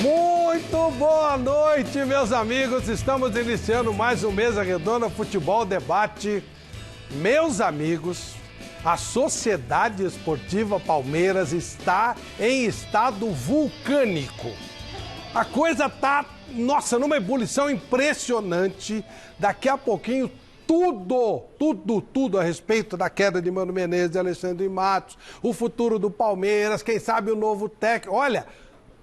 Muito boa noite, meus amigos. Estamos iniciando mais um Mesa Redonda Futebol Debate. Meus amigos, a Sociedade Esportiva Palmeiras está em estado vulcânico. A coisa tá, nossa, numa ebulição impressionante. Daqui a pouquinho, tudo a respeito da queda de Mano Menezes e Alexandre Matos, o futuro do Palmeiras, quem sabe o novo técnico. Olha,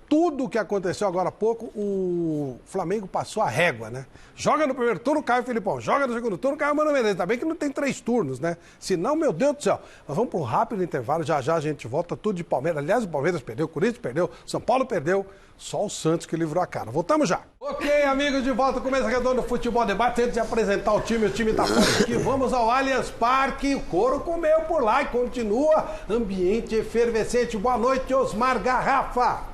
tudo o que aconteceu agora há pouco, o Flamengo passou a régua, né? Joga no primeiro turno, cai o Filipão. Joga no segundo turno, cai o Mano Menezes. Tá bem que não tem 3 turnos, né? Senão, meu Deus do céu. Nós vamos para um rápido intervalo, já a gente volta, tudo de Palmeiras. Aliás, o Palmeiras perdeu, o Corinthians perdeu, São Paulo perdeu, só o Santos que livrou a cara. Voltamos já. Ok, amigos, de volta com o Mesa Redonda Futebol Debate. Antes de apresentar o time tá pronto aqui. Vamos ao Allianz Parque. O couro comeu por lá e continua ambiente efervescente. Boa noite, Osmar Garrafa.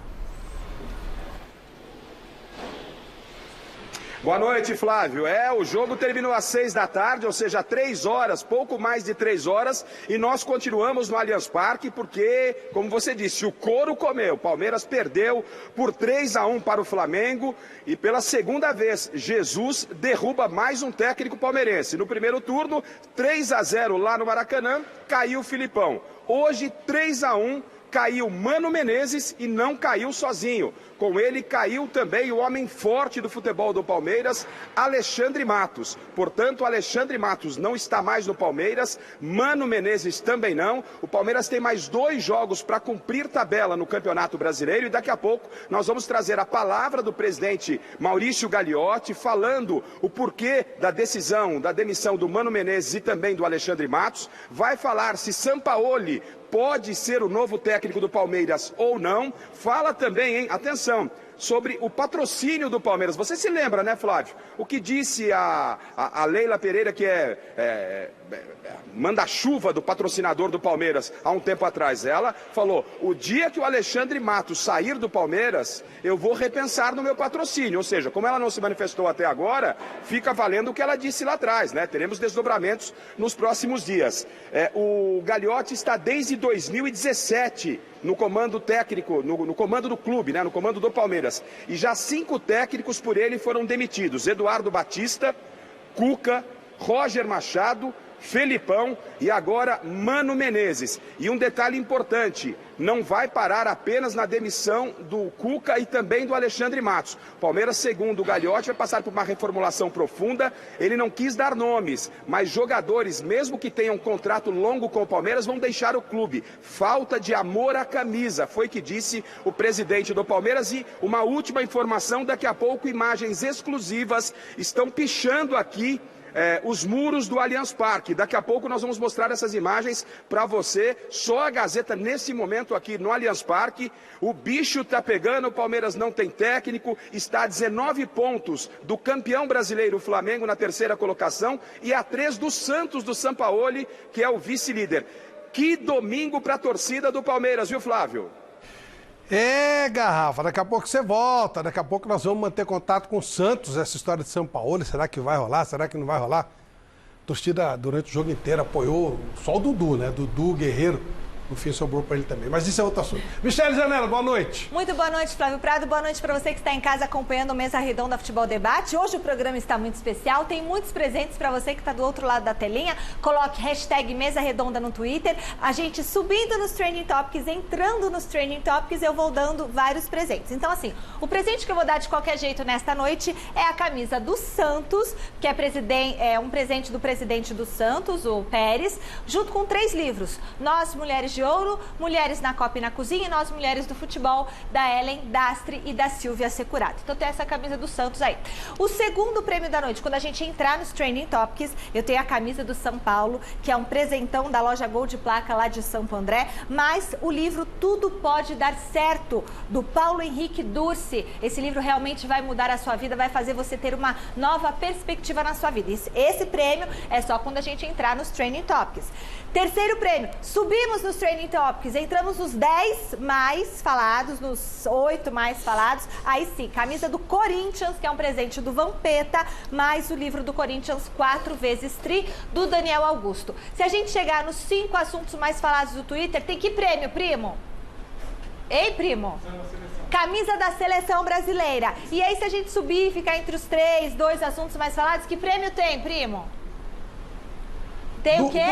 Boa noite, Flávio. O jogo terminou às 6 da tarde, ou seja, 3 horas, pouco mais de 3 horas, e nós continuamos no Allianz Parque porque, como você disse, o couro comeu. O Palmeiras perdeu por 3-1 para o Flamengo e pela segunda vez, Jesus derruba mais um técnico palmeirense. No primeiro turno, 3-0 lá no Maracanã, caiu o Filipão. Hoje, 3-1. Caiu Mano Menezes e não caiu sozinho. Com ele caiu também o homem forte do futebol do Palmeiras, Alexandre Matos. Portanto, Alexandre Matos não está mais no Palmeiras, Mano Menezes também não. O Palmeiras tem mais 2 jogos para cumprir tabela no Campeonato Brasileiro e daqui a pouco nós vamos trazer a palavra do presidente Maurício Gagliotti falando o porquê da decisão, da demissão do Mano Menezes e também do Alexandre Matos. Vai falar se Sampaoli pode ser o novo técnico do Palmeiras ou não. Fala também, hein, atenção, sobre o patrocínio do Palmeiras. Você se lembra, né, Flávio? O que disse a Leila Pereira, que é manda-chuva do patrocinador do Palmeiras há um tempo atrás. Ela falou, o dia que o Alexandre Matos sair do Palmeiras, eu vou repensar no meu patrocínio. Ou seja, como ela não se manifestou até agora, fica valendo o que ela disse lá atrás, né? Teremos desdobramentos nos próximos dias. O Gagliotti está desde 2017 no comando técnico, no comando do clube, né? No comando do Palmeiras. E já 5 técnicos por ele foram demitidos. Eduardo Batista, Cuca, Roger Machado, Felipão e agora Mano Menezes. E um detalhe importante, não vai parar apenas na demissão do Cuca e também do Alexandre Matos. Palmeiras, segundo o Gagliotti, vai passar por uma reformulação profunda. Ele não quis dar nomes, mas jogadores, mesmo que tenham um contrato longo com o Palmeiras, vão deixar o clube. Falta de amor à camisa, foi que disse o presidente do Palmeiras. E uma última informação, daqui a pouco imagens exclusivas estão pichando aqui os muros do Allianz Parque. Daqui a pouco nós vamos mostrar essas imagens para você. Só a Gazeta nesse momento aqui no Allianz Parque. O bicho tá pegando, o Palmeiras não tem técnico, está a 19 pontos do campeão brasileiro Flamengo na 3ª colocação e a 3 do Santos do Sampaoli, que é o vice-líder. Que domingo para a torcida do Palmeiras, viu, Flávio? Garrafa, daqui a pouco você volta, daqui a pouco nós vamos manter contato com o Santos, essa história de São Paulo, será que vai rolar, será que não vai rolar? A torcida durante o jogo inteiro apoiou só o Dudu, né? Dudu, Guerreiro, no fim sobrou para ele também, mas isso é outro assunto. Michele Zanella, boa noite. Muito boa noite, Flávio Prado, boa noite para você que está em casa acompanhando o Mesa Redonda Futebol Debate. Hoje o programa está muito especial, tem muitos presentes para você que está do outro lado da telinha. Coloque hashtag Mesa Redonda no Twitter, a gente subindo nos Trending Topics, entrando nos Trending Topics, eu vou dando vários presentes. Então assim, o presente que eu vou dar de qualquer jeito nesta noite é a camisa do Santos, que é um presente do presidente do Santos, o Pérez, junto com 3 livros. Nós, Mulheres de Ouro, Mulheres na Copa e na Cozinha e Nós Mulheres do Futebol, da Ellen Dastre e da Silvia Securato. Então tem essa camisa do Santos aí. O segundo prêmio da noite, quando a gente entrar nos Trending Topics, eu tenho a camisa do São Paulo, que é um presentão da loja Gol de Placa lá de Santo André, mas o livro Tudo Pode Dar Certo, do Paulo Henrique Dursi. Esse livro realmente vai mudar a sua vida, vai fazer você ter uma nova perspectiva na sua vida. Esse prêmio é só quando a gente entrar nos Trending Topics. Terceiro prêmio, subimos nos Trending Topics, entramos nos 10 mais falados, nos 8 mais falados. Aí sim, camisa do Corinthians, que é um presente do Vampeta, mais o livro do Corinthians 4 vezes Tri, do Daniel Augusto. Se a gente chegar nos 5 assuntos mais falados do Twitter, tem que prêmio, primo? Ei, primo? camisa da seleção brasileira. E aí, se a gente subir e ficar entre os 2 assuntos mais falados, que prêmio tem, primo? Tem o quê?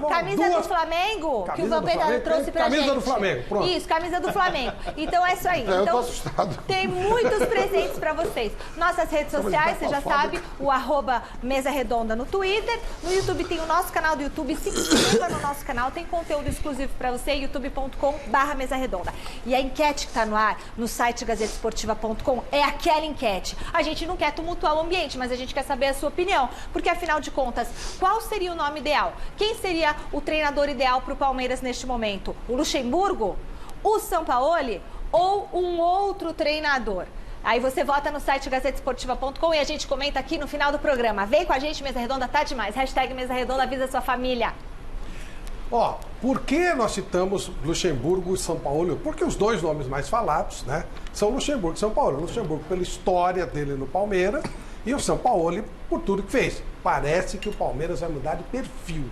Camisa do Flamengo, que o Vampeta trouxe pra gente. Camisa do Flamengo, pronto. Isso, camisa do Flamengo. Então é isso aí. Eu tô assustado. Tem muitos presentes pra vocês. Nossas redes sociais, você já sabe, o @Mesa Redonda no Twitter. No YouTube tem o nosso canal do YouTube. Se inscreva no nosso canal, tem conteúdo exclusivo pra você, youtube.com/Mesa Redonda. E a enquete que tá no ar, no site gazetesportiva.com, é aquela enquete. A gente não quer tumultuar o ambiente, mas a gente quer saber a sua opinião. Porque, afinal de contas, qual seria o nome ideal? Quem seria o treinador ideal para o Palmeiras neste momento? O Luxemburgo? O Sampaoli? Ou um outro treinador? Aí você vota no site gazetesportiva.com e a gente comenta aqui no final do programa. Vem com a gente, Mesa Redonda tá demais. Hashtag Mesa Redonda, avisa sua família. Por que nós citamos Luxemburgo e Sampaoli? Porque os dois nomes mais falados, né, são Luxemburgo e Sampaoli. Luxemburgo pela história dele no Palmeiras e o Sampaoli por tudo que fez. Parece que o Palmeiras vai mudar de perfil.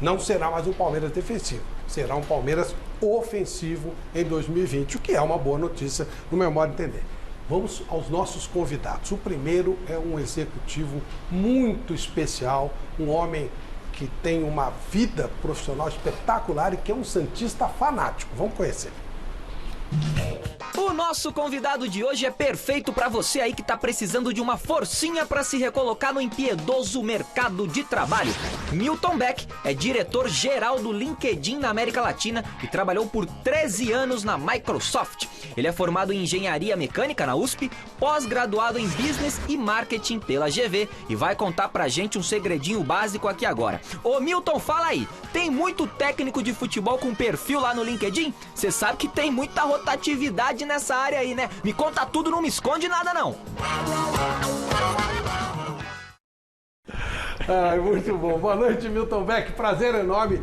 Não será mais um Palmeiras defensivo. Será um Palmeiras ofensivo em 2020, o que é uma boa notícia, no meu modo de entender. Vamos aos nossos convidados. O primeiro é um executivo muito especial, um homem que tem uma vida profissional espetacular e que é um santista fanático. Vamos conhecer. O nosso convidado de hoje é perfeito para você aí que tá precisando de uma forcinha para se recolocar no impiedoso mercado de trabalho. Milton Beck é diretor-geral do LinkedIn na América Latina e trabalhou por 13 anos na Microsoft. Ele é formado em engenharia mecânica na USP, pós-graduado em business e marketing pela GV e vai contar pra gente um segredinho básico aqui agora. Ô Milton, fala aí, tem muito técnico de futebol com perfil lá no LinkedIn? Você sabe que tem muita rotatividade nessa área aí, né? Me conta tudo, não me esconde nada não. Muito bom. Boa noite, Milton Beck. Prazer enorme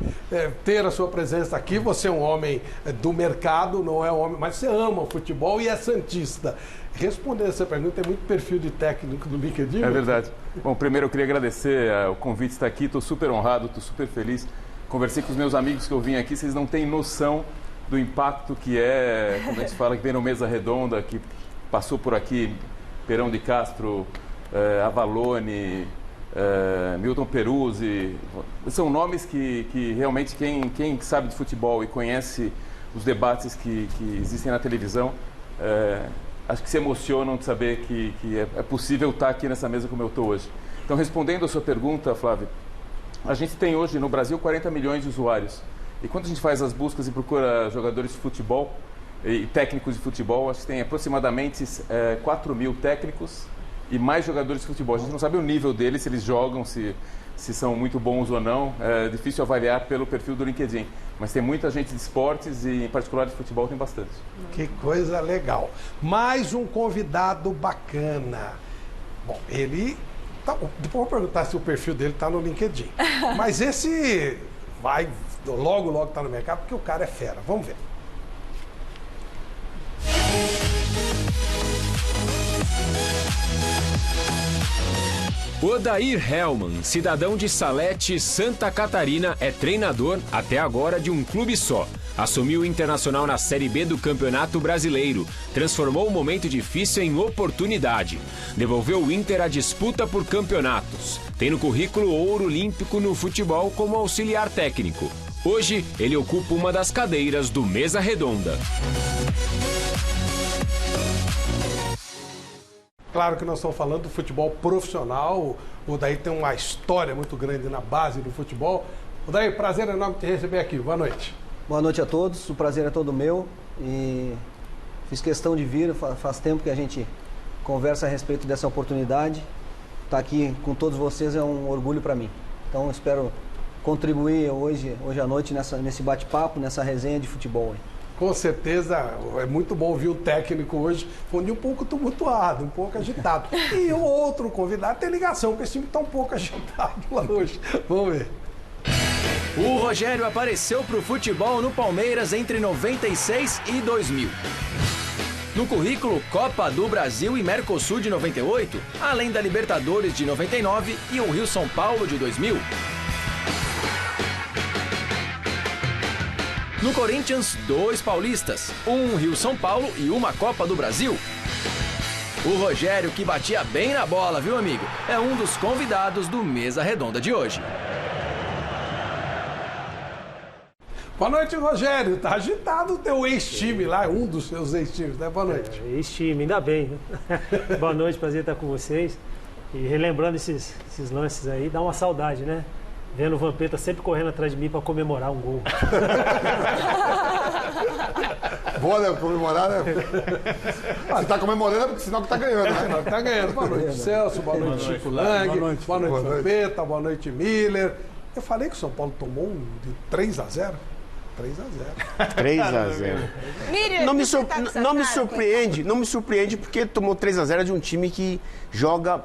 ter a sua presença aqui. Você é um homem do mercado, não é um homem, mas você ama o futebol e é santista. Respondendo essa pergunta, tem muito perfil de técnico do LinkedIn? É verdade. Bom, primeiro eu queria agradecer o convite de estar aqui. Estou super honrado, estou super feliz. Conversei com os meus amigos que eu vim aqui, vocês não têm noção do impacto que é, quando a gente fala que vem no Mesa Redonda, que passou por aqui Perão de Castro, Avalone, Milton Peruzzi. São nomes que realmente quem sabe de futebol e conhece os debates que existem na televisão, acho que se emocionam de saber que é possível estar aqui nessa mesa como eu estou hoje. Então, respondendo a sua pergunta, Flávio, a gente tem hoje no Brasil 40 milhões de usuários. E quando a gente faz as buscas e procura jogadores de futebol e técnicos de futebol, acho que tem aproximadamente 4 mil técnicos e mais jogadores de futebol. A gente não sabe o nível deles, se eles jogam, se são muito bons ou não. É difícil avaliar pelo perfil do LinkedIn. Mas tem muita gente de esportes e, em particular, de futebol tem bastante. Que coisa legal. Mais um convidado bacana. Bom, ele... depois eu vou perguntar se o perfil dele está no LinkedIn. Mas esse vai... logo está no mercado, porque o cara é fera. Vamos ver. Odair Hellmann, cidadão de Salete, Santa Catarina, é treinador, até agora, de um clube só. Assumiu o Internacional na Série B do Campeonato Brasileiro. Transformou um momento difícil em oportunidade. Devolveu o Inter à disputa por campeonatos. Tem no currículo ouro olímpico no futebol como auxiliar técnico. Hoje, ele ocupa uma das cadeiras do Mesa Redonda. Claro que nós estamos falando do futebol profissional. O Odair tem uma história muito grande na base do futebol. Odair, prazer enorme te receber aqui. Boa noite. Boa noite a todos. O prazer é todo meu. E fiz questão de vir. Faz tempo que a gente conversa a respeito dessa oportunidade. Estar aqui com todos vocês é um orgulho para mim. Então, espero contribuir hoje à noite nesse bate-papo, nessa resenha de futebol. Com certeza, é muito bom ouvir o técnico hoje, foi um pouco tumultuado, um pouco agitado. E o outro convidado tem ligação, porque esse time está um pouco agitado lá hoje. Vamos ver. O Rogério apareceu para o futebol no Palmeiras entre 96 e 2000. No currículo, Copa do Brasil e Mercosul de 98, além da Libertadores de 99 e o Rio-São Paulo de 2000. No Corinthians, 2 paulistas, um Rio-São Paulo e uma Copa do Brasil. O Rogério, que batia bem na bola, viu, amigo? É um dos convidados do Mesa Redonda de hoje. Boa noite, Rogério. Tá agitado o teu ex-time lá, um dos seus ex-times, né? Boa noite. Ex-time, ainda bem. Boa noite, prazer estar com vocês. E relembrando esses lances aí, dá uma saudade, né? Vendo o Vampeta sempre correndo atrás de mim para comemorar um gol. Boa, né? Comemorar, né? Você tá comemorando é porque senão que tá ganhando, né? Tá ganhando. Boa noite, Celso. Boa noite, Chico Lang. Boa noite, Vampeta. Boa noite, Miller. Eu falei que o São Paulo tomou de 3-0. 3-0. Não me surpreende porque tomou 3-0 de um time que joga,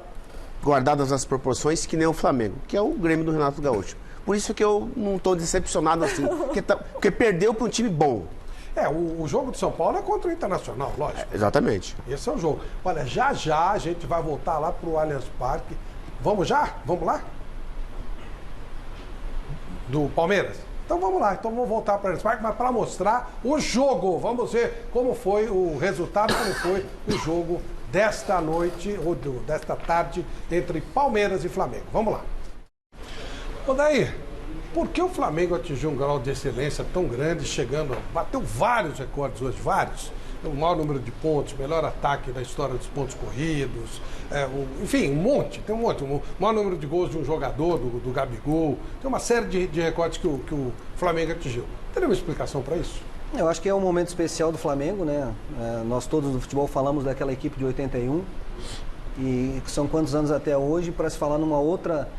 guardadas as proporções, que nem o Flamengo, que é o Grêmio do Renato Gaúcho. Por isso que eu não estou decepcionado assim, porque perdeu para um time bom. O jogo do São Paulo é contra o Internacional, lógico. Exatamente. Esse é o jogo. Olha, já a gente vai voltar lá pro Allianz Parque. Vamos já? Vamos lá? Do Palmeiras? Então vamos lá, então vamos voltar para o Allianz Parque, mas para mostrar o jogo. Vamos ver como foi o resultado, como foi o jogo desta noite, ou desta tarde, entre Palmeiras e Flamengo. Vamos lá. Daí, por que o Flamengo atingiu um grau de excelência tão grande, bateu vários recordes hoje, vários? O maior número de pontos, melhor ataque da história dos pontos corridos, enfim, tem um monte. O maior número de gols de um jogador, do Gabigol. Tem uma série de recordes que o Flamengo atingiu. Teria uma explicação para isso? Eu acho que é um momento especial do Flamengo, né? Nós todos do futebol falamos daquela equipe de 81 e que são quantos anos até hoje para se falar numa outra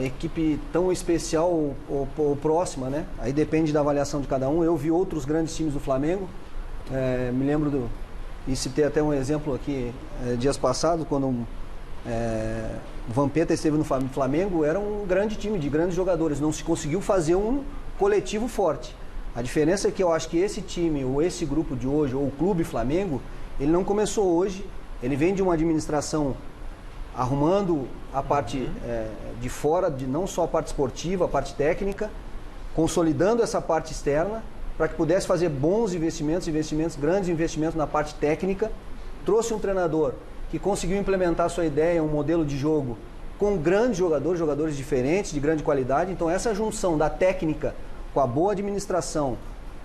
equipe tão especial ou próxima, né? Aí depende da avaliação de cada um. Eu vi outros grandes times do Flamengo. Me lembro e citei até um exemplo aqui dias passados, quando o Vampeta esteve no Flamengo, era um grande time de grandes jogadores, não se conseguiu fazer um coletivo forte. A diferença é que eu acho que esse time, ou esse grupo de hoje, ou o Clube Flamengo, ele não começou hoje, ele vem de uma administração arrumando a parte de fora, não só a parte esportiva, a parte técnica, consolidando essa parte externa, para que pudesse fazer bons investimentos, grandes investimentos na parte técnica. Trouxe um treinador que conseguiu implementar a sua ideia, um modelo de jogo com grandes jogadores diferentes, de grande qualidade. Então essa junção da técnica com a boa administração,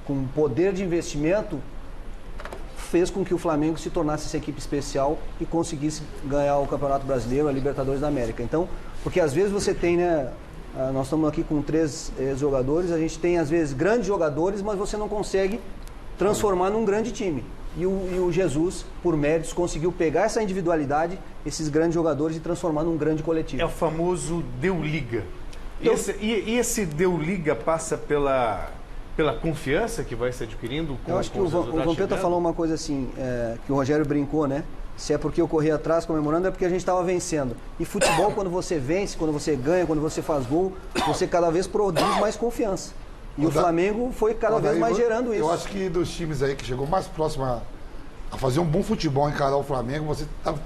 com o poder de investimento, fez com que o Flamengo se tornasse essa equipe especial e conseguisse ganhar o Campeonato Brasileiro, a Libertadores da América. Então, porque às vezes você tem, né? Nós estamos aqui com 3 jogadores, a gente tem às vezes grandes jogadores, mas você não consegue transformar num grande time. E o Jesus, por méritos, conseguiu pegar essa individualidade, esses grandes jogadores, e transformar num grande coletivo. É o famoso deu liga. E esse deu liga passa pela confiança que vai se adquirindo? Eu acho que o Vampeta falou uma coisa assim, que o Rogério brincou, né? Se é porque eu corri atrás comemorando, é porque a gente estava vencendo. E futebol, quando você vence, quando você ganha, quando você faz gol, você cada vez produz mais confiança. E o Flamengo foi cada vez mais gerando isso. Eu acho que dos times aí que chegou mais próximo a fazer um bom futebol, encarar o Flamengo, você estava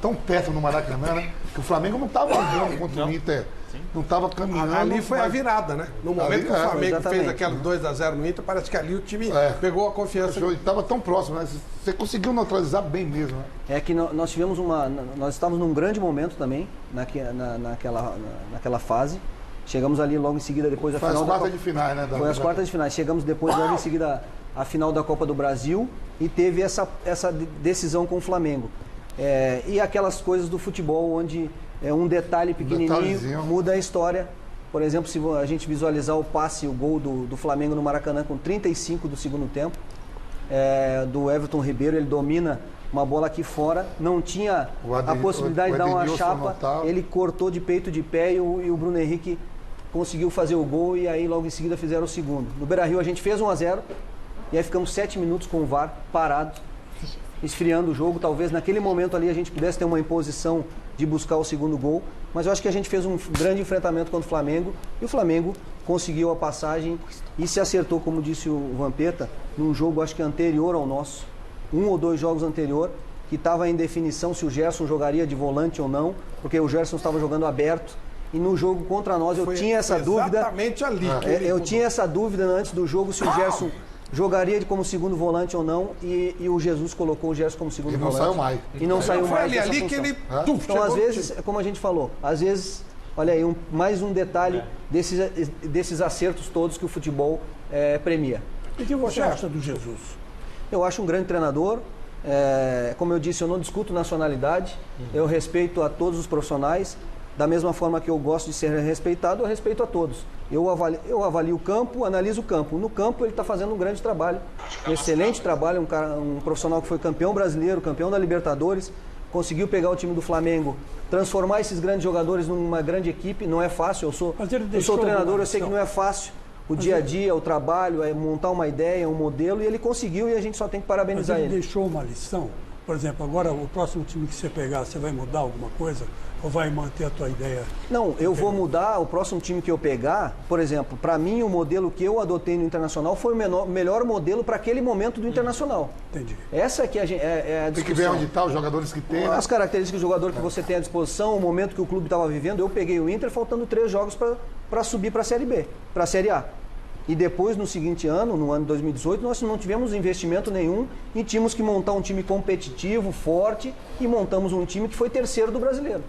tão perto no Maracanã, né? Que o Flamengo não estava andando contra o Inter. Não estava caminhando. Ali foi a virada, né? No momento que o Flamengo fez aquela 2-0 no Inter, parece que ali o time pegou a confiança. Estava tão próximo, né? Você conseguiu neutralizar bem mesmo, né? É que nós tivemos nós estávamos num grande momento também, naquela fase. Chegamos ali logo em seguida, depois da final. Foi as quartas de finais, né? Foi as quartas de finais. Chegamos depois, logo em seguida, a final da Copa do Brasil e teve essa decisão com o Flamengo. E aquelas coisas do futebol onde um detalhe pequenininho muda a história. Por exemplo, se a gente visualizar o gol do Flamengo no Maracanã com 35 do segundo tempo, do Everton Ribeiro, ele domina uma bola aqui fora, não tinha a possibilidade de dar uma chapa, ele cortou de peito de pé e o Bruno Henrique conseguiu fazer o gol e aí logo em seguida fizeram o segundo. No Beira-Rio a gente fez 1-0 e aí ficamos 7 minutos com o VAR parado, esfriando o jogo. Talvez naquele momento ali a gente pudesse ter uma imposição de buscar o segundo gol, mas eu acho que a gente fez um grande enfrentamento contra o Flamengo e o Flamengo conseguiu a passagem e se acertou, como disse o Vampeta, num jogo acho que anterior ao nosso, 1 ou 2 jogos anterior, que estava em definição se o Gerson jogaria de volante ou não, porque o Gerson estava jogando aberto e no jogo contra nós eu tinha essa dúvida. Exatamente ali. Eu tinha essa dúvida antes do jogo se o Gerson jogaria como segundo volante ou não, e o Jesus colocou o Gerson como segundo volante. E não saiu mais. E não saiu mais dessa ali função. que ele... Então, às vezes, como a gente falou, às vezes, olha aí, mais um detalhe desses acertos todos que o futebol premia. E o que você acha do Jesus? Eu acho um grande treinador. Como eu disse, eu não discuto nacionalidade, eu respeito a todos os profissionais. Da mesma forma que eu gosto de ser respeitado, eu respeito a todos. Eu avalio o campo, analiso o campo. No campo ele está fazendo um grande trabalho, um excelente trabalho, um profissional que foi campeão brasileiro, campeão da Libertadores, conseguiu pegar o time do Flamengo, transformar esses grandes jogadores numa grande equipe. Não é fácil, eu sou treinador, eu sei que não é fácil. O dia a dia, o trabalho, é montar uma ideia, um modelo, e ele conseguiu, e a gente só tem que parabenizar ele. Deixou uma lição? Por exemplo, agora o próximo time que você pegar, você vai mudar alguma coisa? Ou vai manter a tua ideia? Não, eu vou mudar. O próximo time que eu pegar, por exemplo, para mim o modelo que eu adotei no Internacional foi o melhor modelo para aquele momento do Internacional. Entendi. Essa aqui é a discussão. Tem que ver onde está os jogadores que tem. As características do jogador que você tem à disposição, o momento que o clube estava vivendo. Eu peguei o Inter faltando 3 jogos para subir para a Série B, para a Série A. E depois, no seguinte ano, no ano de 2018, nós não tivemos investimento nenhum e tínhamos que montar um time competitivo, forte, e montamos um time que foi terceiro do brasileiro.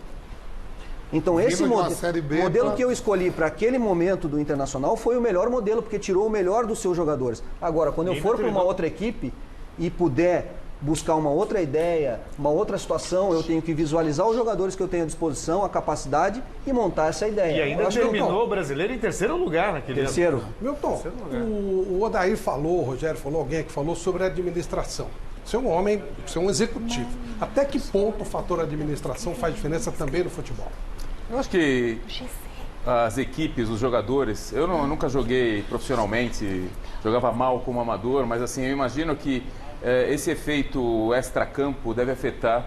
Então esse modelo que eu escolhi para aquele momento do Internacional foi o melhor modelo, porque tirou o melhor dos seus jogadores. Agora, quando eu for para uma outra equipe e puder buscar uma outra ideia, uma outra situação, eu tenho que visualizar os jogadores que eu tenho à disposição, a capacidade e montar essa ideia. E ainda terminou o brasileiro em terceiro lugar naquele ano. Milton, o Odair falou, o Rogério falou, alguém que falou sobre a administração. Você é um homem, você é um executivo. Até que ponto o fator administração faz diferença também no futebol? Eu acho que as equipes, os jogadores... Eu nunca joguei profissionalmente, jogava mal como amador, mas assim, eu imagino que esse efeito extra-campo deve afetar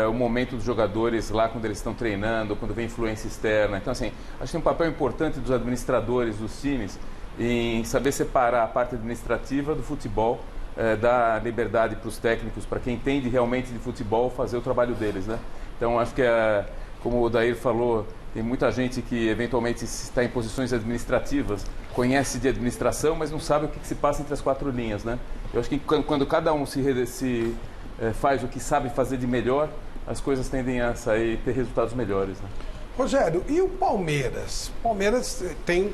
o momento dos jogadores lá quando eles estão treinando, quando vem influência externa. Então, assim, acho que tem um papel importante dos administradores dos times em saber separar a parte administrativa do futebol, dar liberdade para os técnicos, para quem entende realmente de futebol, fazer o trabalho deles, né? Então, acho que como o Odair falou, tem muita gente que eventualmente está em posições administrativas, conhece de administração, mas não sabe o que se passa entre as 4 linhas, né? Eu acho que quando cada um faz o que sabe fazer de melhor, as coisas tendem a ter resultados melhores, né? Rogério, e o Palmeiras? O Palmeiras tem...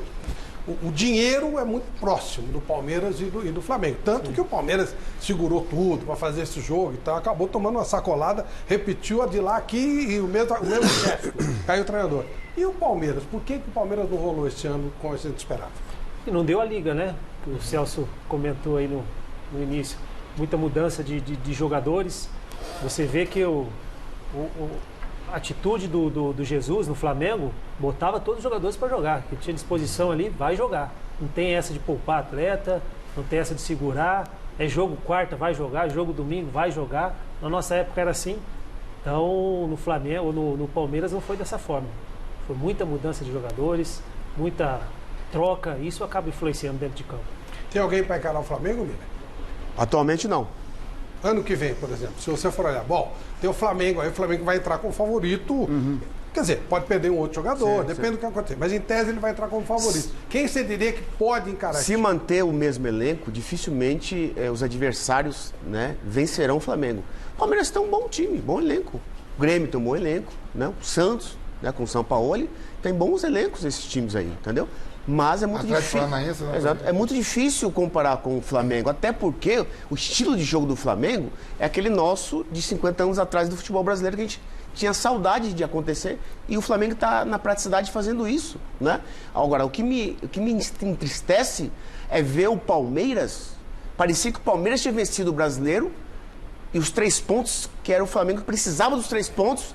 O dinheiro é muito próximo do Palmeiras e do Flamengo. Tanto que o Palmeiras segurou tudo para fazer esse jogo e tal, acabou tomando uma sacolada, repetiu a de lá aqui e o mesmo chefe, caiu o treinador. E o Palmeiras? Por que o Palmeiras não rolou esse ano como a gente esperava? E não deu a liga, né? O Celso comentou aí no início. Muita mudança de jogadores. Você vê que a atitude do Jesus no Flamengo botava todos os jogadores para jogar, que tinha disposição ali, vai jogar. Não tem essa de poupar atleta, não tem essa de segurar. É jogo quarta, vai jogar, jogo domingo, vai jogar. Na nossa época era assim. Então, no Flamengo, no Palmeiras não foi dessa forma. Foi muita mudança de jogadores, muita troca, isso acaba influenciando dentro de campo. Tem alguém para encarar o Flamengo, Miller? Atualmente não. Ano que vem, por exemplo, se você for olhar, bom, tem o Flamengo, aí o Flamengo vai entrar como favorito, quer dizer, pode perder um outro jogador, depende do que acontecer, mas em tese ele vai entrar como favorito. Quem você diria que pode encarar? Se manter o mesmo elenco, dificilmente os adversários, né, vencerão o Flamengo. O Palmeiras tem um bom time, bom elenco. O Grêmio tem um bom elenco, né? O Santos, né, com o Sampaoli, tem bons elencos esses times aí, entendeu? Mas é muito difícil. Exato. É muito difícil comparar com o Flamengo, até porque o estilo de jogo do Flamengo é aquele nosso de 50 anos atrás do futebol brasileiro, que a gente tinha saudade de acontecer, e o Flamengo está na praticidade fazendo isso, né? Agora, o que me entristece é ver o Palmeiras, parecia que o Palmeiras tinha vencido o brasileiro e os 3 pontos, que era o Flamengo que precisava dos 3 pontos,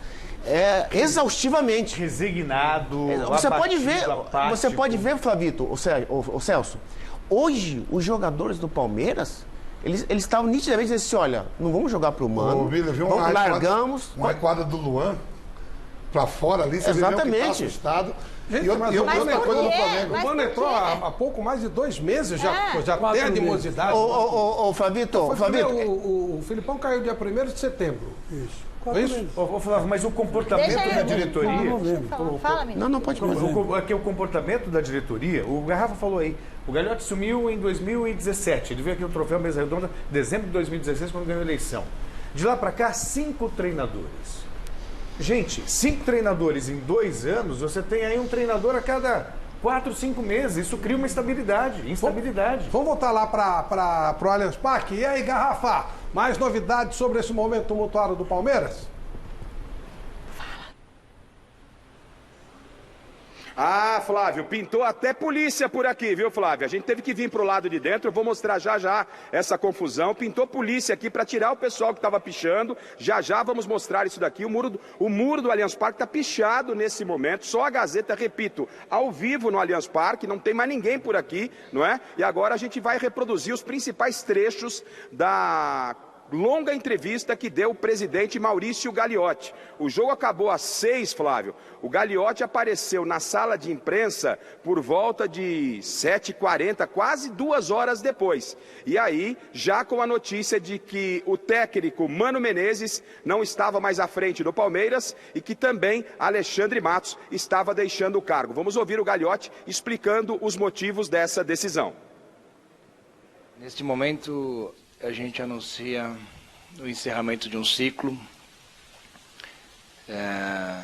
exaustivamente. Resignado, Você pode ver, Flavito, o Celso, hoje os jogadores do Palmeiras, eles estavam nitidamente dizendo assim, olha, não vamos jogar pro Mano, largamos. Uma quadra do Luan, pra fora ali, você vê que tá assustado. Gente, E outra coisa do Flamengo. O Mano entrou há pouco mais de 2 meses, já tem animosidade. Ô, Flavito, O Filipão caiu dia 1º de setembro. Isso. Ô, Flávio, mas o comportamento da diretoria... Não, pode fazer. Aqui o comportamento da diretoria, o Garrafa falou aí, o Gagliotti sumiu em 2017, ele veio aqui o troféu Mesa Redonda, dezembro de 2016, quando ganhou a eleição. De lá para cá, 5 treinadores. Gente, 5 treinadores em 2 anos, você tem aí um treinador a cada 4, 5 meses. Isso cria uma instabilidade. Vamos voltar lá para o Allianz Parque. E aí, Garrafa, mais novidades sobre esse momento tumultuário do Palmeiras? Ah, Flávio, pintou até polícia por aqui, viu, Flávio? A gente teve que vir pro lado de dentro, eu vou mostrar já essa confusão. Pintou polícia aqui para tirar o pessoal que estava pichando. Já vamos mostrar isso daqui. O muro do Allianz Parque está pichado nesse momento. Só a Gazeta, repito, ao vivo no Allianz Parque, não tem mais ninguém por aqui, não é? E agora a gente vai reproduzir os principais trechos da longa entrevista que deu o presidente Maurício Gagliotti. O jogo acabou às 6, Flávio. O Gagliotti apareceu na sala de imprensa por volta de 7h40, quase 2 horas depois. E aí, já com a notícia de que o técnico Mano Menezes não estava mais à frente do Palmeiras e que também Alexandre Matos estava deixando o cargo. Vamos ouvir o Gagliotti explicando os motivos dessa decisão. Neste momento, a gente anuncia o encerramento de um ciclo, a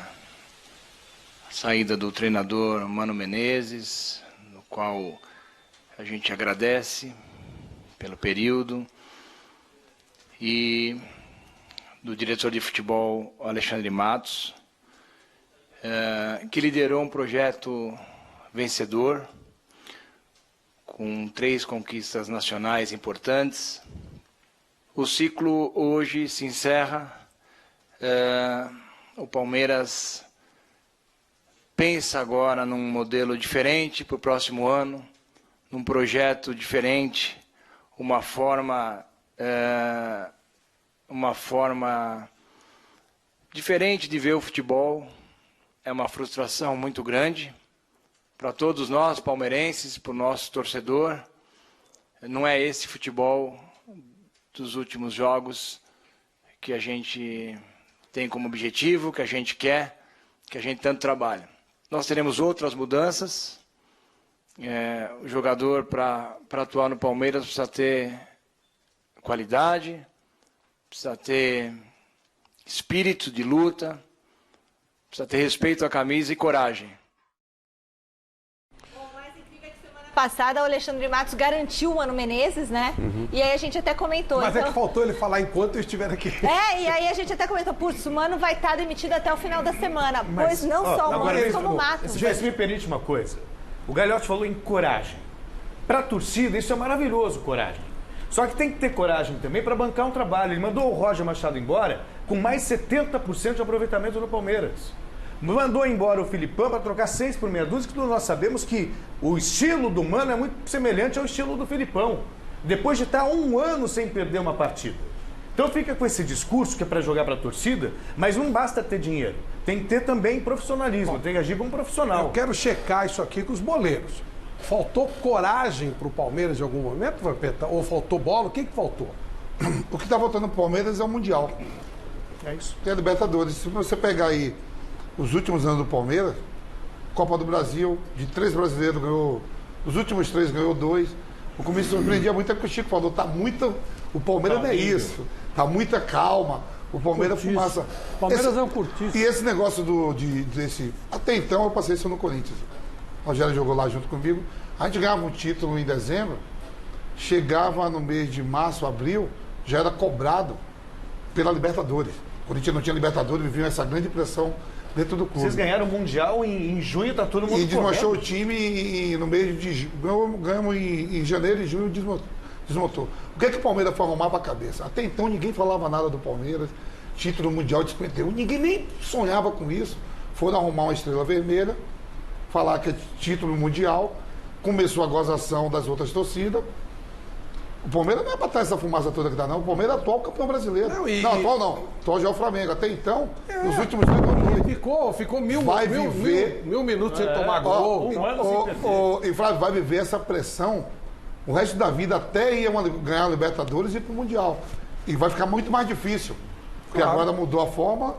saída do treinador Mano Menezes, no qual a gente agradece pelo período, e do diretor de futebol Alexandre Matos, que liderou um projeto vencedor, com 3 conquistas nacionais importantes. O ciclo hoje se encerra, o Palmeiras pensa agora num modelo diferente para o próximo ano, num projeto diferente, uma forma diferente de ver o futebol. É uma frustração muito grande para todos nós palmeirenses, para o nosso torcedor. Não é esse futebol dos últimos jogos que a gente tem como objetivo, que a gente quer, que a gente tanto trabalha. Nós teremos outras mudanças. O jogador, para atuar no Palmeiras, precisa ter qualidade, precisa ter espírito de luta, precisa ter respeito à camisa e coragem. Passada, o Alexandre Matos garantiu o Mano Menezes, né? E aí a gente até comentou. Mas é que faltou ele falar enquanto eu estiver aqui. E aí a gente até comentou, putz, o Mano vai estar demitido até o final da semana. Pois não só o Mano, como o Matos. Se me permite uma coisa, o Gagliotti falou em coragem. Para a torcida, isso é maravilhoso, coragem. Só que tem que ter coragem também para bancar um trabalho. Ele mandou o Roger Machado embora com mais 70% de aproveitamento no Palmeiras. Mandou embora o Filipão para trocar 6 por meia dúzia, que nós sabemos que o estilo do Mano é muito semelhante ao estilo do Filipão. Depois de estar 1 ano sem perder uma partida. Então fica com esse discurso que é para jogar para a torcida, mas não basta ter dinheiro. Tem que ter também profissionalismo, tem que agir como profissional. Eu quero checar isso aqui com os boleiros. Faltou coragem para o Palmeiras em algum momento, Vampeta? Ou faltou bola? O que faltou? O que está faltando para o Palmeiras é o Mundial. É isso. Tem a Libertadores. Se você pegar aí os últimos anos do Palmeiras, Copa do Brasil, de 3 brasileiros ganhou, os últimos 3 ganhou 2. O que me surpreendia muito é que o Chico falou, o Palmeiras não é isso, tá muita calma, o Palmeiras fumaça. O Palmeiras é um curtíssimo. E esse negócio desse, até então eu passei isso no Corinthians. O Rogério jogou lá junto comigo, a gente ganhava um título em dezembro, chegava no mês de março, abril, já era cobrado pela Libertadores. O Corinthians não tinha Libertadores, vivia essa grande pressão dentro do clube. Vocês ganharam o Mundial em junho, tá todo mundo e desmanchou o time no mês de ganhamos em janeiro e junho desmontou. O que é que o Palmeiras foi arrumar para a cabeça? Até então ninguém falava nada do Palmeiras, título mundial de 51, ninguém nem sonhava com isso. Foram arrumar uma estrela vermelha, falar que é título mundial, começou a gozação das outras torcidas O Palmeiras não é para estar essa fumaça toda que dá, não. O Palmeiras é atual campeão brasileiro. Não, atual não. Atual já é o Flamengo. Até então, nos últimos anos... Ficou mil minutos sem tomar gol. E Flávio, vai viver essa pressão o resto da vida até ir ganhar a Libertadores e ir para o Mundial. E vai ficar muito mais difícil. Porque agora mudou a forma...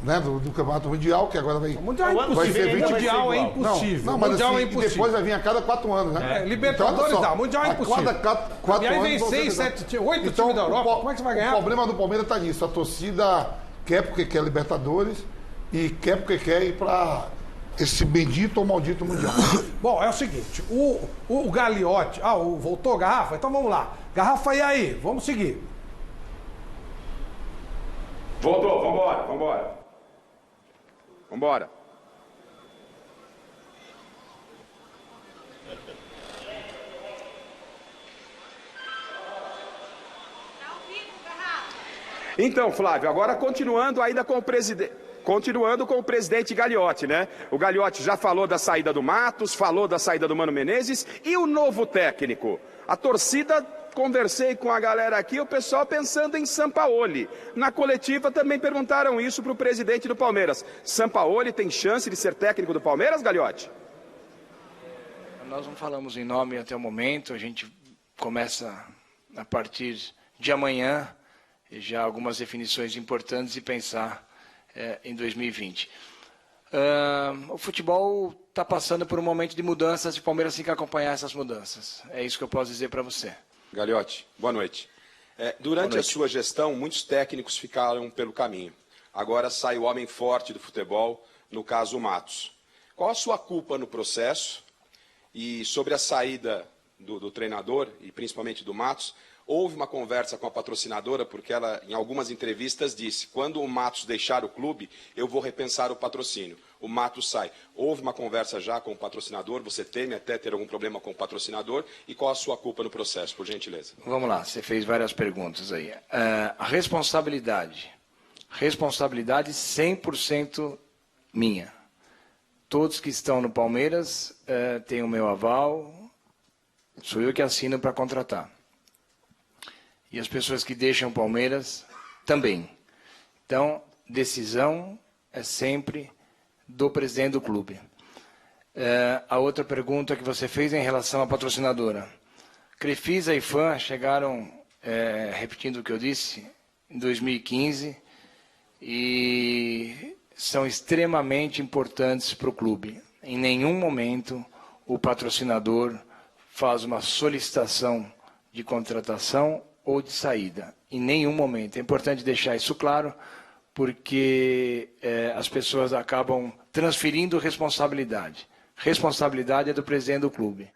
Né, do Campeonato Mundial, que agora vai... Mundial é impossível. Mundial é impossível. Não, mas mundial assim, é impossível. E depois vai vir a cada 4 anos, né? Libertadores então, dá, Mundial é impossível. Cada 4 e aí vem anos... 6, 7, 8 times da Europa, como é que você vai ganhar? O problema do Palmeiras está nisso. A torcida quer porque quer Libertadores e quer porque quer ir para esse bendito ou maldito Mundial. Bom, é o seguinte, o Gagliotti... voltou Garrafa? Então vamos lá. Garrafa, e aí? Vamos seguir. Voltou, vambora. Então, Flávio, agora continuando com o presidente Gagliotti, né? O Gagliotti já falou da saída do Matos, falou da saída do Mano Menezes e o novo técnico. A torcida... Conversei com a galera aqui, o pessoal pensando em Sampaoli. Na coletiva também perguntaram isso para o presidente do Palmeiras. Sampaoli tem chance de ser técnico do Palmeiras, Gagliotti? Nós não falamos em nome até o momento, a gente começa a partir de amanhã, já algumas definições importantes e pensar em 2020. O futebol está passando por um momento de mudanças e o Palmeiras tem que acompanhar essas mudanças. É isso que eu posso dizer para você. Gagliotti, boa noite. Durante a sua gestão, muitos técnicos ficaram pelo caminho. Agora sai o homem forte do futebol, no caso o Matos. Qual a sua culpa no processo? E sobre a saída do treinador, e principalmente do Matos, houve uma conversa com a patrocinadora, porque ela, em algumas entrevistas, disse: quando o Matos deixar o clube, eu vou repensar o patrocínio. O Matos sai. Houve uma conversa já com o patrocinador? Você teme até ter algum problema com o patrocinador? E qual a sua culpa no processo, por gentileza? Vamos lá, você fez várias perguntas aí. A responsabilidade 100% minha. Todos que estão no Palmeiras têm o meu aval, sou eu que assino para contratar. E as pessoas que deixam o Palmeiras também. Então, decisão é sempre do presidente do clube. A outra pergunta que você fez é em relação à patrocinadora. Crefisa e FAM chegaram, repetindo o que eu disse, em 2015 e são extremamente importantes para o clube. Em nenhum momento o patrocinador faz uma solicitação de contratação ou de saída. Em nenhum momento. É importante deixar isso claro, porque as pessoas acabam transferindo responsabilidade. Responsabilidade é do presidente do clube.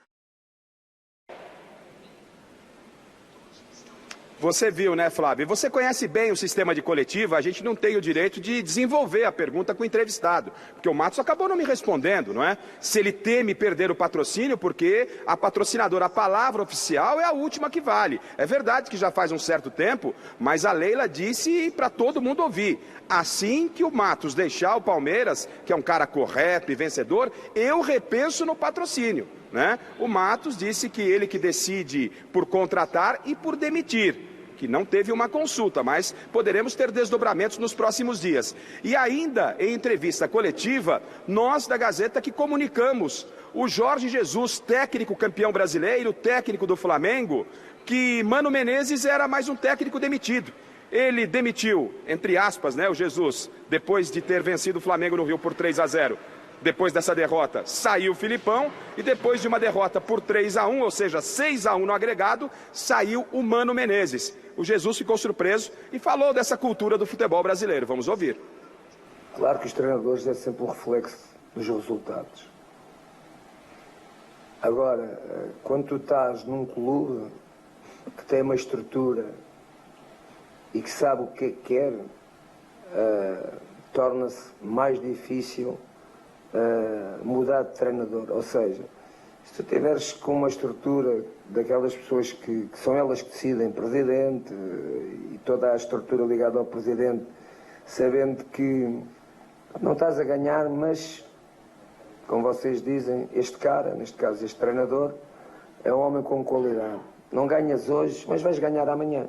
Você viu, né, Flávio? Você conhece bem o sistema de coletiva, a gente não tem o direito de desenvolver a pergunta com o entrevistado, porque o Matos acabou não me respondendo, não é? Se ele teme perder o patrocínio, porque a patrocinadora, a palavra oficial é a última que vale. É verdade que já faz um certo tempo, mas a Leila disse para todo mundo ouvir. Assim que o Matos deixar o Palmeiras, que é um cara correto e vencedor, eu repenso no patrocínio, né? O Matos disse que ele que decide por contratar e por demitir, que não teve uma consulta, mas poderemos ter desdobramentos nos próximos dias. E ainda, em entrevista coletiva, nós da Gazeta que comunicamos o Jorge Jesus, técnico campeão brasileiro, técnico do Flamengo, que Mano Menezes era mais um técnico demitido. Ele demitiu, entre aspas, né, o Jesus, depois de ter vencido o Flamengo no Rio por 3-0. Depois dessa derrota, saiu o Filipão e depois de uma derrota por 3-1, ou seja, 6-1 no agregado, saiu o Mano Menezes. O Jesus ficou surpreso e falou dessa cultura do futebol brasileiro. Vamos ouvir. Claro que os treinadores é sempre um reflexo dos resultados. Agora, quando tu estás num clube que tem uma estrutura e que sabe o que é que quer, torna-se mais difícil mudar de treinador. Ou seja, se tu tiveres com uma estrutura daquelas pessoas que são elas que decidem, presidente e toda a estrutura ligada ao presidente, sabendo que não estás a ganhar, mas, como vocês dizem, este cara, neste caso este treinador, é um homem com qualidade. Não ganhas hoje, mas vais ganhar amanhã.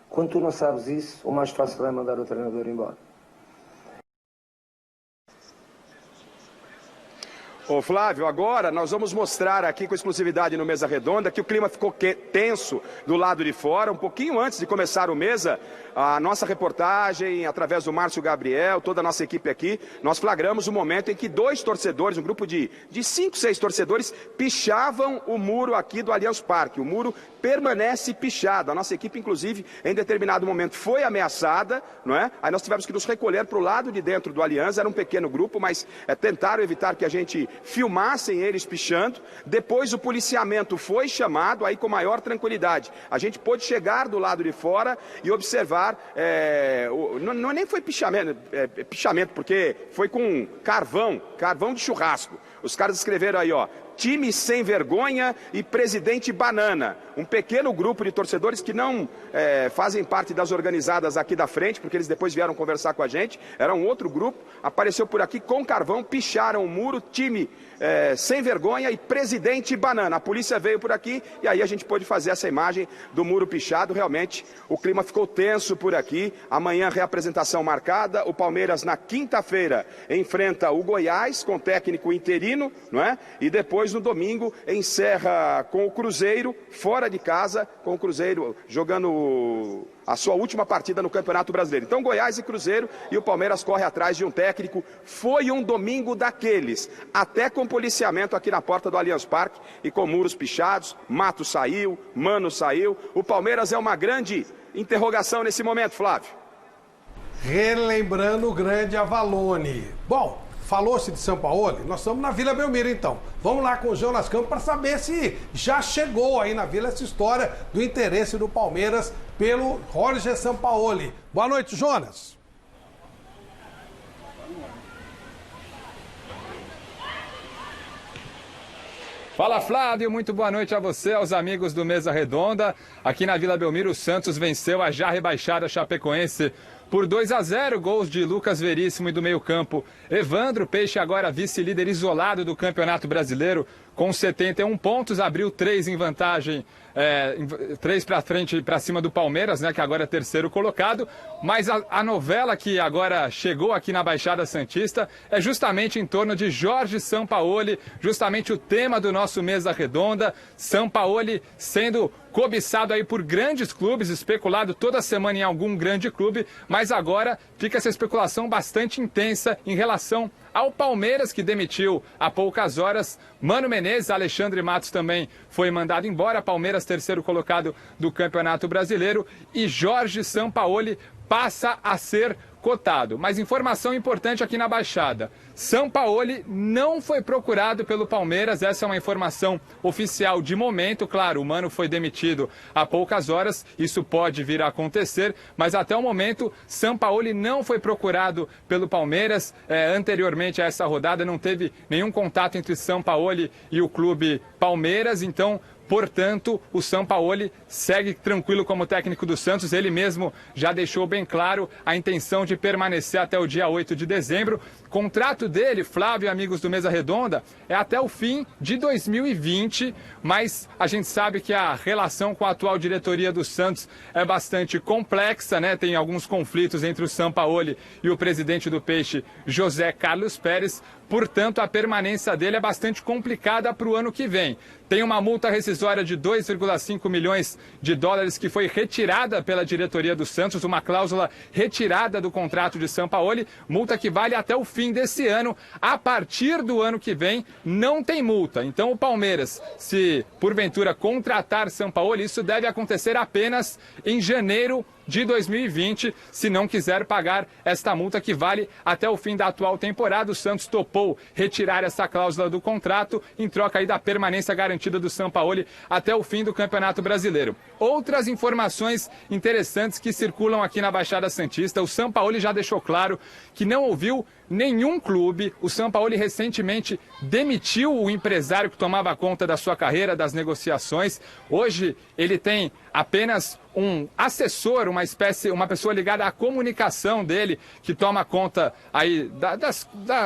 Quando tu não sabes isso, o mais fácil é mandar o treinador embora. Ô Flávio, agora nós vamos mostrar aqui com exclusividade no Mesa Redonda que o clima ficou tenso do lado de fora. Um pouquinho antes de começar o Mesa, a nossa reportagem, através do Márcio Gabriel, toda a nossa equipe aqui, nós flagramos o momento em que 2 torcedores, um grupo de 5, 6 torcedores, pichavam o muro aqui do Allianz Parque. O muro permanece pichado. A nossa equipe, inclusive, em determinado momento foi ameaçada, não é? Aí nós tivemos que nos recolher para o lado de dentro do Allianz. Era um pequeno grupo, mas tentaram evitar que a gente filmassem eles pichando. Depois o policiamento foi chamado, aí com maior tranquilidade. A gente pôde chegar do lado de fora e observar, não nem foi pichamento, porque foi com carvão de churrasco. Os caras escreveram aí, ó, time sem vergonha e presidente banana. Um pequeno grupo de torcedores que não fazem parte das organizadas aqui da frente, porque eles depois vieram conversar com a gente. Era um outro grupo, apareceu por aqui com carvão, picharam o muro, time sem vergonha e presidente banana. A polícia veio por aqui e aí a gente pôde fazer essa imagem do muro pichado. Realmente o clima ficou tenso por aqui. Amanhã reapresentação marcada. O Palmeiras na quinta-feira enfrenta o Goiás com técnico interino, não é? E depois no domingo encerra com o Cruzeiro fora de casa, com o Cruzeiro jogando a sua última partida no Campeonato Brasileiro. Então Goiás e Cruzeiro, e o Palmeiras corre atrás de um técnico. Foi um domingo daqueles, até com policiamento aqui na porta do Allianz Parque e com muros pichados. Mato saiu, Mano saiu. O Palmeiras é uma grande interrogação nesse momento, Flávio. Relembrando o grande Avalone. Bom, falou-se de Sampaoli, nós estamos na Vila Belmiro então. Vamos lá com o Jonas Campos para saber se já chegou aí na Vila essa história do interesse do Palmeiras pelo Jorge Sampaoli. Boa noite, Jonas. Fala, Flávio, muito boa noite a você, aos amigos do Mesa Redonda. Aqui na Vila Belmiro, o Santos venceu a já rebaixada Chapecoense por 2-0, gols de Lucas Veríssimo e do meio-campo Evandro. Peixe agora vice-líder isolado do Campeonato Brasileiro com 71 pontos, abriu 3 em vantagem, 3 para frente e para cima do Palmeiras, né, que agora é terceiro colocado. Mas a novela que agora chegou aqui na Baixada Santista é justamente em torno de Jorge Sampaoli, justamente o tema do nosso Mesa Redonda. Sampaoli sendo cobiçado aí por grandes clubes, especulado toda semana em algum grande clube, mas agora fica essa especulação bastante intensa em relação ao Palmeiras, que demitiu há poucas horas Mano Menezes. Alexandre Matos também foi mandado embora. Palmeiras terceiro colocado do Campeonato Brasileiro, e Jorge Sampaoli passa a ser cotado. Mas informação importante aqui na Baixada: Sampaoli não foi procurado pelo Palmeiras, essa é uma informação oficial de momento. Claro, o Mano foi demitido há poucas horas, isso pode vir a acontecer, mas até o momento Sampaoli não foi procurado pelo Palmeiras. Anteriormente a essa rodada não teve nenhum contato entre Sampaoli e o clube Palmeiras, então portanto, o Sampaoli segue tranquilo como técnico do Santos. Ele mesmo já deixou bem claro a intenção de permanecer até o dia 8 de dezembro. Contrato dele, Flávio e amigos do Mesa Redonda, é até o fim de 2020, mas a gente sabe que a relação com a atual diretoria do Santos é bastante complexa, né? Tem alguns conflitos entre o Sampaoli e o presidente do Peixe, José Carlos Pérez. Portanto, a permanência dele é bastante complicada para o ano que vem. Tem uma multa rescisória de 2,5 milhões de dólares que foi retirada pela diretoria do Santos, uma cláusula retirada do contrato de Sampaoli, multa que vale até o fim desse ano. A partir do ano que vem, não tem multa. Então, o Palmeiras, se porventura contratar Sampaoli, isso deve acontecer apenas em janeiro de 2020, se não quiser pagar esta multa que vale até o fim da atual temporada. O Santos topou retirar essa cláusula do contrato em troca aí da permanência garantida do Sampaoli até o fim do Campeonato Brasileiro. Outras informações interessantes que circulam aqui na Baixada Santista: o Sampaoli já deixou claro que não ouviu nenhum clube. O Sampaoli recentemente demitiu o empresário que tomava conta da sua carreira, das negociações. Hoje ele tem apenas um assessor, uma pessoa ligada à comunicação dele, que toma conta aí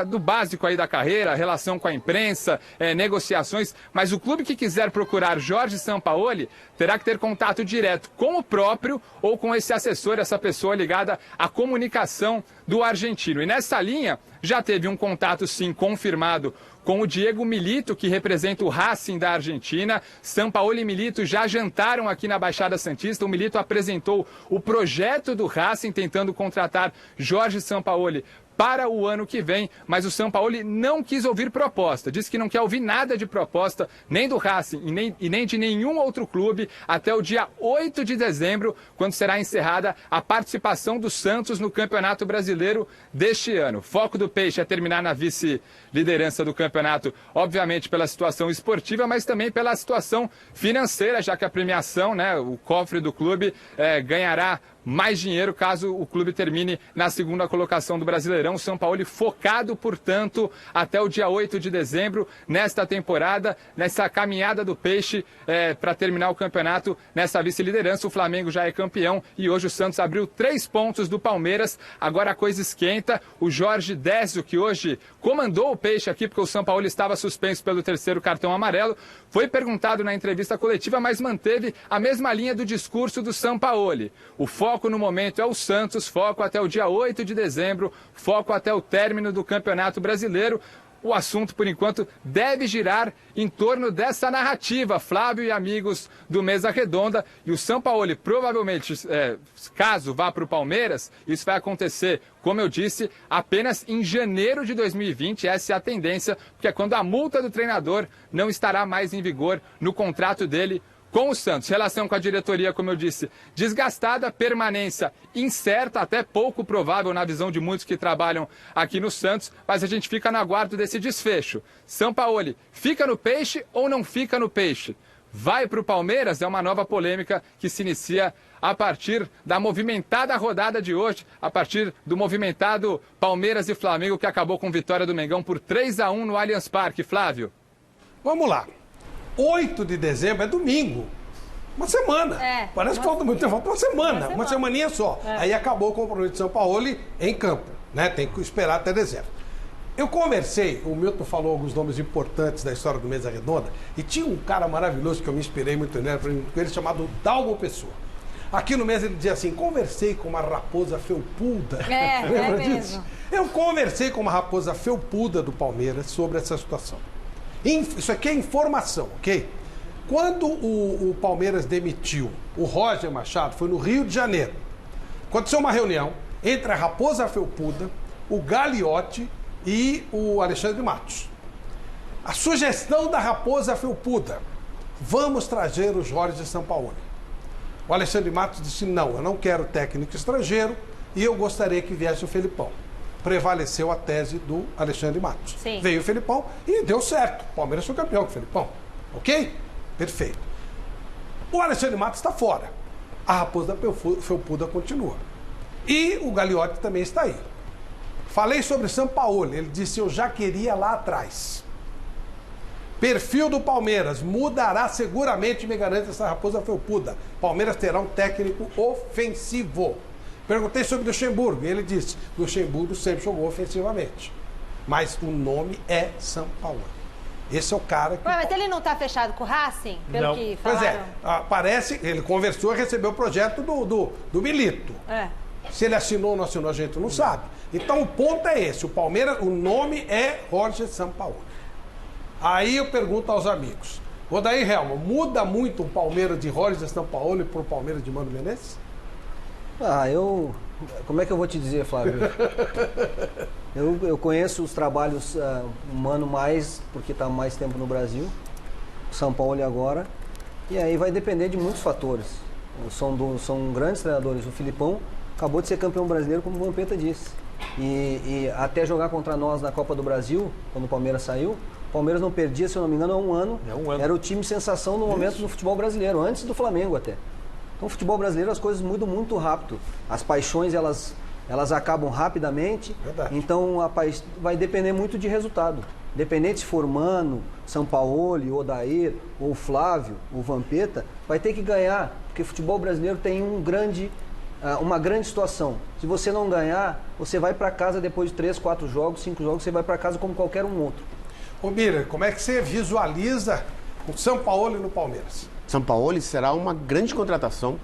do básico aí da carreira, relação com a imprensa, negociações, mas o clube que quiser procurar Jorge Sampaoli terá que ter contato direto com o próprio ou com esse assessor, essa pessoa ligada à comunicação do argentino. E nessa linha já teve um contato sim confirmado com o Diego Milito, que representa o Racing da Argentina. Sampaoli e Milito já jantaram aqui na Baixada Santista. O Milito apresentou o projeto do Racing, tentando contratar Jorge Sampaoli para o ano que vem, mas o Sampaoli não quis ouvir proposta. Disse que não quer ouvir nada de proposta, nem do Racing e nem de nenhum outro clube, até o dia 8 de dezembro, quando será encerrada a participação do Santos no Campeonato Brasileiro deste ano. O foco do Peixe é terminar na vice-liderança do campeonato, obviamente pela situação esportiva, mas também pela situação financeira, já que a premiação, né, o cofre do clube, ganhará mais dinheiro caso o clube termine na segunda colocação do Brasileirão. O Sampaoli focado, portanto, até o dia 8 de dezembro, nesta temporada, nessa caminhada do Peixe para terminar o campeonato nessa vice-liderança. O Flamengo já é campeão e hoje o Santos abriu 3 pontos do Palmeiras. Agora a coisa esquenta. O Jorge Décio, que hoje comandou o Peixe aqui, porque o Sampaoli estava suspenso pelo 3º cartão amarelo, foi perguntado na entrevista coletiva, mas manteve a mesma linha do discurso do Sampaoli. O foco no momento é o Santos, foco até o dia 8 de dezembro, foco até o término do Campeonato Brasileiro. O assunto, por enquanto, deve girar em torno dessa narrativa, Flávio e amigos do Mesa Redonda. E o Sampaoli, provavelmente, caso vá para o Palmeiras, isso vai acontecer, como eu disse, apenas em janeiro de 2020. Essa é a tendência, porque é quando a multa do treinador não estará mais em vigor no contrato dele com o Santos. Relação com a diretoria, como eu disse, desgastada, permanência incerta, até pouco provável na visão de muitos que trabalham aqui no Santos, mas a gente fica no aguardo desse desfecho. Sampaoli, fica no Peixe ou não fica no Peixe? Vai para o Palmeiras? É uma nova polêmica que se inicia a partir da movimentada rodada de hoje, a partir do movimentado Palmeiras e Flamengo, que acabou com vitória do Mengão por 3-1 no Allianz Parque. Flávio. Vamos lá. 8 de dezembro é domingo. Uma semana. Parece que falta muito tempo. Falta uma semaninha só. Aí acabou o compromisso de Sampaoli em campo, né? Tem que esperar até dezembro. Eu conversei, o Milton falou alguns nomes importantes da história do Mesa Redonda, e tinha um cara maravilhoso que eu me inspirei muito nele, chamado Dalmo Pessoa. Aqui no Mesa ele dizia assim: conversei com uma raposa felpuda. Lembra disso? Eu conversei com uma raposa felpuda do Palmeiras sobre essa situação. Isso aqui é informação, ok? Quando o Palmeiras demitiu o Roger Machado, foi no Rio de Janeiro. Aconteceu uma reunião entre a Raposa Felpuda, o Gagliotti e o Alexandre Matos. A sugestão da Raposa Felpuda: vamos trazer o Jorge Sampaoli. O Alexandre Matos disse: não, eu não quero técnico estrangeiro e eu gostaria que viesse o Felipão. Prevaleceu a tese do Alexandre Matos. Sim. Veio o Felipão e deu certo. O Palmeiras foi campeão com o Felipão. Ok? Perfeito. O Alexandre Matos está fora. A Raposa Felpuda continua. E o Gagliotti também está aí. Falei sobre Sampaoli. Ele disse: eu já queria lá atrás. Perfil do Palmeiras mudará seguramente, me garante essa Raposa Felpuda. Palmeiras terá um técnico ofensivo. Perguntei sobre Luxemburgo e ele disse: Luxemburgo sempre jogou ofensivamente, mas o nome é Sampaoli. Esse é o cara que... mas ele não está fechado com o Racing? Pelo que falaram? Pois é, parece, ele conversou e recebeu o projeto do Milito. Se ele assinou ou não assinou, a gente não sabe. Então o ponto é esse: o Palmeiras, o nome é Jorge Sampaoli. Aí eu pergunto aos amigos: Odair Helma, muda muito o Palmeiras de Jorge Sampaoli para o Palmeiras de Mano Menezes? Como é que eu vou te dizer, Flávio? Eu conheço os trabalhos Mano mais, porque está mais tempo no Brasil, Sampaoli agora, e aí vai depender de muitos fatores. São grandes treinadores. O Filipão acabou de ser campeão brasileiro, como o Vampeta disse. E até jogar contra nós na Copa do Brasil, quando o Palmeiras saiu, o Palmeiras não perdia, se eu não me engano, há um ano. Era o time sensação no momento do futebol brasileiro, antes do Flamengo até. Então, no futebol brasileiro as coisas mudam muito rápido. As paixões, elas acabam rapidamente. Verdade. Então, vai depender muito de resultado. independente se for Mano, Sampaoli, Odair, ou Flávio, ou Vampeta, vai ter que ganhar, porque o futebol brasileiro tem uma grande situação. Se você não ganhar, você vai para casa depois de 3, 4 jogos, 5 jogos, você vai para casa como qualquer um outro. Ô Miller, como é que você visualiza o Sampaoli no Palmeiras? Sampaoli será uma grande contratação.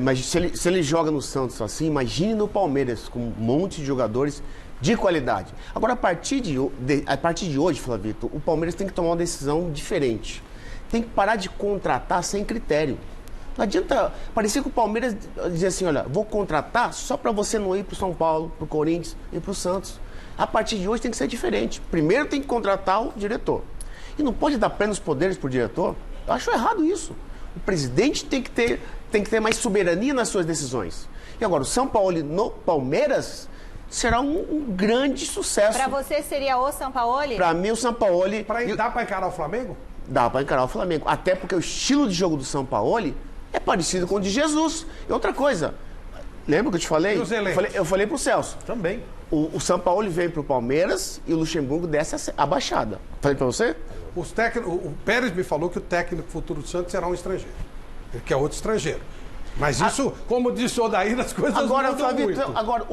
Mas se ele joga no Santos assim, imagine no Palmeiras, com um monte de jogadores de qualidade. Agora, a partir de hoje, Flavito, o Palmeiras tem que tomar uma decisão diferente. Tem que parar de contratar sem critério. Não adianta parecer que o Palmeiras dizer assim, olha, vou contratar só para você não ir para o São Paulo, para o Corinthians e para o Santos. A partir de hoje tem que ser diferente. Primeiro tem que contratar o diretor. E não pode dar plenos poderes para o diretor. Eu acho errado isso. O presidente tem que ter mais soberania nas suas decisões. E agora, o Sampaoli no Palmeiras será um grande sucesso. Para você seria o Sampaoli? Para mim, o Sampaoli... Dá para encarar o Flamengo? Dá para encarar o Flamengo. Até porque o estilo de jogo do Sampaoli é parecido com o de Jesus. E outra coisa, lembra que eu te falei? Eu falei pro Celso. Também. O Sampaoli veio pro Palmeiras e o Luxemburgo desce a baixada. Falei pra você? O Pérez me falou que o técnico futuro do Santos será um estrangeiro. Ele quer outro estrangeiro. Mas isso, como disse o Odair, as coisas agora, mudam muito. Agora,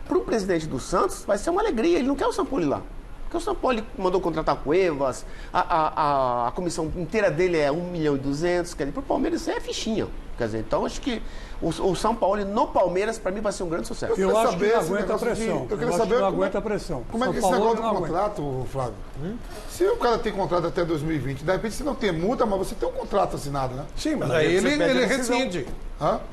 pro presidente do Santos vai ser uma alegria. Ele não quer o Sampaoli lá. Porque o Sampaoli mandou contratar Cuevas, a comissão inteira dele é 1,2 milhão. Quer dizer, pro Palmeiras isso é fichinha. Quer dizer, então acho que o Sampaoli no Palmeiras, para mim, vai ser um grande sucesso. Eu acho que não aguenta a pressão. Eu queria saber não aguenta a pressão. Como é que esse negócio do contrato, Flávio? Se o cara tem contrato até 2020, de repente você não tem multa, mas você tem um contrato assinado, né? Sim, mas aí ele rescinde.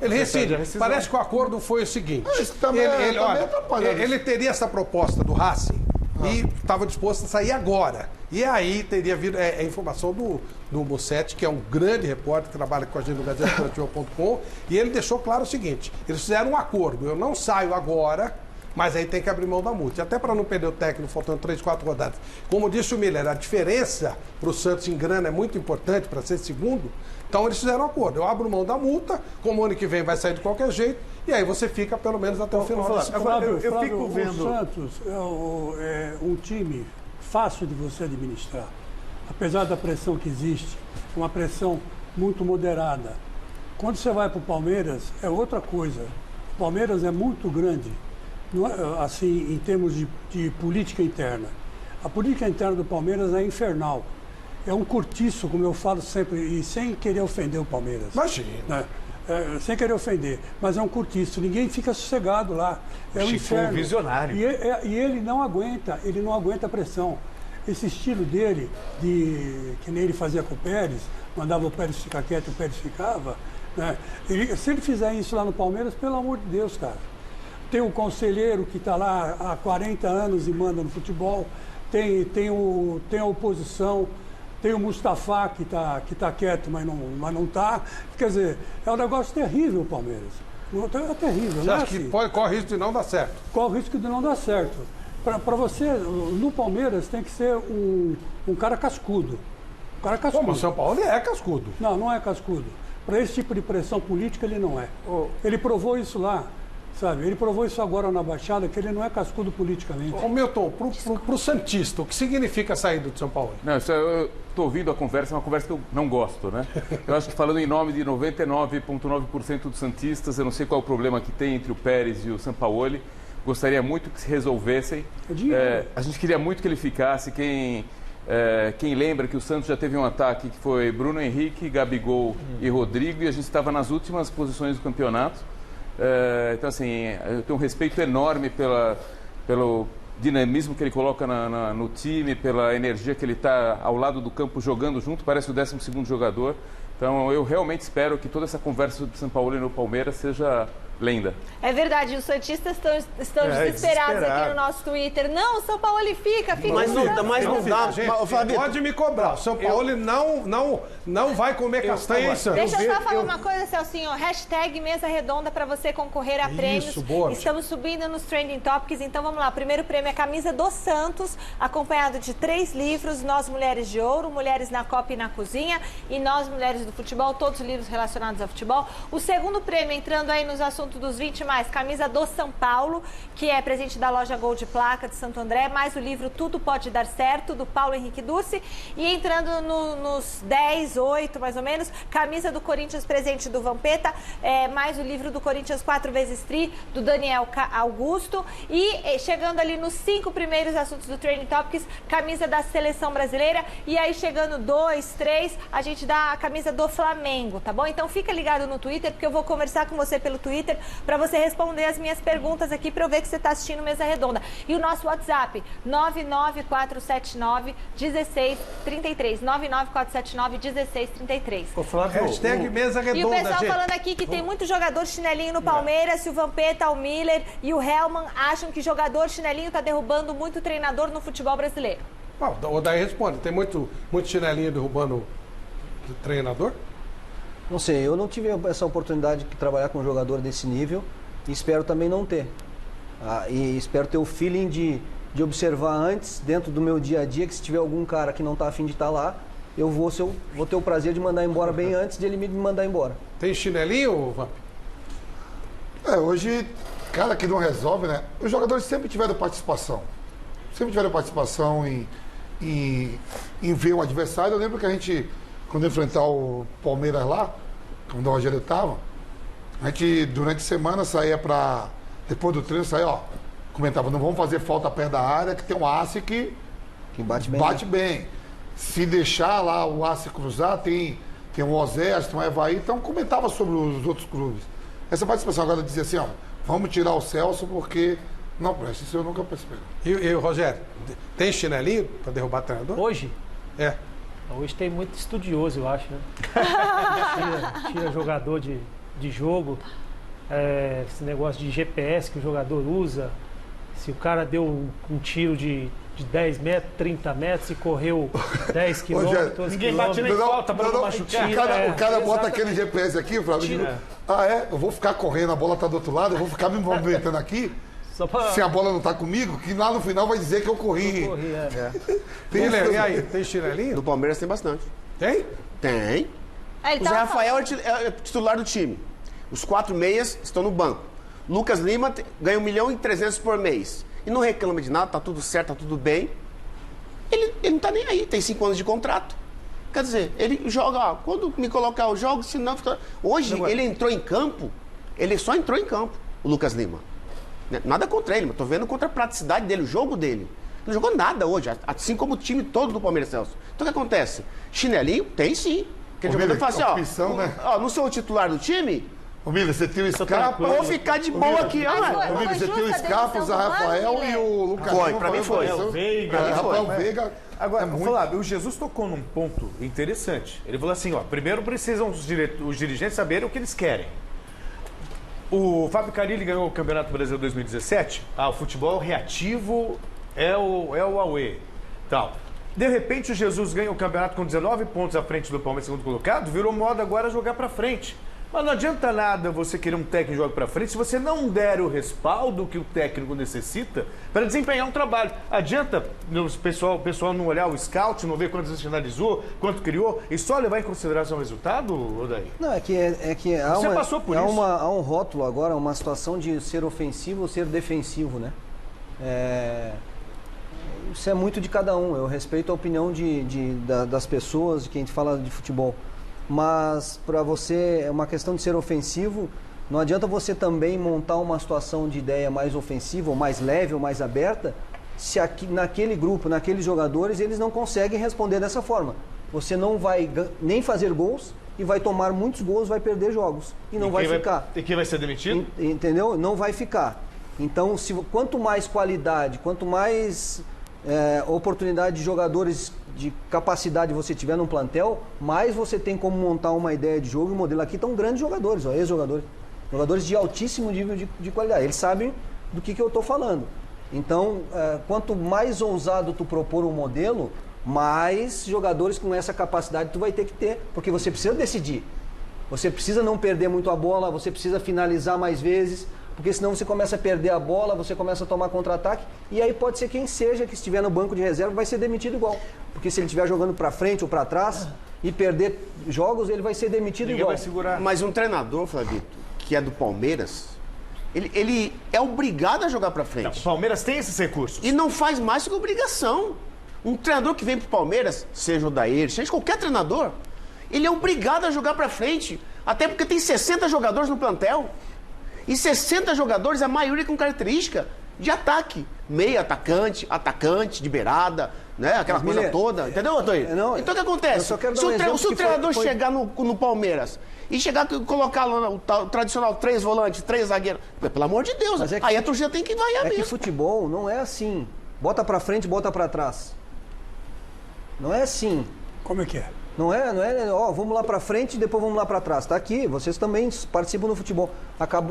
Ele rescinde. Parece que o acordo foi o seguinte. Isso também ele teria essa proposta do Racing e estava disposto a sair agora. E aí teria vindo a informação do Mussetti, que é um grande repórter que trabalha com a gente no GazeteEsportiva.com, e ele deixou claro o seguinte: eles fizeram um acordo, eu não saio agora, mas aí tem que abrir mão da multa. E até para não perder o técnico, faltando 3, 4 rodadas. Como disse o Miller, a diferença para o Santos em grana é muito importante para ser segundo, então eles fizeram um acordo. Eu abro mão da multa, como o ano que vem vai sair de qualquer jeito, e aí você fica pelo menos até o final desse Flávio, eu fico vendo. O Santos é um time fácil de você administrar. Apesar da pressão que existe, uma pressão muito moderada. Quando você vai para o Palmeiras, é outra coisa. O Palmeiras é muito grande, não é, assim, em termos de política interna. A política interna do Palmeiras é infernal. É um cortiço, como eu falo sempre, e sem querer ofender o Palmeiras. Imagina. Né? Sem querer ofender, mas é um cortiço, ninguém fica sossegado lá, é um inferno. Visionário. E ele não aguenta a pressão. Esse estilo dele, que nem ele fazia com o Pérez, mandava o Pérez ficar quieto e o Pérez ficava, né? Se ele fizer isso lá no Palmeiras, pelo amor de Deus, cara. Tem um conselheiro que está lá há 40 anos e manda no futebol, tem a oposição, tem o Mustafa que tá quieto, mas não está. Quer dizer, é um negócio terrível o Palmeiras. É terrível. Você acha que corre risco de não dar certo? Corre risco de não dar certo. Para você, no Palmeiras, tem que ser um cara cascudo. Um cara cascudo. Como o São Paulo é cascudo. Não é cascudo. Para esse tipo de pressão política, ele não é. Ele provou isso lá. Sabe, ele provou isso agora na Baixada, que ele não é cascudo politicamente. Ô Milton, pro Santista, o que significa a saída do São Paulo? Não, eu estou ouvindo a conversa, é uma conversa que eu não gosto, né? Eu acho que falando em nome de 99,9% dos santistas, eu não sei qual é o problema que tem entre o Pérez e o Sampaoli. Gostaria muito que se resolvessem. A gente queria muito que ele ficasse. Quem lembra que o Santos já teve um ataque que foi Bruno Henrique, Gabigol e Rodrigo, e a gente estava nas últimas posições do campeonato. Então, assim, eu tenho um respeito enorme pelo dinamismo que ele coloca no time, pela energia que ele está ao lado do campo jogando junto, parece o 12º jogador. Então, eu realmente espero que toda essa conversa do São Paulo e no Palmeiras seja lenda. É verdade, os santistas estão desesperados aqui no nosso Twitter. Não, o São Paulo ele fica. Mas não dá. Gente, pode me cobrar. O São Paulo não vai comer castanha em Santos. Deixa eu só falar uma coisa, Celcinho. Hashtag Mesa Redonda para você concorrer a prêmios. Boa. Estamos subindo nos Trending Topics, então vamos lá. O primeiro prêmio é a camisa do Santos, acompanhado de 3 livros, Nós Mulheres de Ouro, Mulheres na Copa e na Cozinha e Nós Mulheres do Futebol, todos os livros relacionados ao futebol. O segundo prêmio, entrando aí nos assuntos assunto dos 20 mais, camisa do São Paulo, que é presente da loja Gol de Placa de Santo André, mais o livro Tudo Pode Dar Certo, do Paulo Henrique Dursi. E entrando nos 10, 8 mais ou menos, camisa do Corinthians presente do Vampeta, mais o livro do Corinthians 4x3, do Daniel Augusto. E chegando ali nos 5 primeiros assuntos do Trending Topics, camisa da Seleção Brasileira. E aí chegando 2, 3, a gente dá a camisa do Flamengo, tá bom? Então fica ligado no Twitter, porque eu vou conversar com você pelo Twitter para você responder as minhas perguntas aqui para eu ver que você está assistindo Mesa Redonda. E o nosso WhatsApp, 99479-1633. 99479-1633. Hashtag Mesa Redonda, e o pessoal gente. falando aqui que tem muito jogador chinelinho no Palmeiras, se o Vampeta, o Miller e o Hellman acham que jogador chinelinho está derrubando muito treinador no futebol brasileiro. O Daí responde, tem muito chinelinho derrubando o treinador? Não sei, eu não tive essa oportunidade de trabalhar com um jogador desse nível e espero também não ter. E espero ter o feeling de observar antes, dentro do meu dia a dia, que se tiver algum cara que não está afim de estar lá, eu vou ter o prazer de mandar embora bem antes de ele me mandar embora. Tem chinelinho, Vamp? Hoje, cara que não resolve, né? Os jogadores sempre tiveram participação. Sempre tiveram participação em ver o adversário. Eu lembro que a gente, quando enfrentar o Palmeiras lá, quando o Rogério estava, a gente, durante a semana, saía para... Depois do treino, saía, comentava, não vamos fazer falta perto da área, que tem um Ace que bate bem. Se deixar lá o Ace cruzar, tem um Oséias, tem um Evaí, então comentava sobre os outros clubes. Essa participação agora dizia assim, vamos tirar o Celso porque não presta, isso eu nunca percebi. E Rogério, tem chinelinho para derrubar treinador? Hoje? É. Hoje tem muito estudioso, eu acho, né? tira jogador de jogo, esse negócio de GPS que o jogador usa. Se o cara deu um tiro de 10 metros, 30 metros e correu 10 quilômetros. Ninguém bate nem falta para não machucar. O cara bota aquele GPS aqui, Flávio. Eu vou ficar correndo, a bola tá do outro lado, eu vou ficar me movimentando aqui. Se a bola não tá comigo, que lá no final vai dizer que eu corri. E aí, tem chinelinho? No Palmeiras tem bastante. Tem? Tem. O Zé Rafael é titular do time. Os 4 meias estão no banco. Lucas Lima ganha 1.300.000 por mês. E não reclama de nada, tá tudo certo, tá tudo bem. Ele não tá nem aí, tem 5 anos de contrato. Quer dizer, ele joga, quando me colocar eu jogo, se não... Hoje, ele entrou em campo, ele só entrou em campo, o Lucas Lima. Nada contra ele, mas tô vendo contra a praticidade dele, o jogo dele. Não jogou nada hoje, assim como o time todo do Palmeiras, Celso. Então o que acontece? Chinelinho? Tem sim. Porque o jogador fala assim, não sou o titular do time... Ô, Miller, você tem o Scarpa... Vou ficar de boa aqui, Ô, Miller, você tem o Scarpa, o Zé Rafael e o Lucas Lima. Pra mim foi. Rafael Veiga. Agora, Flávio, o Jesus tocou num ponto interessante. Ele falou assim, primeiro precisam os dirigentes saberem o que eles querem. O Fábio Carille ganhou o Campeonato Brasileiro 2017. O futebol reativo é o Aue. Tal. De repente, o Jesus ganha o campeonato com 19 pontos à frente do Palmeiras, segundo colocado. Virou moda agora jogar pra frente. Mas não adianta nada você querer um técnico jogar para frente se você não der o respaldo que o técnico necessita para desempenhar um trabalho. Adianta o pessoal não olhar o scout, não ver quantas vezes analisou, quanto criou e só levar em consideração o resultado, Odair? Não, é que você passou por isso. Há um rótulo agora, uma situação de ser ofensivo ou ser defensivo, né? Isso é muito de cada um. Eu respeito a opinião das pessoas, de quem fala de futebol. Mas para você é uma questão de ser ofensivo, não adianta você também montar uma situação de ideia mais ofensiva, ou mais leve, ou mais aberta, se aqui, naquele grupo, naqueles jogadores, eles não conseguem responder dessa forma. Você não vai nem fazer gols e vai tomar muitos gols, vai perder jogos e não vai ficar. E quem vai ser demitido? Entendeu? Não vai ficar. Então, quanto mais qualidade, quanto mais oportunidade de jogadores de capacidade você tiver num plantel, mais você tem como montar uma ideia de jogo e modelo. Aqui estão grandes jogadores, ex-jogadores. Jogadores de altíssimo nível de qualidade. Eles sabem do que eu estou falando. Então, quanto mais ousado tu propor um modelo, mais jogadores com essa capacidade tu vai ter que ter. Porque você precisa decidir. Você precisa não perder muito a bola, você precisa finalizar mais vezes, porque senão você começa a perder a bola, você começa a tomar contra-ataque, e aí pode ser quem seja que estiver no banco de reserva vai ser demitido igual. Porque se ele estiver jogando para frente ou para trás e perder jogos, ele vai ser demitido igual. Vai segurar. Mas um treinador, Flavito, que é do Palmeiras, Ele é obrigado a jogar pra frente. Não, o Palmeiras tem esses recursos. E não faz mais do que obrigação. Um treinador que vem pro Palmeiras, seja o Daír, seja qualquer treinador, ele é obrigado a jogar pra frente. Até porque tem 60 jogadores no plantel. E 60 jogadores, a maioria com característica de ataque. Meio atacante, atacante de beirada, né? Aquela coisa toda. Entendeu, Antônio? Então o que acontece? Se o treinador chegar no Palmeiras e chegar e colocar lá o tradicional 3 volantes, 3 zagueiros, pelo amor de Deus, aí a torcida tem que vaiar mesmo. É que futebol não é assim. Bota pra frente, bota pra trás. Não é assim. Como é que é? Não é, ó, vamos lá pra frente e depois vamos lá pra trás. Tá aqui, vocês também participam no futebol.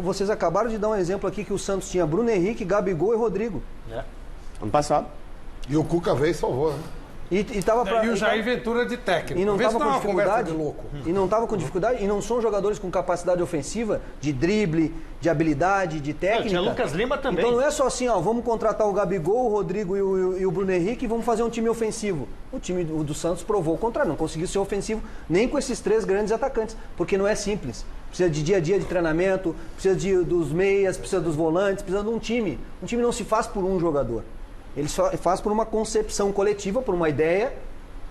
Vocês acabaram de dar um exemplo aqui que o Santos tinha Bruno Henrique, Gabigol e Rodrigo. Ano passado. E o Cuca veio e salvou, né? E o Jair Ventura de técnico. E não estava com dificuldade. De louco. E não estava com dificuldade. E não são jogadores com capacidade ofensiva, de drible, de habilidade, de técnica. Tinha Lucas Lima também. Então não é só assim, ó, vamos contratar o Gabigol, o Rodrigo e o Bruno Henrique e vamos fazer um time ofensivo. O time do Santos provou o contrário, não conseguiu ser ofensivo nem com esses 3 grandes atacantes, porque não é simples. Precisa de dia a dia de treinamento, precisa dos meias, precisa dos volantes, precisa de um time. Um time não se faz por um jogador. Ele só faz por uma concepção coletiva, por uma ideia,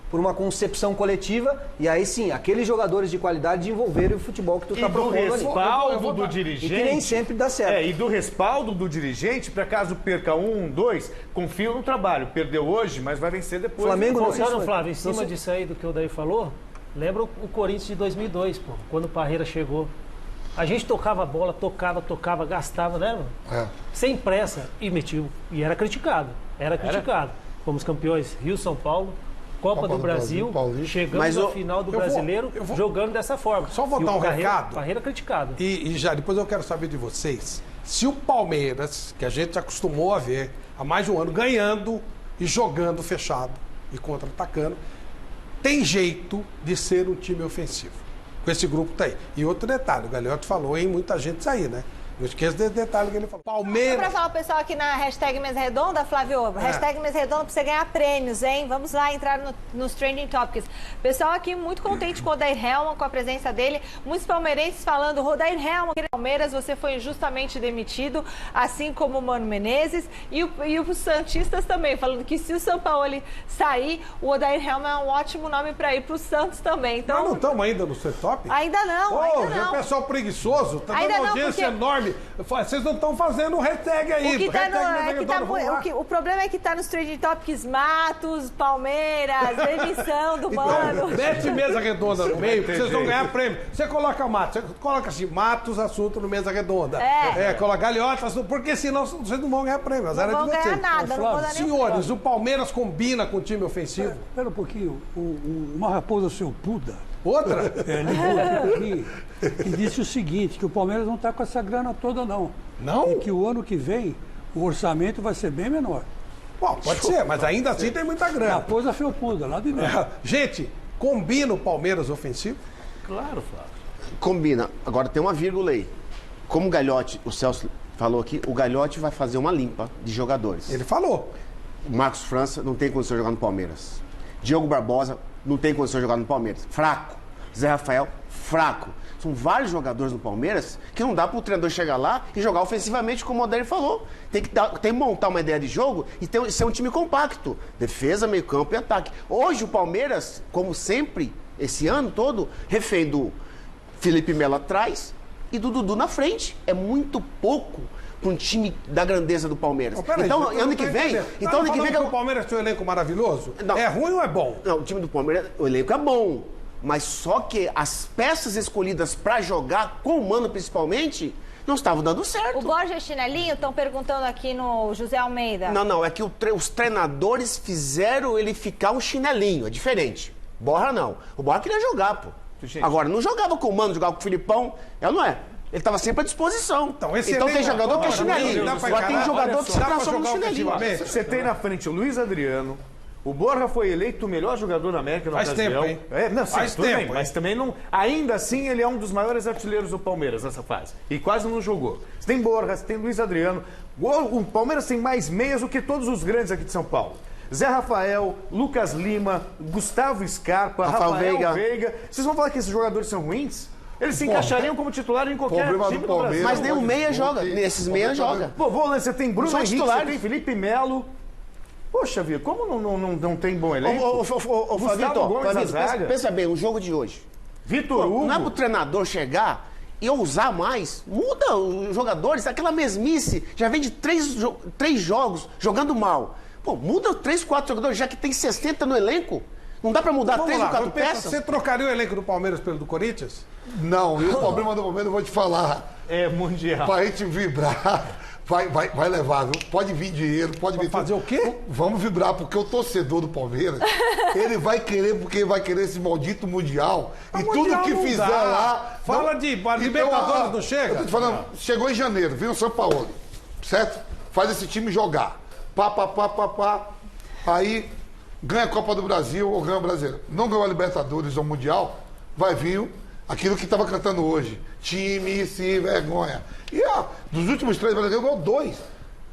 por uma concepção coletiva, e aí sim, aqueles jogadores de qualidade de envolverem o futebol que tu está propondo ali. E do respaldo do dirigente... E que nem sempre dá certo. E do respaldo do dirigente, para caso perca 1, 2, confio no trabalho. Perdeu hoje, mas vai vencer depois. Flamengo não funciona, Flávio, em cima disso aí do que o Daí falou, lembra o Corinthians de 2002, pô, quando o Parreira chegou. A gente tocava a bola, tocava, gastava, né? Sem pressa, e metiu. E era criticado. Fomos campeões Rio, São Paulo, Copa do Brasil, chegamos na final do Brasileiro, jogando dessa forma. Só vou dar um recado. Parreira criticado. E já, depois eu quero saber de vocês, se o Palmeiras, que a gente acostumou a ver há mais de um ano, ganhando e jogando fechado e contra-atacando, tem jeito de ser um time ofensivo. Com esse grupo tá aí. E outro detalhe, o Gagliotti falou em muita gente sair, né? Não esqueça desse detalhe que ele falou. Palmeiras. Pra falar o pessoal aqui na hashtag Mesa Redonda, Flávio, hashtag Mesa Redonda pra você ganhar prêmios, hein? Vamos lá entrar nos Trending Topics. Pessoal aqui muito contente com o Odair Hellmann, com a presença dele. Muitos palmeirenses falando, Odair Hellmann, Palmeiras, você foi injustamente demitido, assim como o Mano Menezes. E os santistas também, falando que se o Sampaoli sair, o Odair Hellmann é um ótimo nome pra ir pro Santos também. Então, nós não estamos ainda no Top? Ainda não, ainda não. O pessoal preguiçoso, tá ainda dando não, audiência enorme. Vocês não estão fazendo o hashtag aí. O problema é que tá nos Trending Topics Matos, Palmeiras, demissão do Mano. Mete Mesa Redonda no meio, vocês vão ganhar prêmio. Você coloca Matos, você coloca assim, Matos, assunto no Mesa Redonda. Coloca Gagliotti, assunto, porque senão vocês não vão ganhar prêmio. Não vão ganhar nada, não vou dar nem senhores, o Palmeiras combina com o time ofensivo? Espera um pouquinho, uma raposa felpuda. Outra? Ligou aqui e disse o seguinte, que o Palmeiras não está com essa grana toda, não. Não? E que o ano que vem o orçamento vai ser bem menor. Bom, pode ser, mas ainda assim tem muita grana. Raposa felpuda, lá de dentro. Gente, combina o Palmeiras ofensivo? Claro, Flávio. Combina. Agora tem uma vírgula aí. Como o Gagliotti, o Celso falou aqui, o Gagliotti vai fazer uma limpa de jogadores. Ele falou. O Marcos França não tem condição de jogar no Palmeiras. Diogo Barbosa não tem condição de jogar no Palmeiras. Fraco. Zé Rafael, fraco. São vários jogadores no Palmeiras que não dá para o treinador chegar lá e jogar ofensivamente, como o Odair falou. Tem que montar uma ideia de jogo e ser um time compacto. Defesa, meio campo e ataque. Hoje o Palmeiras, como sempre, esse ano todo, refém do Felipe Melo atrás e do Dudu na frente. É muito pouco para um time da grandeza do Palmeiras. Então, ano que vem... Então, ano que vem... o Palmeiras tem um elenco maravilhoso? Não. É ruim ou é bom? Não, o time do Palmeiras, o elenco é bom. Mas só que as peças escolhidas para jogar, com o Mano principalmente, não estavam dando certo. O Borja Chinelinho, estão perguntando aqui no José Almeida. Não, é que os treinadores fizeram ele ficar um chinelinho, é diferente. Borja não. O Borja queria jogar, pô. Agora, não jogava com o Mano, jogava com o Filipão, não é? Ele estava sempre à disposição. Então tem jogador que é chinelinho. Agora tem jogador que se transforma no chinelinho. Você tem na frente o Luiz Adriano. O Borja foi eleito o melhor jogador da América no Brasileirão. Faz tempo, hein? Faz tempo, bem, mas também não... Ainda assim, ele é um dos maiores artilheiros do Palmeiras nessa fase. E quase não jogou. Você tem Borja, você tem Luiz Adriano. O Palmeiras tem mais meias do que todos os grandes aqui de São Paulo. Zé Rafael, Lucas Lima, Gustavo Scarpa, Rafael Veiga. Vocês vão falar que esses jogadores são ruins? Eles se encaixariam como titular em qualquer time do Brasil. Mas nem o meia joga. Nesses meia joga. Pô, você tem Bruno São Henrique, titulares. você tem Felipe Melo. Poxa vida, como não tem bom elenco? Ô, Fabito, pensa bem, o jogo de hoje. Vitor Hugo. Não é pro treinador chegar e ousar mais. Muda os jogadores, aquela mesmice. Já vem de três jogos jogando mal. Pô, muda 3, 4 jogadores, já que tem 60 no elenco. Não dá pra mudar 3 ou 4 peças? Você trocaria o elenco do Palmeiras pelo do Corinthians? Não, e o problema do Palmeiras, eu vou te falar. É mundial. Pra gente vibrar, vai levar, viu? Pode vir dinheiro, pode vir fazer tudo. o quê? Vamos vibrar, porque o torcedor do Palmeiras, ele vai querer, porque ele vai querer esse maldito Mundial. E tudo que fizer lá... Fala de Libertadores, não chega? Eu tô te falando, chegou em janeiro, vem o São Paulo, certo? Faz esse time jogar. Pá. Aí ganha a Copa do Brasil ou ganha o Brasileiro. Não ganhou a Libertadores ou o Mundial, vai vir aquilo que estava cantando hoje. Time sem vergonha. E dos últimos 3 brasileiros, ganhou 2.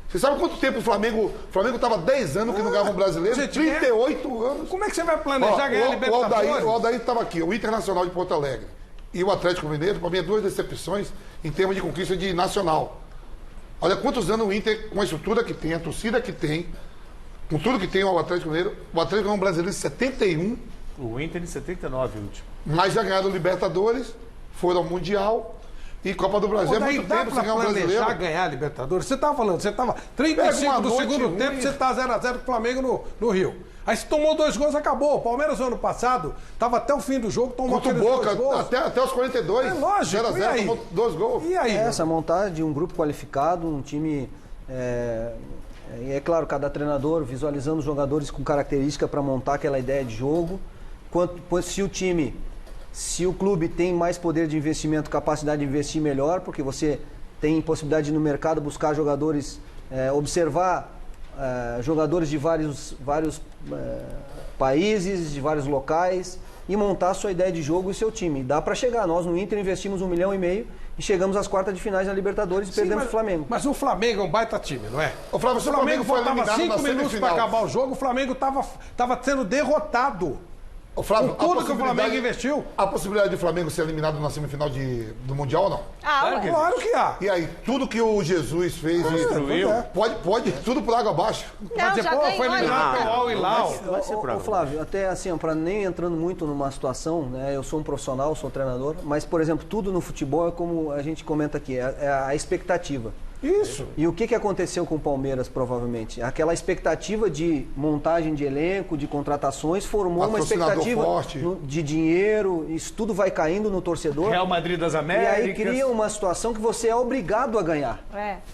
Você sabe quanto tempo o Flamengo estava 10 anos que não ganhava um brasileiro? Gente, 38 anos. Como é que você vai planejar ganhar a Libertadores? O Aldair estava aqui, o Internacional de Porto Alegre e o Atlético Mineiro, para mim, é 2 decepções em termos de conquista de nacional. Olha quantos anos o Inter, com a estrutura que tem, a torcida que tem, com tudo que tem o Atlético Mineiro, o Atlético é um brasileiro de 71. O Inter de 79, o último. Mas já ganharam Libertadores, foram ao Mundial e Copa do Brasil. É muito tempo sem ganhar um brasileiro. Ganhar a Libertadores. Você estava falando, você estava 35 do segundo tempo, você está 0x0 com o Flamengo no Rio. Aí você tomou 2 gols, acabou. O Palmeiras, no ano passado, estava até o fim do jogo, tomou contra o Boca, até os 42. É lógico. 0x0, tomou 2 gols. E aí? Essa montagem de um grupo qualificado, um time... é claro, cada treinador visualizando os jogadores com característica para montar aquela ideia de jogo. Se o clube tem mais poder de investimento, capacidade de investir melhor, porque você tem possibilidade de, no mercado, buscar jogadores, observar jogadores de vários países, de vários locais e montar a sua ideia de jogo e seu time. Dá para chegar. Nós no Inter investimos 1,5 milhão e chegamos às quartas de finais na Libertadores e perdemos o Flamengo. Mas o Flamengo é um baita time, não é? O Flamengo faltava 5 minutos para acabar o jogo, o Flamengo estava sendo derrotado. O Flávio, tudo que o Flamengo investiu. A possibilidade de o Flamengo ser eliminado na semifinal do Mundial ou não? Claro que há. E aí, tudo que o Jesus fez pode tudo por água abaixo. Não, já ganhou, foi eliminado pelo Al Hilal. Ô Flávio, até assim, para nem entrando muito numa situação, né? Eu sou um profissional, sou treinador, mas, por exemplo, tudo no futebol é como a gente comenta aqui, é a expectativa. Isso. E o que aconteceu com o Palmeiras, provavelmente? Aquela expectativa de montagem de elenco, de contratações, formou uma expectativa de dinheiro, isso tudo vai caindo no torcedor. Real Madrid das Américas. E aí cria uma situação que você é obrigado a ganhar.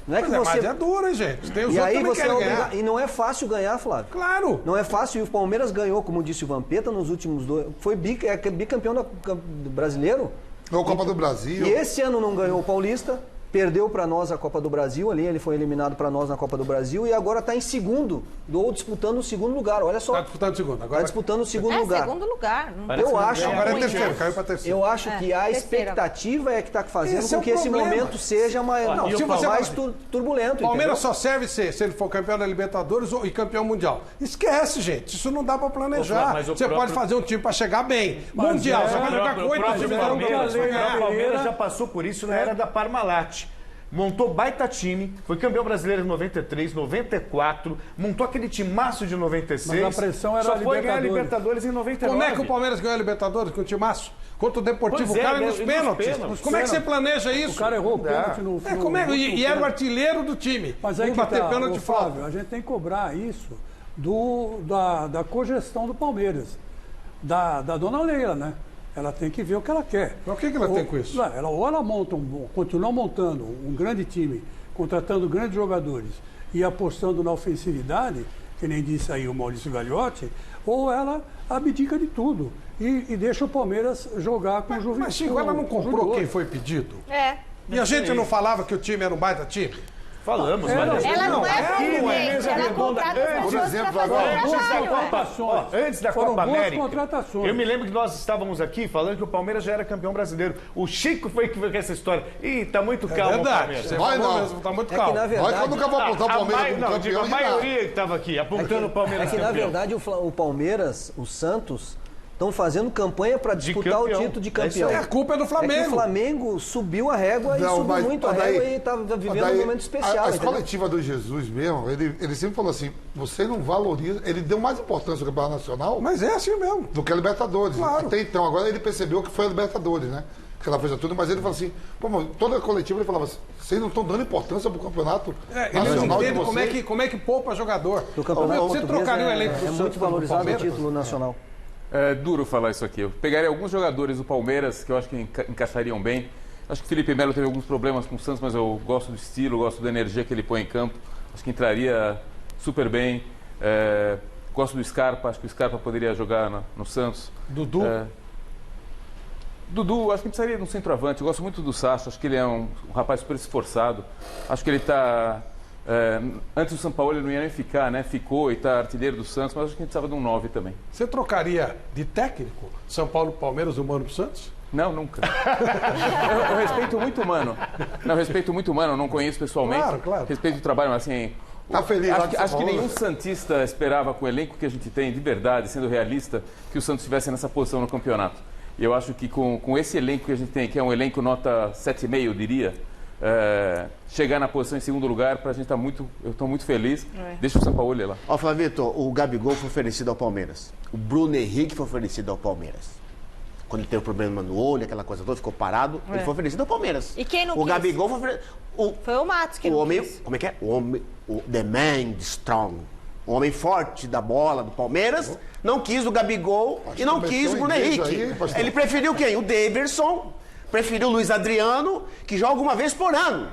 Não é que você... Mas é duro, hein, gente? Tem os e aí você ganhar. E não é fácil ganhar, Flávio. Claro. Não é fácil. E o Palmeiras ganhou, como disse o Vampeta, nos últimos 2... Foi bicampeão do brasileiro. Ganhou a Copa do Brasil. E esse ano não ganhou o Paulista. Perdeu para nós a Copa do Brasil, ali ele foi eliminado para nós na Copa do Brasil e agora está em segundo, ou disputando o segundo lugar, olha só. Está disputando o segundo. Está disputando o segundo lugar. Segundo lugar. Eu acho. Agora é terceiro, caiu para terceiro. Eu acho que a expectativa é que está fazendo com que esse momento seja mais turbulento. O Palmeiras só serve se ele for campeão da Libertadores e campeão mundial. Esquece, gente. Isso não dá para planejar. Você pode fazer um time para chegar bem. Mundial, você vai jogar com 8 times. O Palmeiras já passou por isso na era da Parmalat. Montou baita time, foi campeão brasileiro em 93, 94, montou aquele timaço de 96. Mas a pressão era só foi ganhar a Libertadores em 99. Como é que o Palmeiras ganhou a Libertadores com o timaço? Contra o Deportivo Cali nos pênaltis. Como é que você planeja isso? O cara errou o pênalti no e era o artilheiro do time. Mas aí que bater pênalti, Flávio, a gente tem que cobrar isso da cogestão do Palmeiras, da dona Leila, né? Ela tem que ver o que ela quer. Mas o que ela tem com isso? Ela monta continua montando um grande time, contratando grandes jogadores e apostando na ofensividade, que nem disse aí o Maurício Gagliotti, ou ela abdica de tudo e deixa o Palmeiras jogar com o Juventude. Mas, Chico, ela não comprou quem foi pedido? E a gente não falava que o time era um baita time? Falamos, mas ela não é concorrente, ela contrata as pessoas para fazer antes da Copa América. Eu me lembro que nós estávamos aqui falando que o Palmeiras já era campeão brasileiro. O Chico foi que veio com essa história. Ih, tá muito calmo o Palmeiras. Vai não, tá muito calmo. Vai que nunca vou apontar o Palmeiras como campeão de nada. A maioria que estava aqui apontando o Palmeiras campeão. É que, na verdade, o Palmeiras, o Santos, estão fazendo campanha para disputar o título de campeão. A culpa é do Flamengo. É que o Flamengo subiu a régua e subiu muito a régua e está vivendo um momento especial. A coletiva do Jesus mesmo, ele sempre falou assim, você não valoriza, ele deu mais importância ao Campeonato Nacional. Mas é assim mesmo. Do que a Libertadores. Claro. Até então, agora ele percebeu que foi a Libertadores, né? Que ela fez tudo, mas ele falou assim, pô, mano, toda a coletiva ele falava assim, vocês não estão dando importância pro Campeonato Nacional ele de entende como é que poupa jogador. O campeonato você trocaria o elenco do é muito valorizado o título nacional. É duro falar isso aqui. Eu pegaria alguns jogadores do Palmeiras que eu acho que encaixariam bem. Acho que o Felipe Melo teve alguns problemas com o Santos, mas eu gosto do estilo, gosto da energia que ele põe em campo. Acho que entraria super bem. Gosto do Scarpa, acho que o Scarpa poderia jogar no Santos. Dudu? Dudu, acho que precisaria de um centroavante. Eu gosto muito do Sacha, acho que ele é um rapaz super esforçado. Acho que ele está... antes do São Paulo ele não ia nem ficar, né? Ficou e está artilheiro do Santos, mas acho que a gente precisava de um 9 também. Você trocaria de técnico São Paulo, Palmeiras, o Mano pro Santos? Não, nunca. eu respeito muito o Mano. Não, respeito muito o Mano, não conheço pessoalmente. Claro. Respeito o trabalho, mas assim... Tá feliz acho que nenhum santista esperava, com o elenco que a gente tem, de verdade, sendo realista, que o Santos estivesse nessa posição no campeonato. E eu acho que com esse elenco que a gente tem, que é um elenco nota 7,5, eu diria, chegar na posição em segundo lugar, pra gente tá muito... Eu estou muito feliz. Deixa o São Paulo lá. Ó, Flavito, o Gabigol foi oferecido ao Palmeiras. O Bruno Henrique foi oferecido ao Palmeiras. Quando ele teve problema no olho, aquela coisa toda, ficou parado, ele foi oferecido ao Palmeiras. E quem não O quis? Gabigol foi oferecido... Foi o Matos que não quis. Como é que é? The man strong. O homem forte da bola do Palmeiras não quis o Gabigol e não quis o Bruno Henrique. Ele preferiu quem? O Daverson, preferiu o Luiz Adriano, que joga uma vez por ano.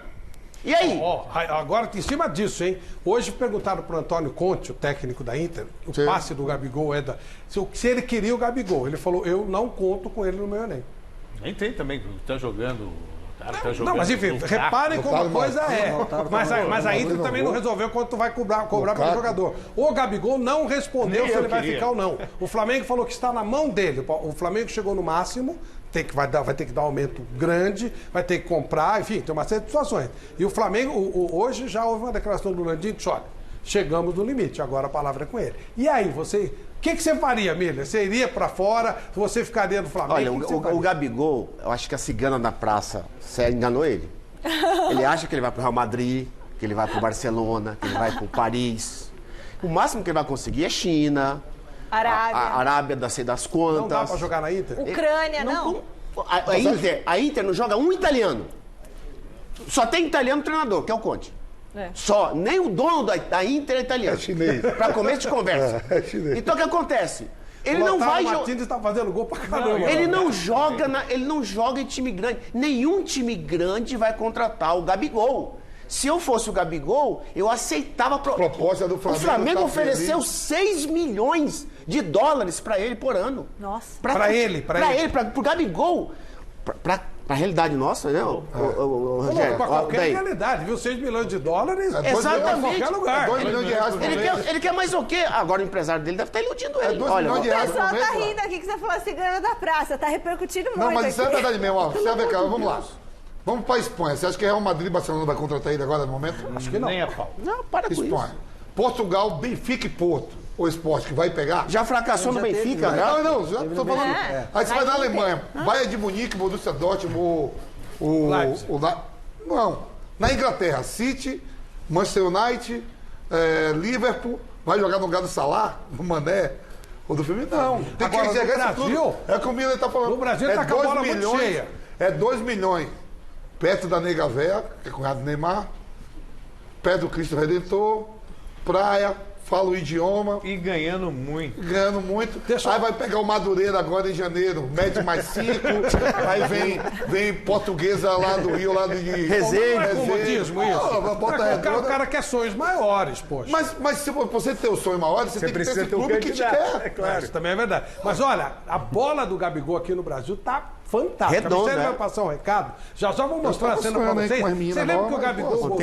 E aí? Agora, em cima disso, hein? Hoje perguntaram para o Antônio Conte, o técnico da Inter, o passe do Gabigol se ele queria o Gabigol. Ele falou, eu não conto com ele no meu elenco. Nem tem também, tá jogando... Não, mas enfim, reparem como a coisa é. Mas a Inter também não resolveu quanto tu vai cobrar para o jogador. O Gabigol não respondeu se ele vai ficar ou não. O Flamengo falou que está na mão dele. O Flamengo chegou no máximo, vai ter que dar um aumento grande, vai ter que comprar, enfim, tem uma série de situações. E o Flamengo, hoje já houve uma declaração do Landim, disse, olha, chegamos no limite, agora a palavra é com ele. E aí, o que você faria, Milha? Você iria pra fora? Você ficaria no Flamengo? Olha, o Gabigol, eu acho que a cigana da praça, você enganou ele. Ele acha que ele vai pro Real Madrid, que ele vai pro Barcelona, que ele vai pro Paris. O máximo que ele vai conseguir é China, a Arábia, das quantas. Não dá pra jogar na Inter? Ucrânia, não. A Inter não joga um italiano. Só tem italiano treinador, que é o Conte. Só, nem o dono da Inter é italiano. É chinês. Para começo de conversa. É chinês. Então o que acontece? Ele não vai jogar. O Martins está fazendo gol pra caramba. Ele não joga em time grande. Nenhum time grande vai contratar o Gabigol. Se eu fosse o Gabigol, eu aceitava a proposta do Flamengo. O Flamengo ofereceu 6 milhões de dólares para ele por ano. Nossa. Para o Gabigol. Pra realidade nossa, né? Rogério, pra qualquer realidade, viu? 6 milhões de dólares exatamente. Em qualquer lugar. 2 milhões de reais ele quer mais o quê? Agora o empresário dele deve estar iludindo ele. 2 milhões de reais por mês. O pessoal tá rindo aqui que você falou cigana da praça. Tá repercutindo muito. Não, mas isso aqui. é verdade mesmo. Ó. Vamos lá. Vamos pra Espanha. Você acha que Real Madrid e Barcelona vai contratar ele agora no momento? Acho que não. Nem a pau. Não, para com Espanha. isso. Portugal, Benfica e Porto. O Sport que vai pegar? Já fracassou no Benfica, né? Não, já tô falando. Aí você vai na Alemanha. Bayern de Munique, Borussia Dortmund, não. Na Inglaterra, City, Manchester United, Liverpool, vai jogar no lugar do Salah, do Mané, ou do filme? Não. Tem Agora, que enxergar isso Brasil, tudo. É como ele tá falando. No Brasil tá com a bola muito cheia. É 2 milhões perto da Nega Véia, que é cunhado do Neymar, perto do Cristo Redentor, praia, fala o idioma. E ganhando muito. Aí vai pegar o Madureira agora em janeiro, mede mais 5. Aí vem portuguesa lá do Rio, lá de Resende. Não é comodismo isso. O cara quer sonhos maiores, poxa. Mas se você ter o sonho maior, você tem que ter esse clube que te quer. É claro. Isso também é verdade. Mas olha, a bola do Gabigol aqui no Brasil tá fantástica. Redondo, Você vai passar um recado? Já vou mostrar a cena pra vocês. Você lembra que o Gabigol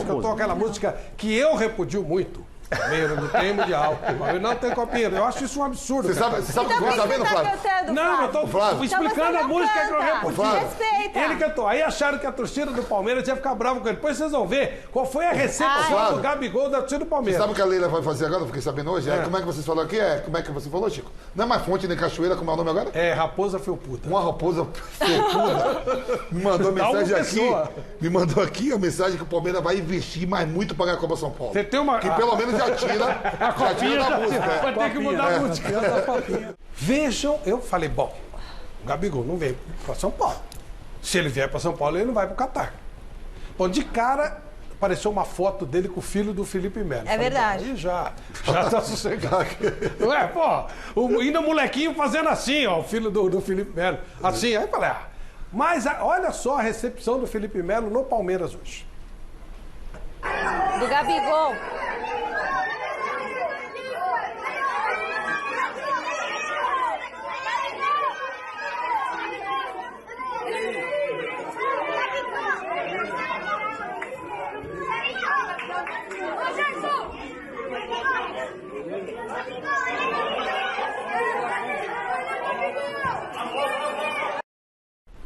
cantou aquela música que eu repudio muito? Palmeiras não tem Mundial. Palmeiras não tem Copinha. Eu acho isso um absurdo. Você sabe o que eu tô sabendo, Flávio? Não, eu tô explicando a música que eu repeti. Respeita. Ele cantou. Aí acharam que a torcida do Palmeiras ia ficar brava com ele. Depois vocês vão ver qual foi a recepção do Gabigol da torcida do Palmeiras. Você sabe o que a Leila vai fazer agora? Eu fiquei sabendo hoje. Como é que vocês falaram aqui? Como é que você falou, Chico? Não é mais Fonte nem Cachoeira, como é o nome agora? É, Raposa Felpuda. Uma raposa felpuda me mandou mensagem aqui. Me mandou aqui a mensagem que o Palmeiras vai investir mais muito para ganhar a Copa São Paulo. Você tem uma... Que pelo menos já tira a copinha da música. Vai ter que mudar a música. Vejam, eu falei, bom, o Gabigol não veio para São Paulo. Se ele vier para São Paulo, ele não vai para o Catar. Bom, de cara, apareceu uma foto dele com o filho do Felipe Melo. É verdade. Aí já tá sossegado. Ué, pô, ainda o molequinho fazendo assim, ó, o filho do Felipe Melo. Assim, aí eu falei, mas olha só a recepção do Felipe Melo no Palmeiras hoje. Do Gabigol.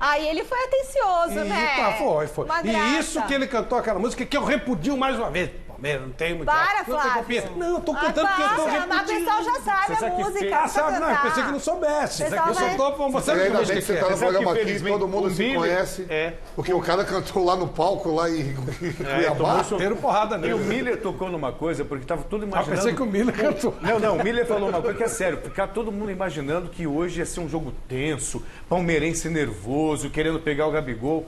Aí ele foi atencioso, né? Tá, foi. E isso que ele cantou aquela música que eu repudio mais uma vez. Palmeiras não tem Mundial. Para, Flávio. Não, eu tô cantando porque eu tô repetindo. Mas o pessoal já sabe a música. Sabe? Não, eu pensei que não soubesse. Isso aqui eu só tô pra mostrar que ainda bem que você tá no programa aqui, todo mundo se conhece. Porque o cara cantou lá no palco, lá em Cuiabá. Teram porrada nele. E o Miller tocou numa coisa, porque tava todo imaginando... Eu pensei que o Miller cantou. Não, o Miller falou uma coisa que é sério. Ficar todo mundo imaginando que hoje ia ser um jogo tenso, palmeirense nervoso, querendo pegar o Gabigol.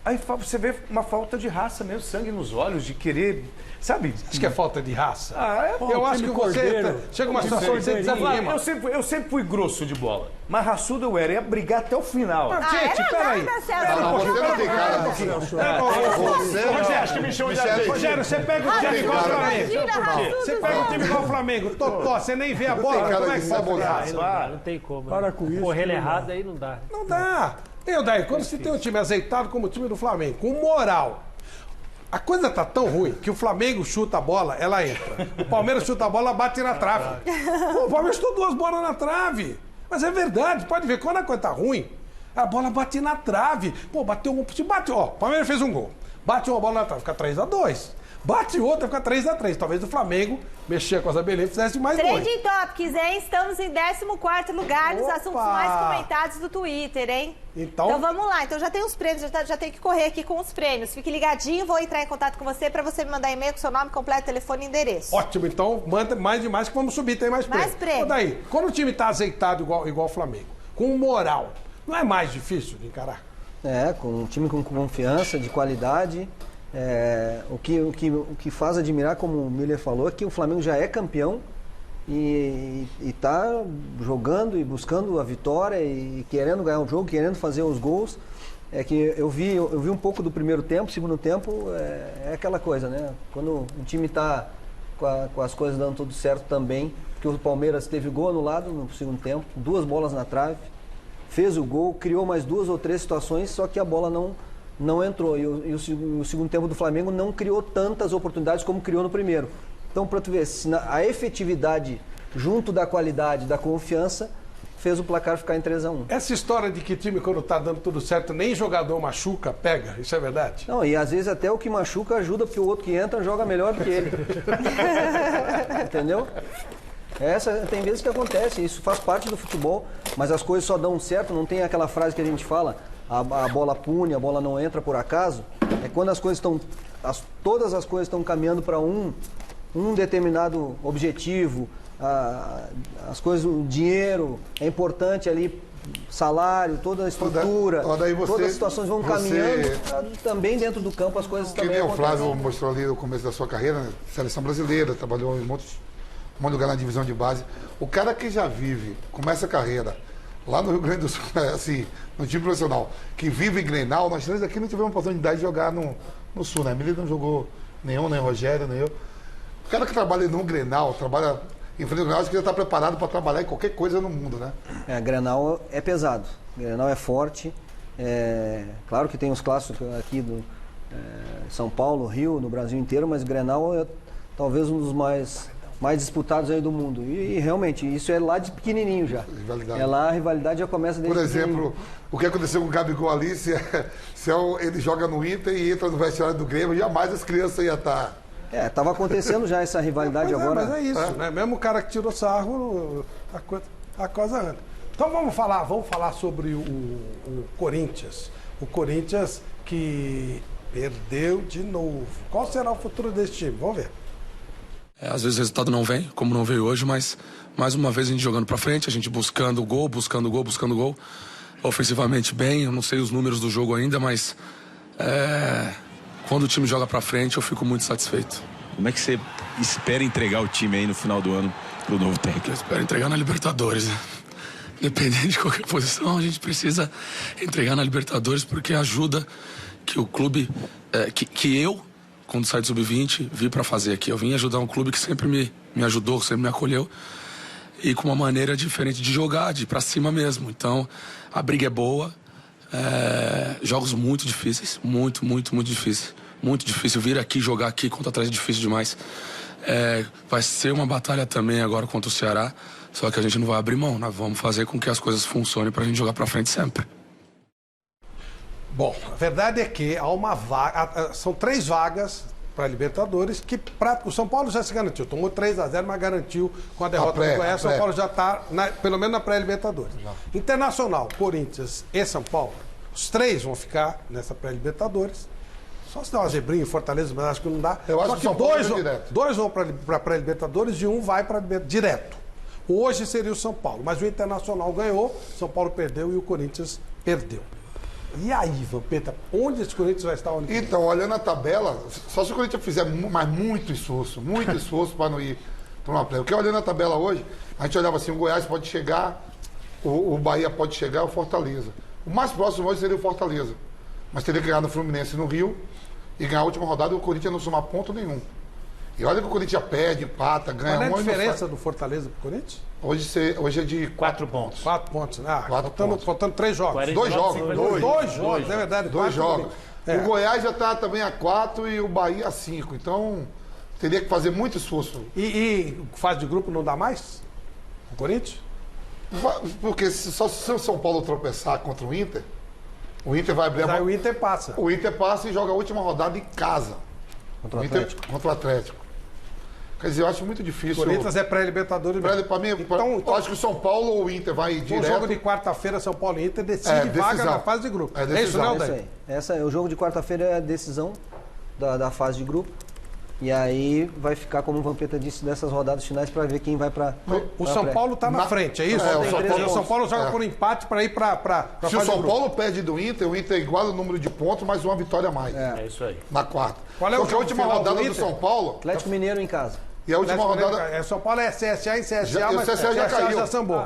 Aí você vê uma falta de raça mesmo, sangue nos olhos, de querer, sabe? Acho que é falta de raça. Eu acho que você chega uma situação que você desanima. Eu sempre fui grosso de bola, mas raçudo eu era, ia brigar até o final. Gente, peraí. Você não tem cara. Rogério, acho que me chama de Rogério, você pega o time igual o Flamengo. Você pega o time igual o Flamengo. Totó, você nem vê a bola. Como é que você faz? Não tem como. Para com isso. Correndo errado aí não dá. Não dá. Quando você tem um time azeitado como o time do Flamengo, com moral, a coisa tá tão ruim que o Flamengo chuta a bola, ela entra. O Palmeiras chuta a bola, bate na trave. O Palmeiras chutou 2 bolas na trave. Mas é verdade, pode ver, quando a coisa tá ruim, a bola bate na trave. Pô, bateu um... o Palmeiras fez um gol. Bate uma bola na trave, fica 3-2. Bate outra, fica 3-3. Talvez o Flamengo mexia com as abelhas e fizesse mais 2. Trending Topics, hein? Estamos em 14º lugar dos assuntos mais comentados do Twitter, hein? Então vamos lá. Então já tem os prêmios, já tem que correr aqui com os prêmios. Fique ligadinho, vou entrar em contato com você para você me mandar e-mail com seu nome completo, telefone e endereço. Ótimo, então manda mais e mais que vamos subir, tem mais prêmios. Mais prêmios. Daí, quando o time tá azeitado igual o Flamengo, com moral, não é mais difícil de encarar? Com um time com confiança, de qualidade. O que faz admirar, como o Miller falou, é que o Flamengo já é campeão e está jogando e buscando a vitória e querendo ganhar o jogo, querendo fazer os gols. É que eu vi um pouco do primeiro tempo, segundo tempo é aquela coisa, né? Quando um time está com as coisas dando tudo certo também, porque o Palmeiras teve gol anulado no segundo tempo, 2 bolas na trave, fez o gol, criou mais 2 ou 3 situações, só que a bola não entrou. E o segundo tempo do Flamengo não criou tantas oportunidades como criou no primeiro. Então, para tu ver, a efetividade junto da qualidade, da confiança, fez o placar ficar em 3-1. Essa história de que time, quando tá dando tudo certo, nem jogador machuca, pega, isso é verdade? Não, e às vezes até o que machuca ajuda, porque o outro que entra joga melhor do que ele. Entendeu? Tem vezes que acontece, isso faz parte do futebol, mas as coisas só dão certo, não tem aquela frase que a gente fala, a bola pune, a bola não entra por acaso. É quando as coisas estão, todas as coisas estão caminhando para um determinado objetivo, as coisas, o dinheiro é importante ali, salário, toda a estrutura, todas as situações vão caminhando, também dentro do campo as coisas também acontecem. Que nem o Flávio mostrou ali no começo da sua carreira, né? Seleção brasileira, trabalhou em um monte de lugar na divisão de base. O cara que já vive, começa a carreira lá no Rio Grande do Sul, assim, no time profissional, que vive em Grenal, nós três aqui não tivemos a oportunidade de jogar no Sul, né? A Emília não jogou nenhum, nem o Rogério, nem eu. O cara que trabalha no Grenal, trabalha em frente ao Grenal, acho que já está preparado para trabalhar em qualquer coisa no mundo, né? Grenal é pesado, Grenal é forte, claro que tem os clássicos aqui do São Paulo, Rio, no Brasil inteiro, mas Grenal é talvez um dos mais mais disputados aí do mundo. E realmente, isso é lá de pequenininho já. Rivalidade. É lá, a rivalidade já começa desde Por exemplo, o que aconteceu com o Gabigol ali, se ele joga no Inter e entra no vestiário do Grêmio, jamais as crianças iam estar... tava acontecendo já essa rivalidade agora. Mas é isso, né? Mesmo o cara que tirou sarro, a coisa anda. Então vamos falar sobre o Corinthians. O Corinthians que perdeu de novo. Qual será o futuro desse time? Vamos ver. Às vezes o resultado não vem, como não veio hoje, mas mais uma vez a gente jogando pra frente, a gente buscando gol. Ofensivamente bem, eu não sei os números do jogo ainda, mas quando o time joga pra frente eu fico muito satisfeito. Como é que você espera entregar o time aí no final do ano pro novo técnico? Eu espero entregar na Libertadores, né? Independente de qualquer posição, a gente precisa entregar na Libertadores porque ajuda que o clube, que eu, quando saí do Sub-20, vi para fazer aqui. Eu vim ajudar um clube que sempre me ajudou, sempre me acolheu e com uma maneira diferente de jogar, de ir para cima mesmo. Então, a briga é boa, jogos muito difíceis, muito difícil. Muito difícil vir aqui, jogar aqui contra atrás é difícil demais. Vai ser uma batalha também agora contra o Ceará, só que a gente não vai abrir mão, nós vamos fazer com que as coisas funcionem pra gente jogar pra frente sempre. Bom, a verdade é que há uma vaga, são 3 vagas para Libertadores que o São Paulo já se garantiu. Tomou 3-0, mas garantiu com a derrota do Goiás. São Paulo já está, pelo menos na pré-Libertadores. Internacional, Corinthians e São Paulo, os 3 vão ficar nessa pré-Libertadores. Só se dá uma zebrinha em Fortaleza, mas acho que não dá. Eu acho Só que São Paulo dois vão para a pré-Libertadores e um vai para direto. Hoje seria o São Paulo, mas o Internacional ganhou, São Paulo perdeu e o Corinthians perdeu. E aí, Vampeta, onde esse Corinthians vai estar? Então, olhando a tabela, só se o Corinthians fizer muito esforço para não ir para uma pré. Porque olhando a tabela hoje, a gente olhava assim, o Goiás pode chegar, o Bahia pode chegar, o Fortaleza. O mais próximo hoje seria o Fortaleza. Mas teria que ganhar no Fluminense no Rio e ganhar a última rodada e o Corinthians não somar ponto nenhum. E olha que o Corinthians perde, empata, ganha. Qual é a diferença do Fortaleza pro Corinthians? Hoje é de 4 pontos. 4 pontos. Pontos. Faltando 3 jogos. 2 jogos. 2 jogos, é verdade. 2 jogos. O Goiás já está também a 4 e o Bahia a 5. Então, teria que fazer muito esforço. E fase de grupo não dá mais? O Corinthians? Porque só se o São Paulo tropeçar contra o Inter vai abrir o Inter passa. O Inter passa e joga a última rodada em casa. Contra o Atlético. Quer dizer, eu acho muito difícil. O Corinthians é pré-Libertadores. Para mim, eu acho que o São Paulo ou o Inter vai direto. O jogo de quarta-feira, São Paulo e Inter decide vaga na fase de grupo. É isso, não, Daí? O jogo de quarta-feira é a decisão da fase de grupo. E aí vai ficar, como o Vampeta disse, dessas rodadas finais para ver quem vai para. O São Paulo está na frente, é isso? O São Paulo joga por empate para ir para Se o São Paulo perde do Inter, o Inter iguala o número de pontos, mais uma vitória a mais. É isso aí. Na quarta. Qual é a última rodada do São Paulo? Atlético Mineiro em casa. E a última rodada. São Paulo é CSA em CSA, mas o CSA já caiu.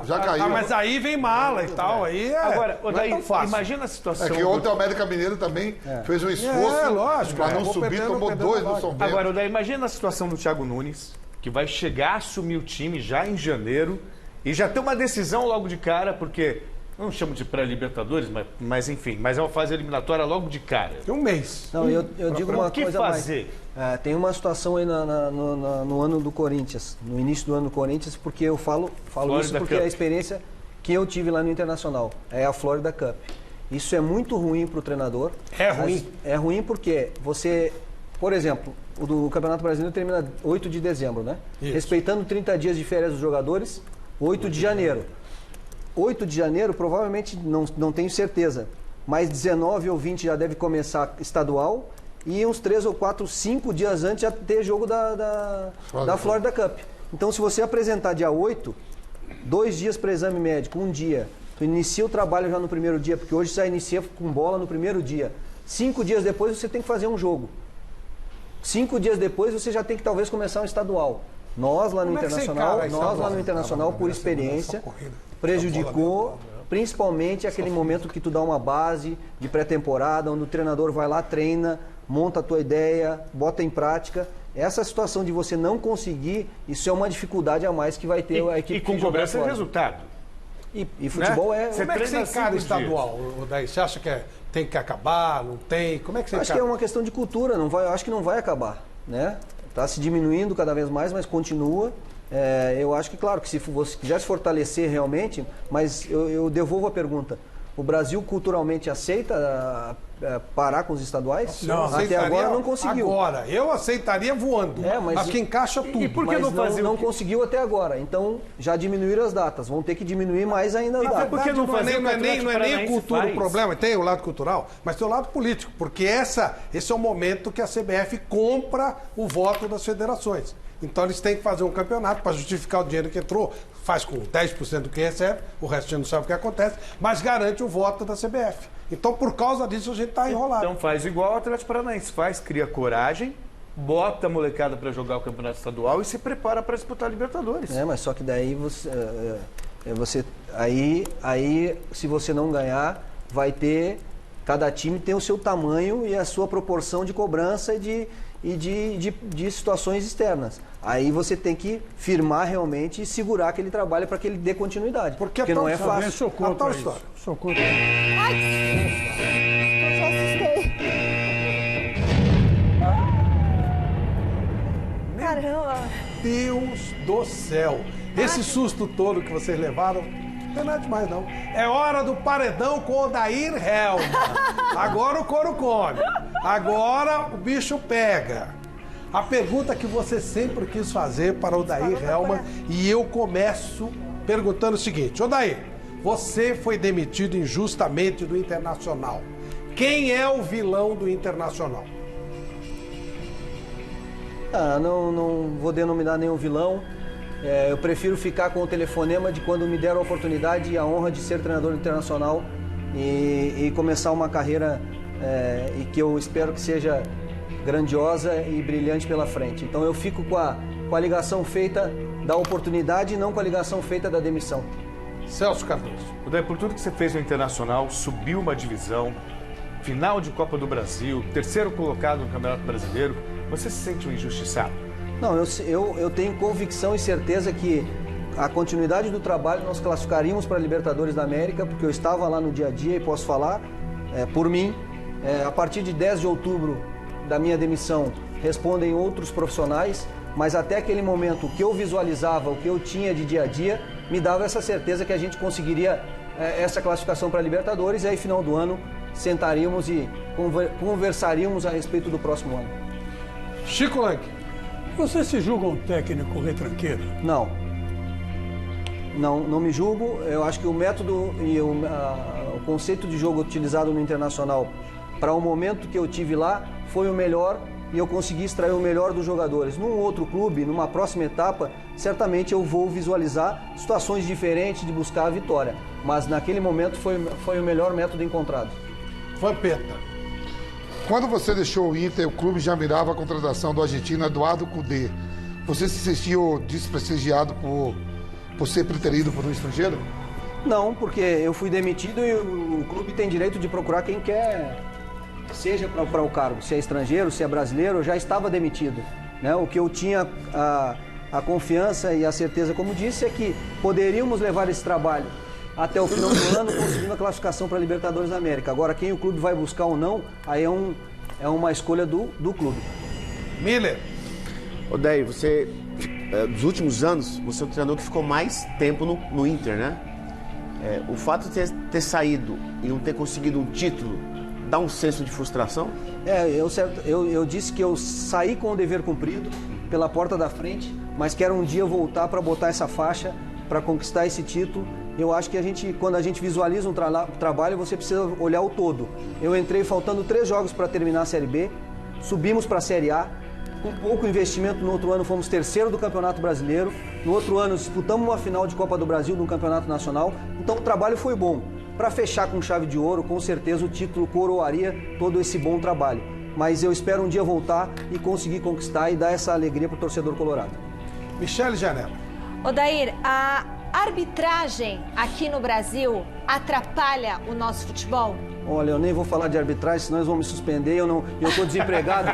Já caiu. Mas aí vem mala e tal. Aí Agora, daí, imagina a situação. É que ontem o América Mineiro também fez um esforço lógico, para não subir, tomou 2 no São Bento. Agora, Odair, imagina a situação do Thiago Nunes, que vai chegar a assumir o time já em janeiro e já ter uma decisão logo de cara, porque. Não chamo de pré-Libertadores, mas enfim, mas é uma fase eliminatória logo de cara. Tem um mês. Não, eu digo uma coisa fazer? mais. Tem uma situação aí no ano do Corinthians, no início do ano do Corinthians, porque eu falo isso porque é a experiência que eu tive lá no Internacional. É a Florida Cup. Isso é muito ruim para o treinador. É ruim? É ruim porque você, por exemplo, o do Campeonato Brasileiro termina 8 de dezembro, né? Isso. Respeitando 30 dias de férias dos jogadores, 8 de janeiro. 8 de janeiro, provavelmente, não tenho certeza, mas 19 ou 20 já deve começar estadual e uns 3 ou 4, 5 dias antes já ter jogo da Florida Cup. Então, se você apresentar dia 8, 2 dias para exame médico, 1 dia, tu inicia o trabalho já no primeiro dia, porque hoje você já inicia com bola no primeiro dia. 5 dias depois você tem que fazer um jogo. 5 dias depois você já tem que talvez começar um estadual. Nós lá no Internacional, por experiência, prejudicou principalmente aquele momento que tu dá uma base de pré-temporada, onde o treinador vai lá, treina, monta a tua ideia, bota em prática. Essa situação de você não conseguir, isso é uma dificuldade a mais que vai ter a equipe. E com cobrança de resultado. E futebol Como é que você encara estadual? Daí, você acha que tem que acabar, não tem? Como é que você encara? Acho que é uma questão de cultura, eu acho que não vai acabar, né? Está se diminuindo cada vez mais, mas continua. Eu acho que, claro, que se você quiser se fortalecer realmente, mas eu devolvo a pergunta. O Brasil culturalmente aceita parar com os estaduais? Não, até agora não conseguiu. Agora, eu aceitaria voando, mas que encaixa tudo. E por que não conseguiu até agora? Então, já diminuíram as datas. Vão ter que diminuir mais ainda as datas. Porque não é nem a cultura o problema. Tem o lado cultural, mas tem o lado político. Porque esse é o momento que a CBF compra o voto das federações. Então eles têm que fazer um campeonato para justificar o dinheiro que entrou, faz com 10% do que recebe, o resto não sabe o que acontece, mas garante o voto da CBF. Então, por causa disso, a gente está enrolado. Então faz igual o Atlético Paranaense faz, cria coragem, bota a molecada para jogar o campeonato estadual e se prepara para disputar a Libertadores. Mas só que daí aí se você não ganhar, vai ter, cada time tem o seu tamanho e a sua proporção de cobrança e de situações externas. Aí você tem que firmar realmente e segurar aquele trabalho para que ele dê continuidade. Porque não é fácil. Sou contra isso. Sou contra. Ai, eu assustei. Caramba. Deus do céu. Esse susto todo que vocês levaram, não tem nada demais, não. É hora do paredão com o Odair Helma. Agora o couro come. Agora o bicho pega. A pergunta que você sempre quis fazer para o Odair Helma, e eu começo perguntando o seguinte: Odair, você foi demitido injustamente do Internacional. Quem é o vilão do Internacional? Não vou denominar nenhum vilão. Eu prefiro ficar com o telefonema de quando me deram a oportunidade e a honra de ser treinador internacional e começar uma carreira e que eu espero que seja grandiosa e brilhante pela frente. Então eu fico com a ligação feita da oportunidade e não com a ligação feita da demissão. Celso Cardoso. Odair, por tudo que você fez no Internacional, subiu uma divisão, final de Copa do Brasil, terceiro colocado no Campeonato Brasileiro, você se sente um injustiçado? Não, eu tenho convicção e certeza que a continuidade do trabalho nós classificaríamos para a Libertadores da América, porque eu estava lá no dia a dia e posso falar por mim. A partir de 10 de outubro da minha demissão, respondem outros profissionais, mas até aquele momento, o que eu visualizava, o que eu tinha de dia a dia, me dava essa certeza que a gente conseguiria essa classificação para a Libertadores, e aí, final do ano, sentaríamos e conversaríamos a respeito do próximo ano. Chico Lang. Você se julga um técnico retranqueiro? Não. Não me julgo. Eu acho que o método e o conceito de jogo utilizado no Internacional para o momento que eu tive lá foi o melhor e eu consegui extrair o melhor dos jogadores. Num outro clube, numa próxima etapa, certamente eu vou visualizar situações diferentes de buscar a vitória. Mas naquele momento foi o melhor método encontrado. Vampeta. Quando você deixou o Inter, o clube já mirava a contratação do argentino Eduardo Cudê. Você se sentiu desprestigiado por ser preterido por um estrangeiro? Não, porque eu fui demitido e o clube tem direito de procurar quem quer, seja para o cargo, se é estrangeiro, se é brasileiro. Eu já estava demitido, né? O que eu tinha a confiança e a certeza, como disse, é que poderíamos levar esse trabalho até o final do ano, conseguindo a classificação para a Libertadores da América. Agora, quem o clube vai buscar ou não, aí é uma escolha do clube. Miller. Odair, você, dos últimos anos, você é o treinador que ficou mais tempo no Inter, né? O fato de ter saído e não ter conseguido um título dá um senso de frustração? Eu disse que eu saí com o dever cumprido pela porta da frente, mas quero um dia voltar para botar essa faixa, para conquistar esse título. Eu acho que quando a gente visualiza um trabalho, você precisa olhar o todo. Eu entrei faltando 3 jogos para terminar a Série B, subimos para a Série A, com pouco investimento. No outro ano fomos terceiro do Campeonato Brasileiro, no outro ano disputamos uma final de Copa do Brasil no Campeonato Nacional, então o trabalho foi bom. Para fechar com chave de ouro, com certeza o título coroaria todo esse bom trabalho. Mas eu espero um dia voltar e conseguir conquistar e dar essa alegria para o torcedor colorado. Michele Janela. Odair, a arbitragem aqui no Brasil atrapalha o nosso futebol? Olha, eu nem vou falar de arbitragem, senão eles vão me suspender. Eu estou desempregado,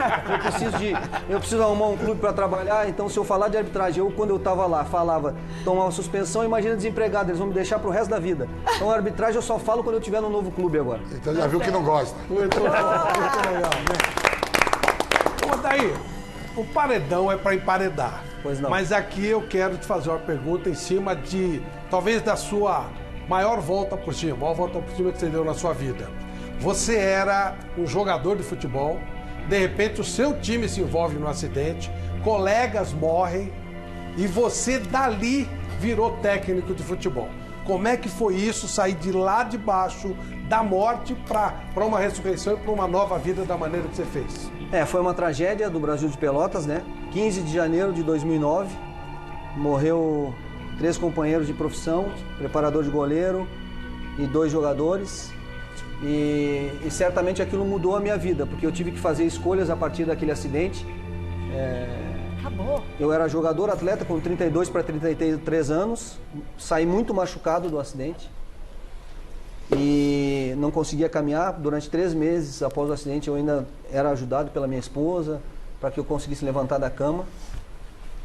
eu preciso arrumar um clube para trabalhar. Então, se eu falar de arbitragem, quando eu estava lá, falava tomar suspensão, imagina desempregado, eles vão me deixar pro resto da vida. Então, a arbitragem eu só falo quando eu estiver no novo clube agora. Então já viu que não gosta. Muito legal, né? Odair, O paredão é para emparedar. Pois não. Mas aqui eu quero te fazer uma pergunta em cima de, talvez, da sua maior volta por cima, maior volta por cima que você deu na sua vida. Você era um jogador de futebol, de repente o seu time se envolve num acidente, colegas morrem e você dali virou técnico de futebol. Como é que foi isso, sair de lá de baixo da morte para uma ressurreição e para uma nova vida da maneira que você fez? Foi uma tragédia do Brasil de Pelotas, né? 15 de janeiro de 2009, morreu 3 companheiros de profissão, preparador de goleiro e 2 jogadores. E certamente aquilo mudou a minha vida, porque eu tive que fazer escolhas a partir daquele acidente. Acabou. Eu era jogador, atleta, com 32 para 33 anos, saí muito machucado do acidente e não conseguia caminhar. Durante 3 meses após o acidente eu ainda era ajudado pela minha esposa para que eu conseguisse levantar da cama.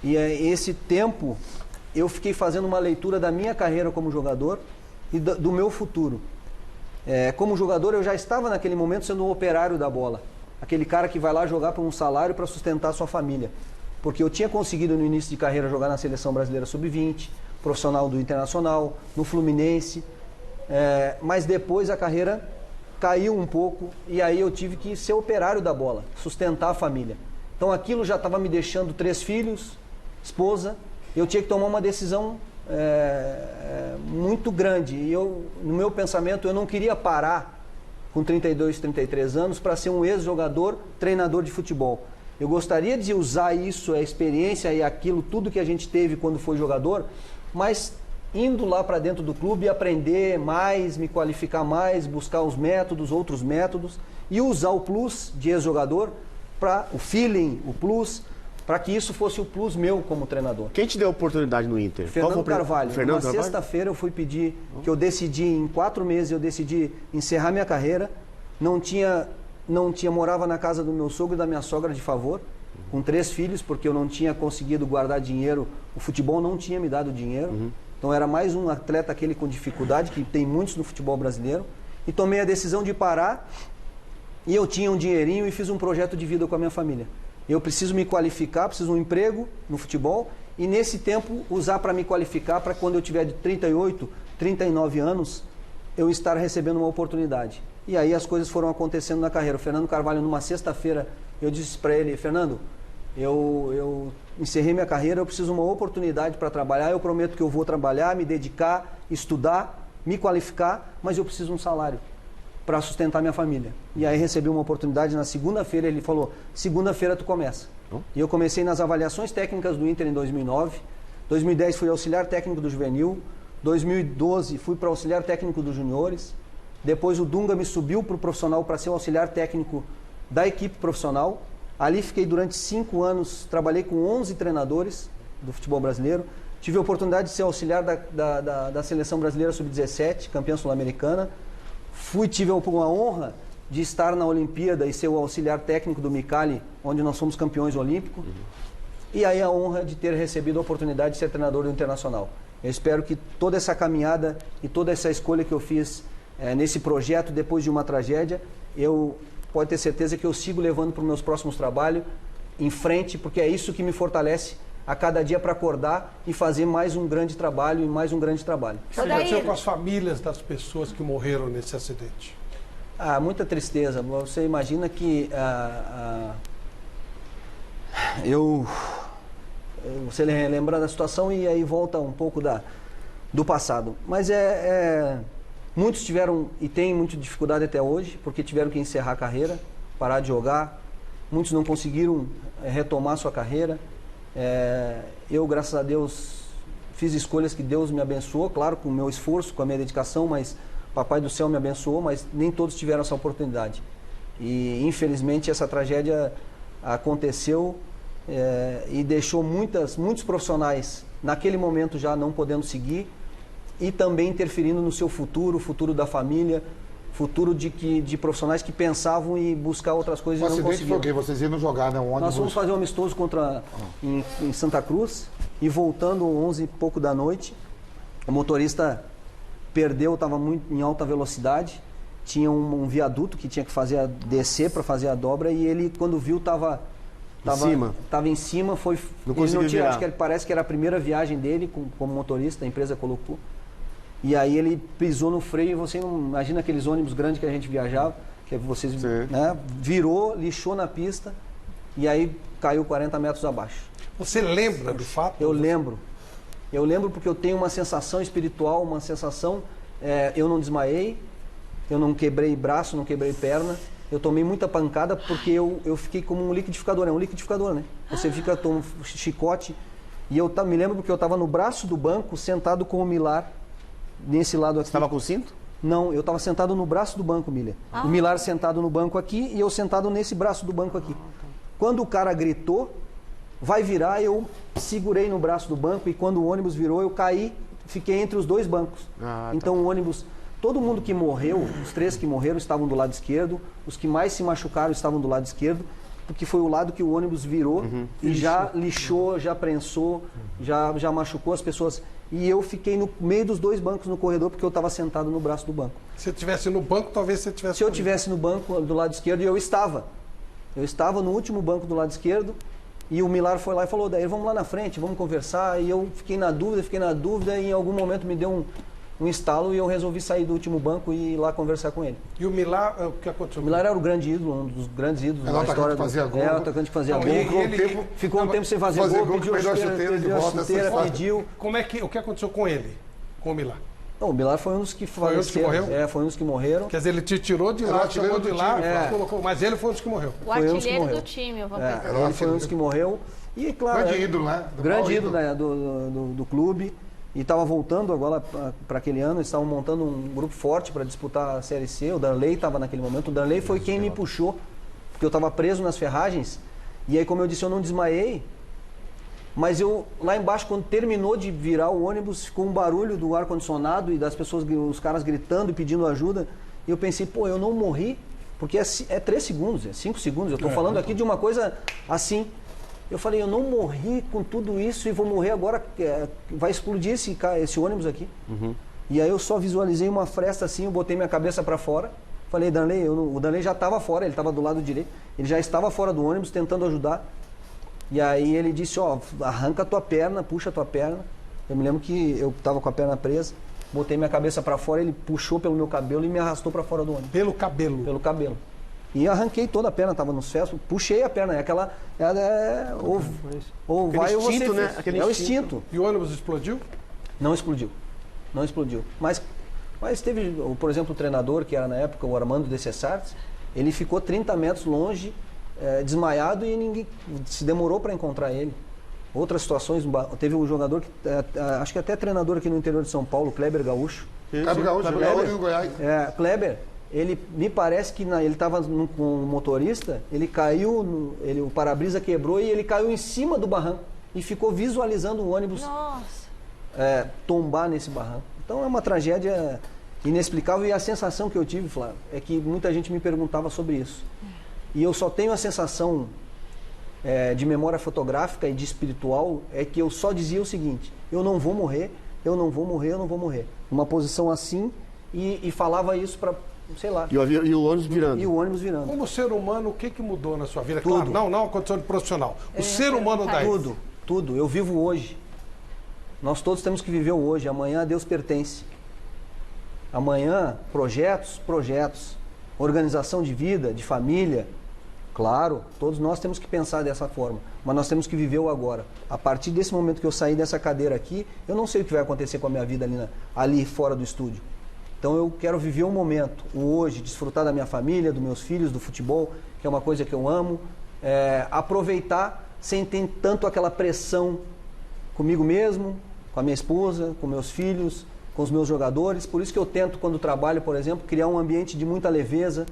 E esse tempo eu fiquei fazendo uma leitura da minha carreira como jogador e do meu futuro. Como jogador eu já estava naquele momento sendo um operário da bola, aquele cara que vai lá jogar por um salário para sustentar a sua família. Porque eu tinha conseguido no início de carreira jogar na Seleção Brasileira Sub-20, profissional do Internacional, no Fluminense, mas depois a carreira caiu um pouco e aí eu tive que ser operário da bola, sustentar a família. Então aquilo já estava me deixando 3 filhos, esposa, eu tinha que tomar uma decisão muito grande. E no meu pensamento, eu não queria parar com 32, 33 anos para ser um ex-jogador, treinador de futebol. Eu gostaria de usar isso, a experiência e aquilo, tudo que a gente teve quando foi jogador, mas indo lá para dentro do clube e aprender mais, me qualificar mais, buscar os métodos, outros métodos e usar o plus de ex-jogador, o feeling, o plus, para que isso fosse o plus meu como treinador. Quem te deu a oportunidade no Inter? Fernando Carvalho. Fernando Uma sexta-feira eu fui pedir, que eu decidi, em 4 meses eu decidi encerrar minha carreira, morava na casa do meu sogro e da minha sogra de favor, com 3 filhos, porque eu não tinha conseguido guardar dinheiro, o futebol não tinha me dado dinheiro, então era mais um atleta aquele com dificuldade, que tem muitos no futebol brasileiro, e tomei a decisão de parar, e eu tinha um dinheirinho e fiz um projeto de vida com a minha família. Eu preciso me qualificar, preciso de um emprego no futebol, e nesse tempo usar para me qualificar, para quando eu tiver de 38, 39 anos, eu estar recebendo uma oportunidade. E aí as coisas foram acontecendo na carreira. O Fernando Carvalho, numa sexta-feira, eu disse para ele: Fernando, eu encerrei minha carreira, eu preciso de uma oportunidade para trabalhar, eu prometo que eu vou trabalhar, me dedicar, estudar, me qualificar, mas eu preciso de um salário para sustentar minha família. E aí recebi uma oportunidade na segunda-feira, ele falou: segunda-feira tu começa. E eu comecei nas avaliações técnicas do Inter em 2009, 2010 fui auxiliar técnico do juvenil, 2012 fui para auxiliar técnico dos juniores, depois o Dunga me subiu para o profissional para ser o auxiliar técnico da equipe profissional. Ali fiquei durante 5 anos, trabalhei com 11 treinadores do futebol brasileiro. Tive a oportunidade de ser auxiliar da Seleção Brasileira Sub-17, campeã sul-americana. Tive uma honra de estar na Olimpíada e ser o auxiliar técnico do Micali, onde nós fomos campeões olímpicos. E aí a honra de ter recebido a oportunidade de ser treinador do Internacional. Eu espero que toda essa caminhada e toda essa escolha que eu fiz nesse projeto, depois de uma tragédia, pode ter certeza que eu sigo levando para os meus próximos trabalhos em frente, porque é isso que me fortalece a cada dia para acordar e fazer mais um grande trabalho e mais um grande trabalho. O que aconteceu com as famílias das pessoas que morreram nesse acidente? Muita tristeza. Você imagina que você lembra da situação e aí volta um pouco do passado. Mas muitos tiveram e têm muita dificuldade até hoje, porque tiveram que encerrar a carreira, parar de jogar. Muitos não conseguiram retomar sua carreira. Eu, graças a Deus, fiz escolhas que Deus me abençoou, claro, com o meu esforço, com a minha dedicação, mas Papai do Céu me abençoou, mas nem todos tiveram essa oportunidade. E, infelizmente, essa tragédia aconteceu e deixou muitos profissionais, naquele momento já não podendo seguir, e também interferindo no seu futuro, o futuro da família, futuro de profissionais que pensavam em buscar outras coisas e não conseguiram. Foi o quê? Vocês iam jogar, né? Nós fomos fazer um amistoso em Santa Cruz e voltando 11 e pouco da noite, o motorista perdeu, estava muito em alta velocidade, tinha um viaduto que tinha que descer para fazer a dobra e ele, quando viu, estava Tava em cima, foi. Não ele conseguiu tinha, virar. acho que parece que era a primeira viagem dele como motorista, a empresa colocou. E aí ele pisou no freio e você não imagina aqueles ônibus grandes que a gente viajava, que vocês, né, virou, lixou na pista e aí caiu 40 metros abaixo. Você lembra do fato? Eu lembro. Eu lembro porque eu tenho uma sensação espiritual, uma sensação. Eu não desmaiei, eu não quebrei braço, não quebrei perna. Eu tomei muita pancada porque eu fiquei como um liquidificador. É um liquidificador, né? Você fica tomando chicote. E eu me lembro porque eu estava no braço do banco, sentado com o Milar, nesse lado aqui. Você estava com cinto? Não, eu estava sentado no braço do banco, Miller. O Milar sentado no banco aqui e eu sentado nesse braço do banco aqui. Quando o cara gritou, vai virar, eu segurei no braço do banco e quando o ônibus virou, eu caí, fiquei entre os dois bancos. Então o ônibus, todo mundo que morreu, os 3 que morreram estavam do lado esquerdo, os que mais se machucaram estavam do lado esquerdo, porque foi o lado que o ônibus virou e já lixou, já prensou, já machucou as pessoas. E eu fiquei no meio dos 2 bancos no corredor porque eu estava sentado no braço do banco. Se eu estivesse no banco, talvez você tivesse... Se eu estivesse no banco do lado esquerdo, e eu estava. Eu estava no último banco do lado esquerdo e o Milar foi lá e falou, daí vamos lá na frente, vamos conversar. E eu fiquei na dúvida e em algum momento me deu um estalo e eu resolvi sair do último banco e ir lá conversar com ele. E o Milar, o que aconteceu? O Milar era o grande ídolo, um dos grandes ídolos da história. O atacante que fazia gol. Ficou um tempo sem fazer gol, pediu a chuteira, pediu... O que aconteceu com ele, com o Milar? Não, o Milar foi um dos que faleceram. Foi um dos que morreram. Quer dizer, ele te tirou de lá, chamou de lá, colocou, mas ele foi um dos que morreu. O artilheiro do time, vamos pensar. Ele foi um dos que morreu. E, claro, grande ídolo, né? Grande ídolo, né, do clube. E estava voltando agora para aquele ano, eles estavam montando um grupo forte para disputar a Série C. O Darley estava naquele momento. O Darley foi quem me puxou, porque eu estava preso nas ferragens. E aí, como eu disse, eu não desmaiei. Mas eu, lá embaixo, quando terminou de virar o ônibus, ficou um barulho do ar-condicionado e das pessoas, os caras gritando e pedindo ajuda. E eu pensei, pô, eu não morri, porque é 3 segundos, é 5 segundos. Eu estou falando aqui de uma coisa assim. Eu falei, eu não morri com tudo isso e vou morrer agora, vai explodir esse ônibus aqui. E aí eu só visualizei uma fresta assim, eu botei minha cabeça para fora. Falei, Darley, o Darley já estava fora, ele estava do lado direito. Ele já estava fora do ônibus tentando ajudar. E aí ele disse, arranca a tua perna, puxa a tua perna. Eu me lembro que eu estava com a perna presa, botei minha cabeça para fora, ele puxou pelo meu cabelo e me arrastou para fora do ônibus. Pelo cabelo? Pelo cabelo. E arranquei toda a perna, estava nos ferros, puxei a perna, ou vai ou você... Instinto, né? É o instinto. E o ônibus explodiu? Não explodiu. Não explodiu. Mas teve, por exemplo, o treinador, que era na época o Armando de Cessartes, ele ficou 30 metros longe, desmaiado e ninguém se demorou para encontrar ele. Outras situações, teve um jogador que acho que até treinador aqui no interior de São Paulo, Kleber Gaúcho. Kleber Gaúcho, no Goiás. Kleber, ele me parece que ele estava com um motorista, ele caiu, o para-brisa quebrou e ele caiu em cima do barranco e ficou visualizando o ônibus tombar nesse barranco. Então é uma tragédia inexplicável e a sensação que eu tive, Flávio, é que muita gente me perguntava sobre isso. E eu só tenho a sensação de memória fotográfica e de espiritual, é que eu só dizia o seguinte, eu não vou morrer, eu não vou morrer, eu não vou morrer. Uma posição assim e falava isso para, sei lá. E o ônibus virando. E o ônibus virando. Como ser humano, o que mudou na sua vida? Tudo. Claro, não a condição de profissional. O ser humano daí. Tudo. Eu vivo hoje. Nós todos temos que viver o hoje. Amanhã a Deus pertence. Amanhã, projetos. Organização de vida, de família. Claro, todos nós temos que pensar dessa forma. Mas nós temos que viver o agora. A partir desse momento que eu sair dessa cadeira aqui, eu não sei o que vai acontecer com a minha vida ali fora do estúdio. Então eu quero viver um momento, o hoje, desfrutar da minha família, dos meus filhos, do futebol, que é uma coisa que eu amo. Aproveitar sem ter tanto aquela pressão comigo mesmo, com a minha esposa, com meus filhos, com os meus jogadores. Por isso que eu tento, quando trabalho, por exemplo, criar um ambiente de muita leveza,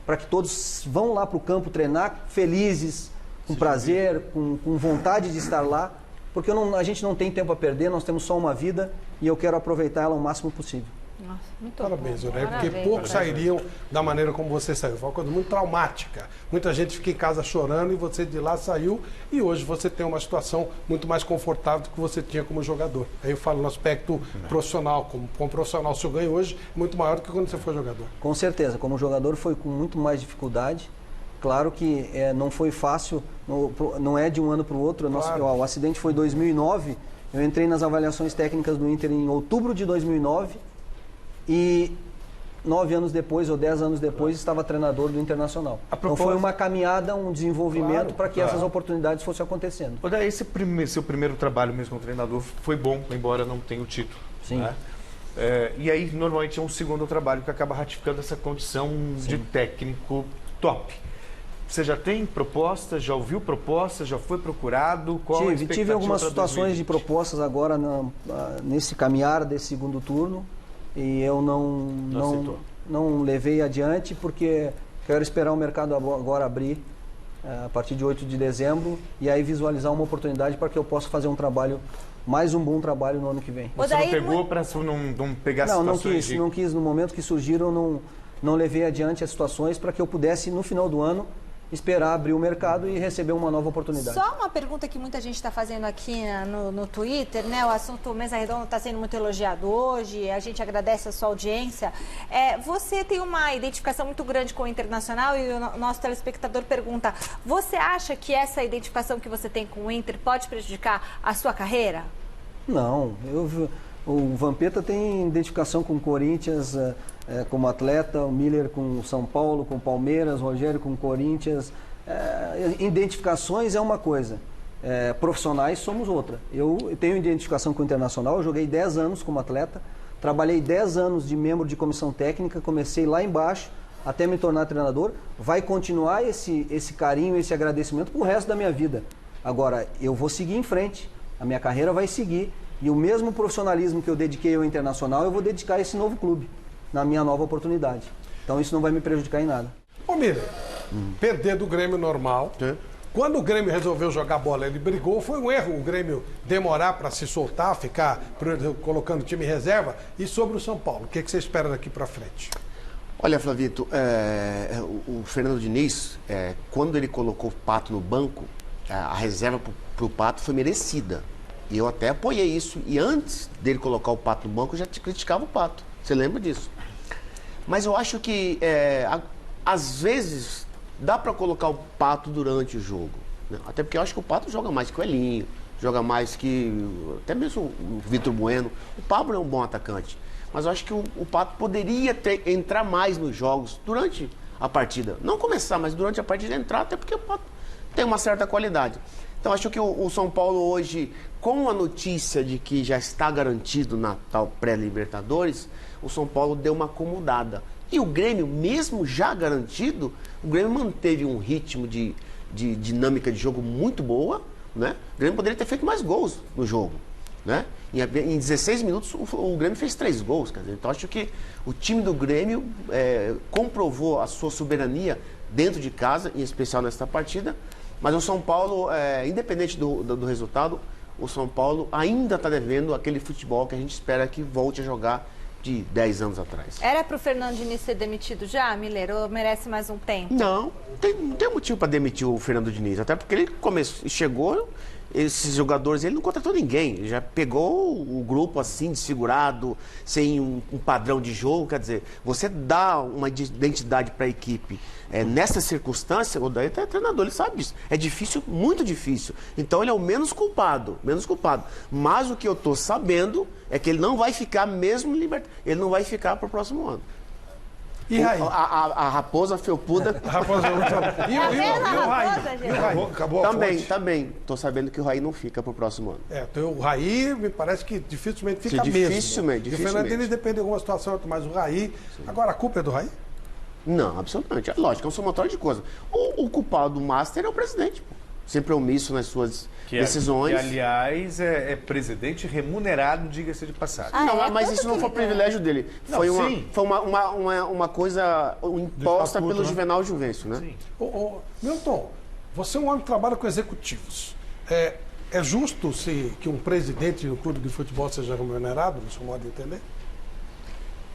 para que todos vão lá para o campo treinar felizes, com prazer, com vontade de estar lá, porque a gente não tem tempo a perder, nós temos só uma vida e eu quero aproveitar ela o máximo possível. Nossa, muito Parabéns, bom. né? Porque poucos sairiam da maneira como você saiu. Foi uma coisa muito traumática. Muita gente fica em casa chorando e você de lá saiu e hoje você tem uma situação muito mais confortável do que você tinha como jogador. Aí eu falo no aspecto profissional. Como profissional, o seu ganho hoje é muito maior do que quando você foi jogador. Com certeza. Como jogador foi com muito mais dificuldade. Claro que não foi fácil, não é de um ano para o outro. O acidente foi em 2009, eu entrei nas avaliações técnicas do Inter em outubro de 2009 e 9 anos depois ou 10 anos depois estava treinador do Internacional. Então foi uma caminhada, um desenvolvimento para que essas oportunidades fossem acontecendo. Esse seu primeiro trabalho mesmo como treinador foi bom, embora não tenha o título. Sim. Né? E aí normalmente é um segundo trabalho que acaba ratificando essa condição de técnico top. Você já tem propostas, já ouviu propostas, já foi procurado? Tive algumas situações de propostas agora nesse caminhar desse segundo turno e eu não levei adiante porque quero esperar o mercado agora abrir a partir de 8 de dezembro e aí visualizar uma oportunidade para que eu possa fazer um bom trabalho no ano que vem. Você não pegou para não pegar situações? Não quis. No momento que surgiram, não levei adiante as situações para que eu pudesse, no final do ano, esperar abrir o mercado e receber uma nova oportunidade. Só uma pergunta que muita gente está fazendo aqui no Twitter, né? O assunto Mesa Redonda está sendo muito elogiado hoje, a gente agradece a sua audiência. Você tem uma identificação muito grande com o Internacional e o nosso telespectador pergunta, você acha que essa identificação que você tem com o Inter pode prejudicar a sua carreira? Não, o Vampeta tem identificação com o Corinthians como atleta, o Miller com o São Paulo, com o Palmeiras, o Rogério com o Corinthians. Identificações é uma coisa, profissionais somos outra. Eu tenho identificação com o Internacional, eu joguei 10 anos como atleta, trabalhei 10 anos de membro de comissão técnica, comecei lá embaixo até me tornar treinador. Vai continuar esse carinho, esse agradecimento pro resto da minha vida. Agora, eu vou seguir em frente, a minha carreira vai seguir e o mesmo profissionalismo que eu dediquei ao Internacional, eu vou dedicar a esse novo clube, na minha nova oportunidade. Então isso não vai me prejudicar em nada. Ô Miller, perder do Grêmio normal. Quando o Grêmio resolveu jogar bola, ele brigou, foi um erro o Grêmio demorar para se soltar, ficar colocando time em reserva. E sobre o São Paulo, o que você espera daqui para frente? Olha, Flavito, o Fernando Diniz, quando ele colocou o Pato no banco, a reserva para o Pato foi merecida. E eu até apoiei isso. E antes dele colocar o Pato no banco, eu já criticava o Pato. Você lembra disso? Mas eu acho que, às vezes, dá para colocar o Pato durante o jogo. Né? Até porque eu acho que o Pato joga mais que o Elinho, joga mais que até mesmo o Vitor Bueno. O Pablo é um bom atacante. Mas eu acho que o Pato poderia entrar mais nos jogos durante a partida. Não começar, mas durante a partida entrar, até porque o Pato tem uma certa qualidade. Então, acho que o São Paulo hoje, com a notícia de que já está garantido na tal pré-Libertadores, o São Paulo deu uma acomodada. E o Grêmio, mesmo já garantido, o Grêmio manteve um ritmo de dinâmica de jogo muito boa, né? O Grêmio poderia ter feito mais gols no jogo, né? Em 16 minutos, o Grêmio fez 3 gols. Quer dizer, então, acho que o time do Grêmio comprovou a sua soberania dentro de casa, em especial nesta partida. Mas o São Paulo, independente do resultado, o São Paulo ainda está devendo aquele futebol que a gente espera que volte a jogar de 10 anos atrás. Era para o Fernando Diniz ser demitido já, Miller, ou merece mais um tempo? Não tem motivo para demitir o Fernando Diniz, até porque ele chegou, esses jogadores, ele não contratou ninguém, ele já pegou o grupo assim, desfigurado, sem um padrão de jogo. Quer dizer, você dá uma identidade para a equipe nessa circunstância, o Daí é treinador, ele sabe disso. É difícil, muito difícil. Então ele é o menos culpado. Mas o que eu estou sabendo é que ele não vai ficar mesmo libertado. Ele não vai ficar para o próximo ano. E Raí? A raposa felpuda. E o Raí? Acabou também. Estou sabendo que o Raí não fica para o próximo ano. Então o Raí me parece que dificilmente fica mesmo. Dificilmente. O Fernando Diniz depende de alguma situação, mas o Raí... Sim. Agora, a culpa é do Raí? Não, absolutamente. É lógico, é um somatório de coisas. O culpado do Master é o presidente, pô. Sempre omisso nas suas decisões. Que, aliás, é presidente remunerado, diga-se de passagem. Mas isso não foi privilégio dele. Foi uma coisa imposta pelo Juvenal Juvencio, né? Sim. Milton, você é um homem que trabalha com executivos. É justo que um presidente de um clube de futebol seja remunerado, no seu modo de entender?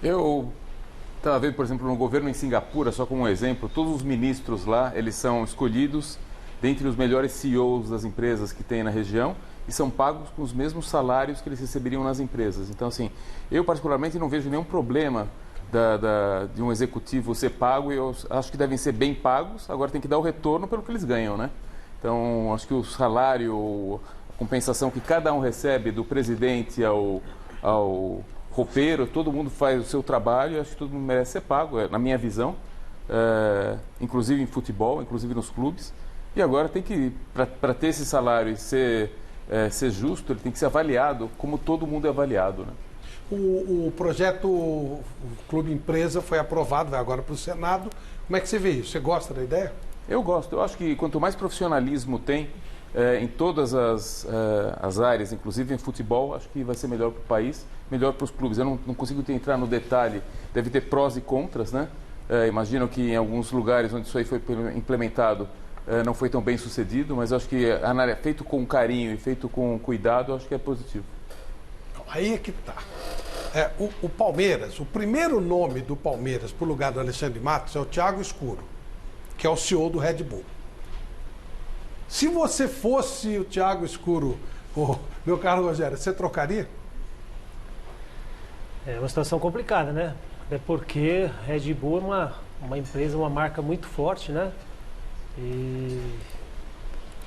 Eu estava vendo, por exemplo, no governo em Singapura, só como um exemplo, todos os ministros lá, eles são escolhidos dentre os melhores CEOs das empresas que tem na região e são pagos com os mesmos salários que eles receberiam nas empresas. Então, assim, eu particularmente não vejo nenhum problema de um executivo ser pago, e eu acho que devem ser bem pagos, agora tem que dar o retorno pelo que eles ganham, né? Então, acho que o salário, a compensação que cada um recebe, do presidente ao roupeiro, todo mundo faz o seu trabalho, acho que todo mundo merece ser pago, na minha visão, inclusive em futebol, inclusive nos clubes. E agora tem que, para ter esse salário e ser justo, ele tem que ser avaliado como todo mundo é avaliado, né? O projeto Clube Empresa foi aprovado, vai agora para o Senado. Como é que você vê isso? Você gosta da ideia? Eu gosto. Eu acho que quanto mais profissionalismo tem em todas as áreas, inclusive em futebol, acho que vai ser melhor para o país, melhor para os clubes. Eu não consigo entrar no detalhe, deve ter prós e contras, né? Imagino que em alguns lugares onde isso aí foi implementado não foi tão bem sucedido, mas acho que feito com carinho e feito com cuidado, acho que é positivo. Aí é que tá. O Palmeiras, o primeiro nome do Palmeiras para o lugar do Alexandre Matos é o Thiago Escuro, que é o CEO do Red Bull. Se você fosse o Thiago Escuro, meu caro Rogério, você trocaria? É uma situação complicada, né? Até porque Red Bull é uma empresa, uma marca muito forte, né? E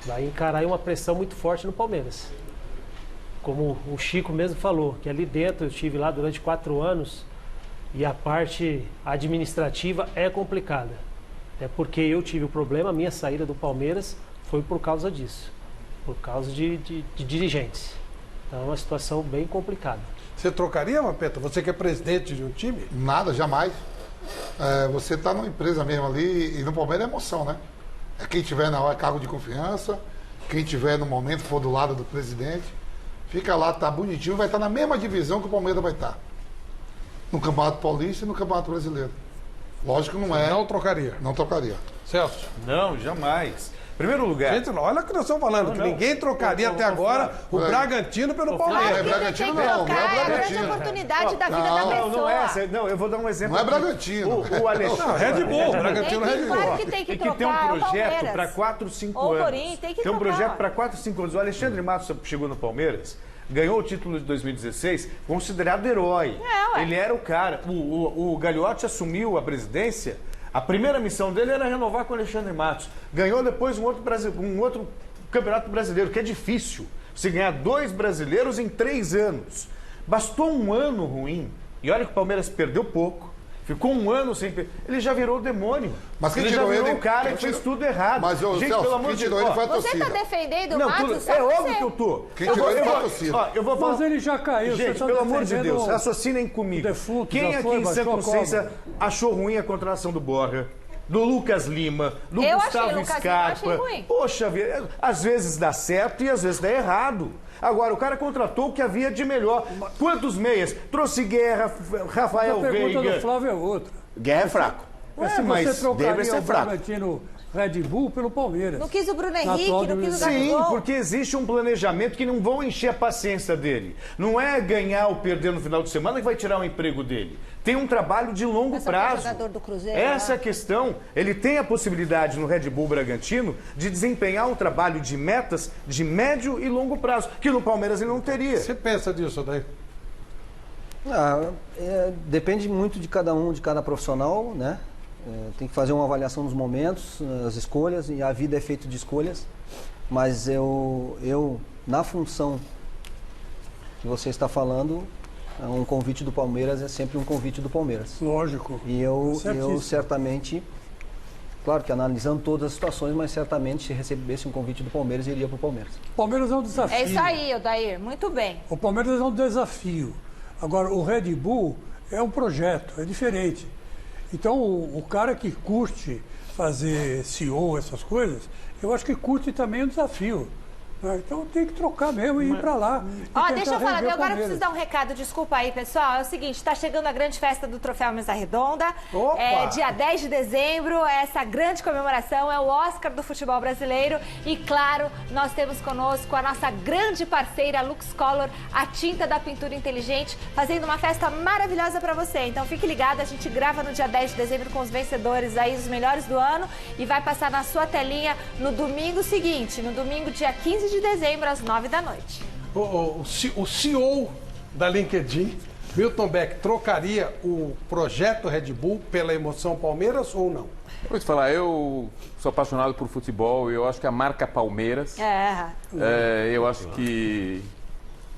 vai encarar uma pressão muito forte no Palmeiras. Como o Chico mesmo falou, que ali dentro eu estive lá durante 4 anos e a parte administrativa é complicada. É porque eu tive o problema, a minha saída do Palmeiras foi por causa disso, por causa de dirigentes. Então é uma situação bem complicada. Você trocaria, Vampeta? Você que é presidente de um time? Nada, jamais. Você está numa empresa mesmo ali, e no Palmeiras é emoção, né? É quem tiver na hora cargo de confiança, quem tiver no momento for do lado do presidente, fica lá, tá bonitinho, vai estar na mesma divisão que o Palmeiras vai estar. No Campeonato Paulista e no Campeonato Brasileiro. Lógico que não é. Não trocaria? Não trocaria. Celso? Não, jamais. Primeiro lugar. Gente, olha o que nós estamos falando, que ninguém trocaria até agora o Bragantino pelo Palmeiras. Não é Bragantino, não é Bragantino. É a oportunidade da vida da pessoa. Não é. Não, eu vou dar um exemplo. Não é Bragantino. O Alexandre. Não, Red Bull. Bragantino Red Bull. Claro que tem que trocar. Tem um projeto para 4, 5 anos. Ou Corinthians, tem que Tem um trocar. projeto para 4, 5 anos. O Alexandre Matos chegou no Palmeiras, ganhou o título de 2016, considerado herói. Ele era o cara. O Gagliotti assumiu a presidência. A primeira missão dele era renovar com o Alexandre Matos. Ganhou depois um outro campeonato brasileiro, que é difícil. Você ganhar 2 brasileiros em 3 anos. Bastou um ano ruim. E olha que o Palmeiras perdeu pouco. Ficou um ano sem... Ele já virou o demônio. Mas quem ele tirou já virou ele... o cara que fez tudo errado. Mas, gente, Celso, pelo amor quem de tirou Deus... ele foi a Você torcida. está defendendo o Não, Matos? é óbvio que eu tô. Quem tirou ele foi a torcida. Eu vou falar... Mas ele já caiu. Gente, você pelo amor de Deus, o raciocinem comigo. defunto, Quem já aqui foi, em sã baixou a consciência cobra. achou ruim a contratação do Borja? Do Lucas Lima, do Eu Gustavo achei, Lucas Lima, Scarpa. achei ruim. Poxa vida, às vezes dá certo e às vezes dá errado. Agora, o cara contratou o que havia de melhor. Quantos meias? Trouxe Guerra, Rafael A pergunta Veiga. do Flávio é outra. Guerra é fraco. Se mas você trocaria deve ser o fraco. Bragantino Red Bull pelo Palmeiras. Não quis o Bruno Na Henrique, atual não quis o divisão. Sim, Gabigol. porque existe um planejamento que não vão encher a paciência dele. Não é ganhar ou perder no final de semana que vai tirar o emprego dele. Tem um trabalho de longo Essa foi prazo. jogador do Cruzeiro, Essa é a né? questão. Ele tem a possibilidade no Red Bull Bragantino de desempenhar um trabalho de metas de médio e longo prazo, que no Palmeiras ele não teria. Você pensa disso daí? Depende muito de cada um, de cada profissional, né? Tem que fazer uma avaliação dos momentos, as escolhas, e a vida é feita de escolhas. Mas eu na função que você está falando, um convite do Palmeiras é sempre um convite do Palmeiras. Lógico. E eu Certíssimo. certamente, claro que analisando todas as situações, mas certamente se recebesse um convite do Palmeiras, iria para o Palmeiras. O Palmeiras é um desafio. É isso aí, Odair. Muito bem. O Palmeiras é um desafio. Agora, o Red Bull é um projeto, é diferente. Então, o cara que curte fazer CEO, essas coisas, eu acho que curte também o desafio. Então tem que trocar mesmo e ir pra lá. Ó, deixa eu falar, agora eu preciso dar um recado, desculpa aí, pessoal. É o seguinte, está chegando a grande festa do Troféu Mesa Redonda. Opa! É dia 10 de dezembro, essa grande comemoração, é o Oscar do futebol brasileiro. E claro, nós temos conosco a nossa grande parceira Lux Color, a tinta da pintura inteligente, fazendo uma festa maravilhosa pra você. Então fique ligado, a gente grava no dia 10 de dezembro com os vencedores aí, os melhores do ano, e vai passar na sua telinha no domingo seguinte, no domingo dia 15 de dezembro, às 9 da noite. O CEO da LinkedIn Milton Beck, trocaria o projeto Red Bull pela emoção Palmeiras ou não? Vou te falar, eu sou apaixonado por futebol e eu acho que a marca Palmeiras, eu acho que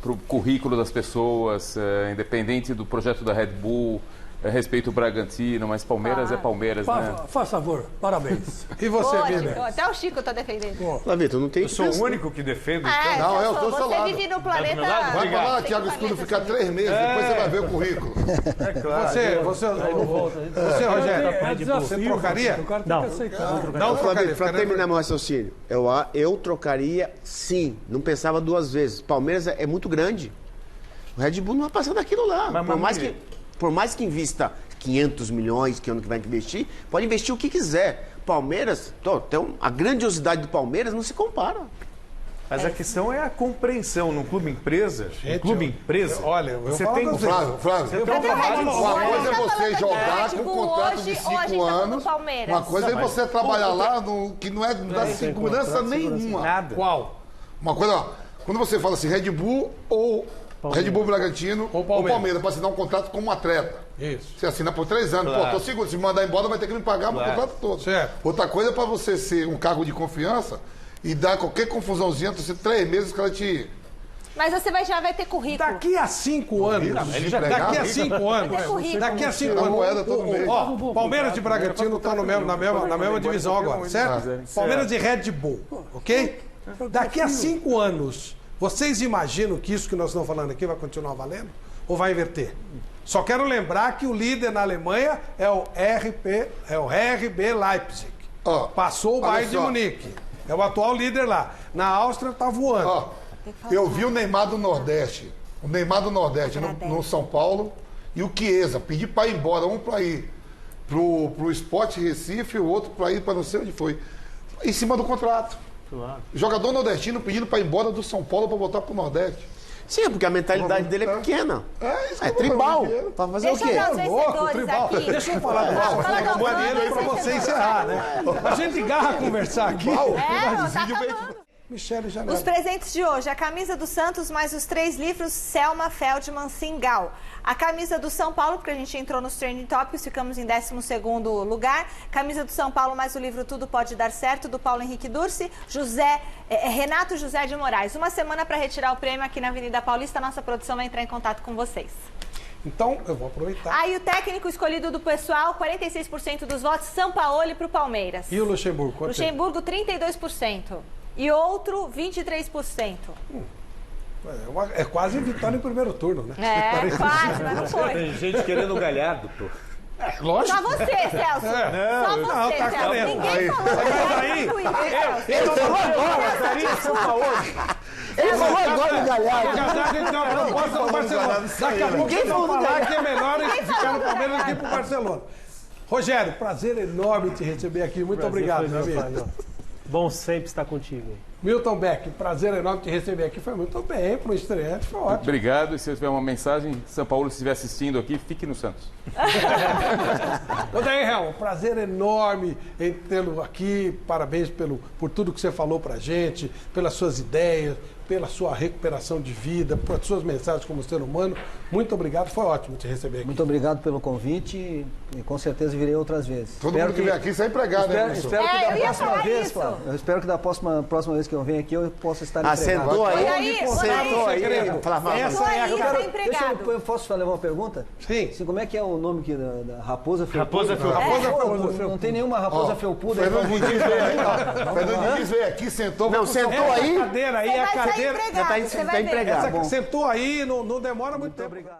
para o currículo das pessoas, independente do projeto da Red Bull, respeito o Bragantino, mas Palmeiras é Palmeiras, né? Faz favor, parabéns. E você, Vitor? Até o Chico tá defendendo. Vitor, não tem. Eu sou o único que defendo. Não, eu tô Você falando. vive no planeta... Vai pra lá, Thiago Escudo, ficar 3 meses, depois você vai ver o currículo. É claro. Você, Rogério, você trocaria? Não, para terminar meu raciocínio, eu trocaria sim, não pensava 2 vezes. Palmeiras é muito grande. O Red Bull não vai passar daquilo lá. Por mais que invista 500 milhões, que ano que vai investir, pode investir o que quiser. Palmeiras, a grandiosidade do Palmeiras não se compara. Mas a questão é a compreensão no clube empresa. Olha, você tem o Flávio. Uma coisa é você jogar com um contrato de 5 anos. Uma coisa é você trabalhar lá que não dá segurança nenhuma. Nada. Qual? Uma coisa, quando você fala assim, Red Bull ou Red Bull Bragantino ou Palmeiras para assinar um contrato como atleta. Isso. Você assina por 3 anos. Claro. Pô, tô seguro. Se me mandar embora, vai ter que me pagar o contrato todo. Certo. Outra coisa é para você ser um cargo de confiança e dar qualquer confusãozinha, você 3 meses que ela te... Mas você já vai ter currículo. Daqui a 5 anos. Daqui a 5 anos. Daqui a 5 anos. Palmeiras e Bragantino estão na mesma divisão agora, certo? Palmeiras e Red Bull, ok? Daqui a 5 anos, vocês imaginam que isso que nós estamos falando aqui vai continuar valendo? Ou vai inverter? Só quero lembrar que o líder na Alemanha é o RB Leipzig. Passou o Bayern de Munique. É o atual líder lá. Na Áustria está voando. Eu vi o Neymar do Nordeste. O Neymar do Nordeste no São Paulo e o Chiesa. Pedi para ir embora. Um para ir pro Sport Recife e o outro para ir para não sei onde foi. Em cima do contrato. Claro. Jogador nordestino pedindo para ir embora do São Paulo para voltar pro Nordeste. Sim, porque a mentalidade dele é pequena. É tribal. Para fazer o quê? Deixa eu falar do Paulo. Para você encerrar, né? A gente garra a conversar aqui. Michele Janela. Os presentes de hoje, a camisa do Santos mais os 3 livros Selma Feldman Singal. A camisa do São Paulo, porque a gente entrou nos Trending Topics, ficamos em 12º lugar. Camisa do São Paulo mais o livro Tudo Pode Dar Certo, do Paulo Henrique Dursi. Renato José de Moraes. Uma semana para retirar o prêmio aqui na Avenida Paulista. Nossa produção vai entrar em contato com vocês. Então, eu vou aproveitar. Aí o técnico escolhido do pessoal, 46% dos votos, Sampaoli para o Palmeiras. E o Luxemburgo? Quanto Luxemburgo, 32%. E outro, 23%. É quase vitória em primeiro turno, né? Quase, mas não foi. Tem gente querendo o Galhardo, pô. Lógico. Só você, Celso. Só você, tá Celso. Ninguém falou Ele falou agora, Ele falou agora do Galhardo. A gente tem uma proposta do Barcelona. Daqui a pouco Ninguém vão falar que é melhor ficar no Palmeiras do que pro Barcelona. Rogério, prazer enorme te receber aqui. Muito obrigado, meu amigo. Bom sempre estar contigo. Milton Beck, prazer enorme te receber aqui. Foi muito bem, para o estreante foi ótimo. Obrigado. E se eu tiver uma mensagem, São Paulo, se estiver assistindo aqui, fique no Santos. Daí, Real, prazer enorme em tê-lo aqui. Parabéns por tudo que você falou pra gente, pelas suas ideias, pela sua recuperação de vida, pelas suas mensagens como ser humano. Muito obrigado, foi ótimo te receber aqui. Muito obrigado pelo convite e com certeza virei outras vezes. Todo mundo que vem aqui sai empregado, né, Espero que da próxima vez, Flávio, eu espero que da próxima vez que eu venho aqui eu possa estar empregado. Sentou aí. Essa é a Eu posso levar uma pergunta? Sim. Como é que é o nome aqui da Raposa Felpuda? Raposa Felpuda. Não tem nenhuma Raposa Felpuda. Fernando Diniz veio aqui, sentou. Não, sentou aí. A cadeira aí, a cadeira. Já está empregado. Sentou aí, não demora muito tempo. Obrigado.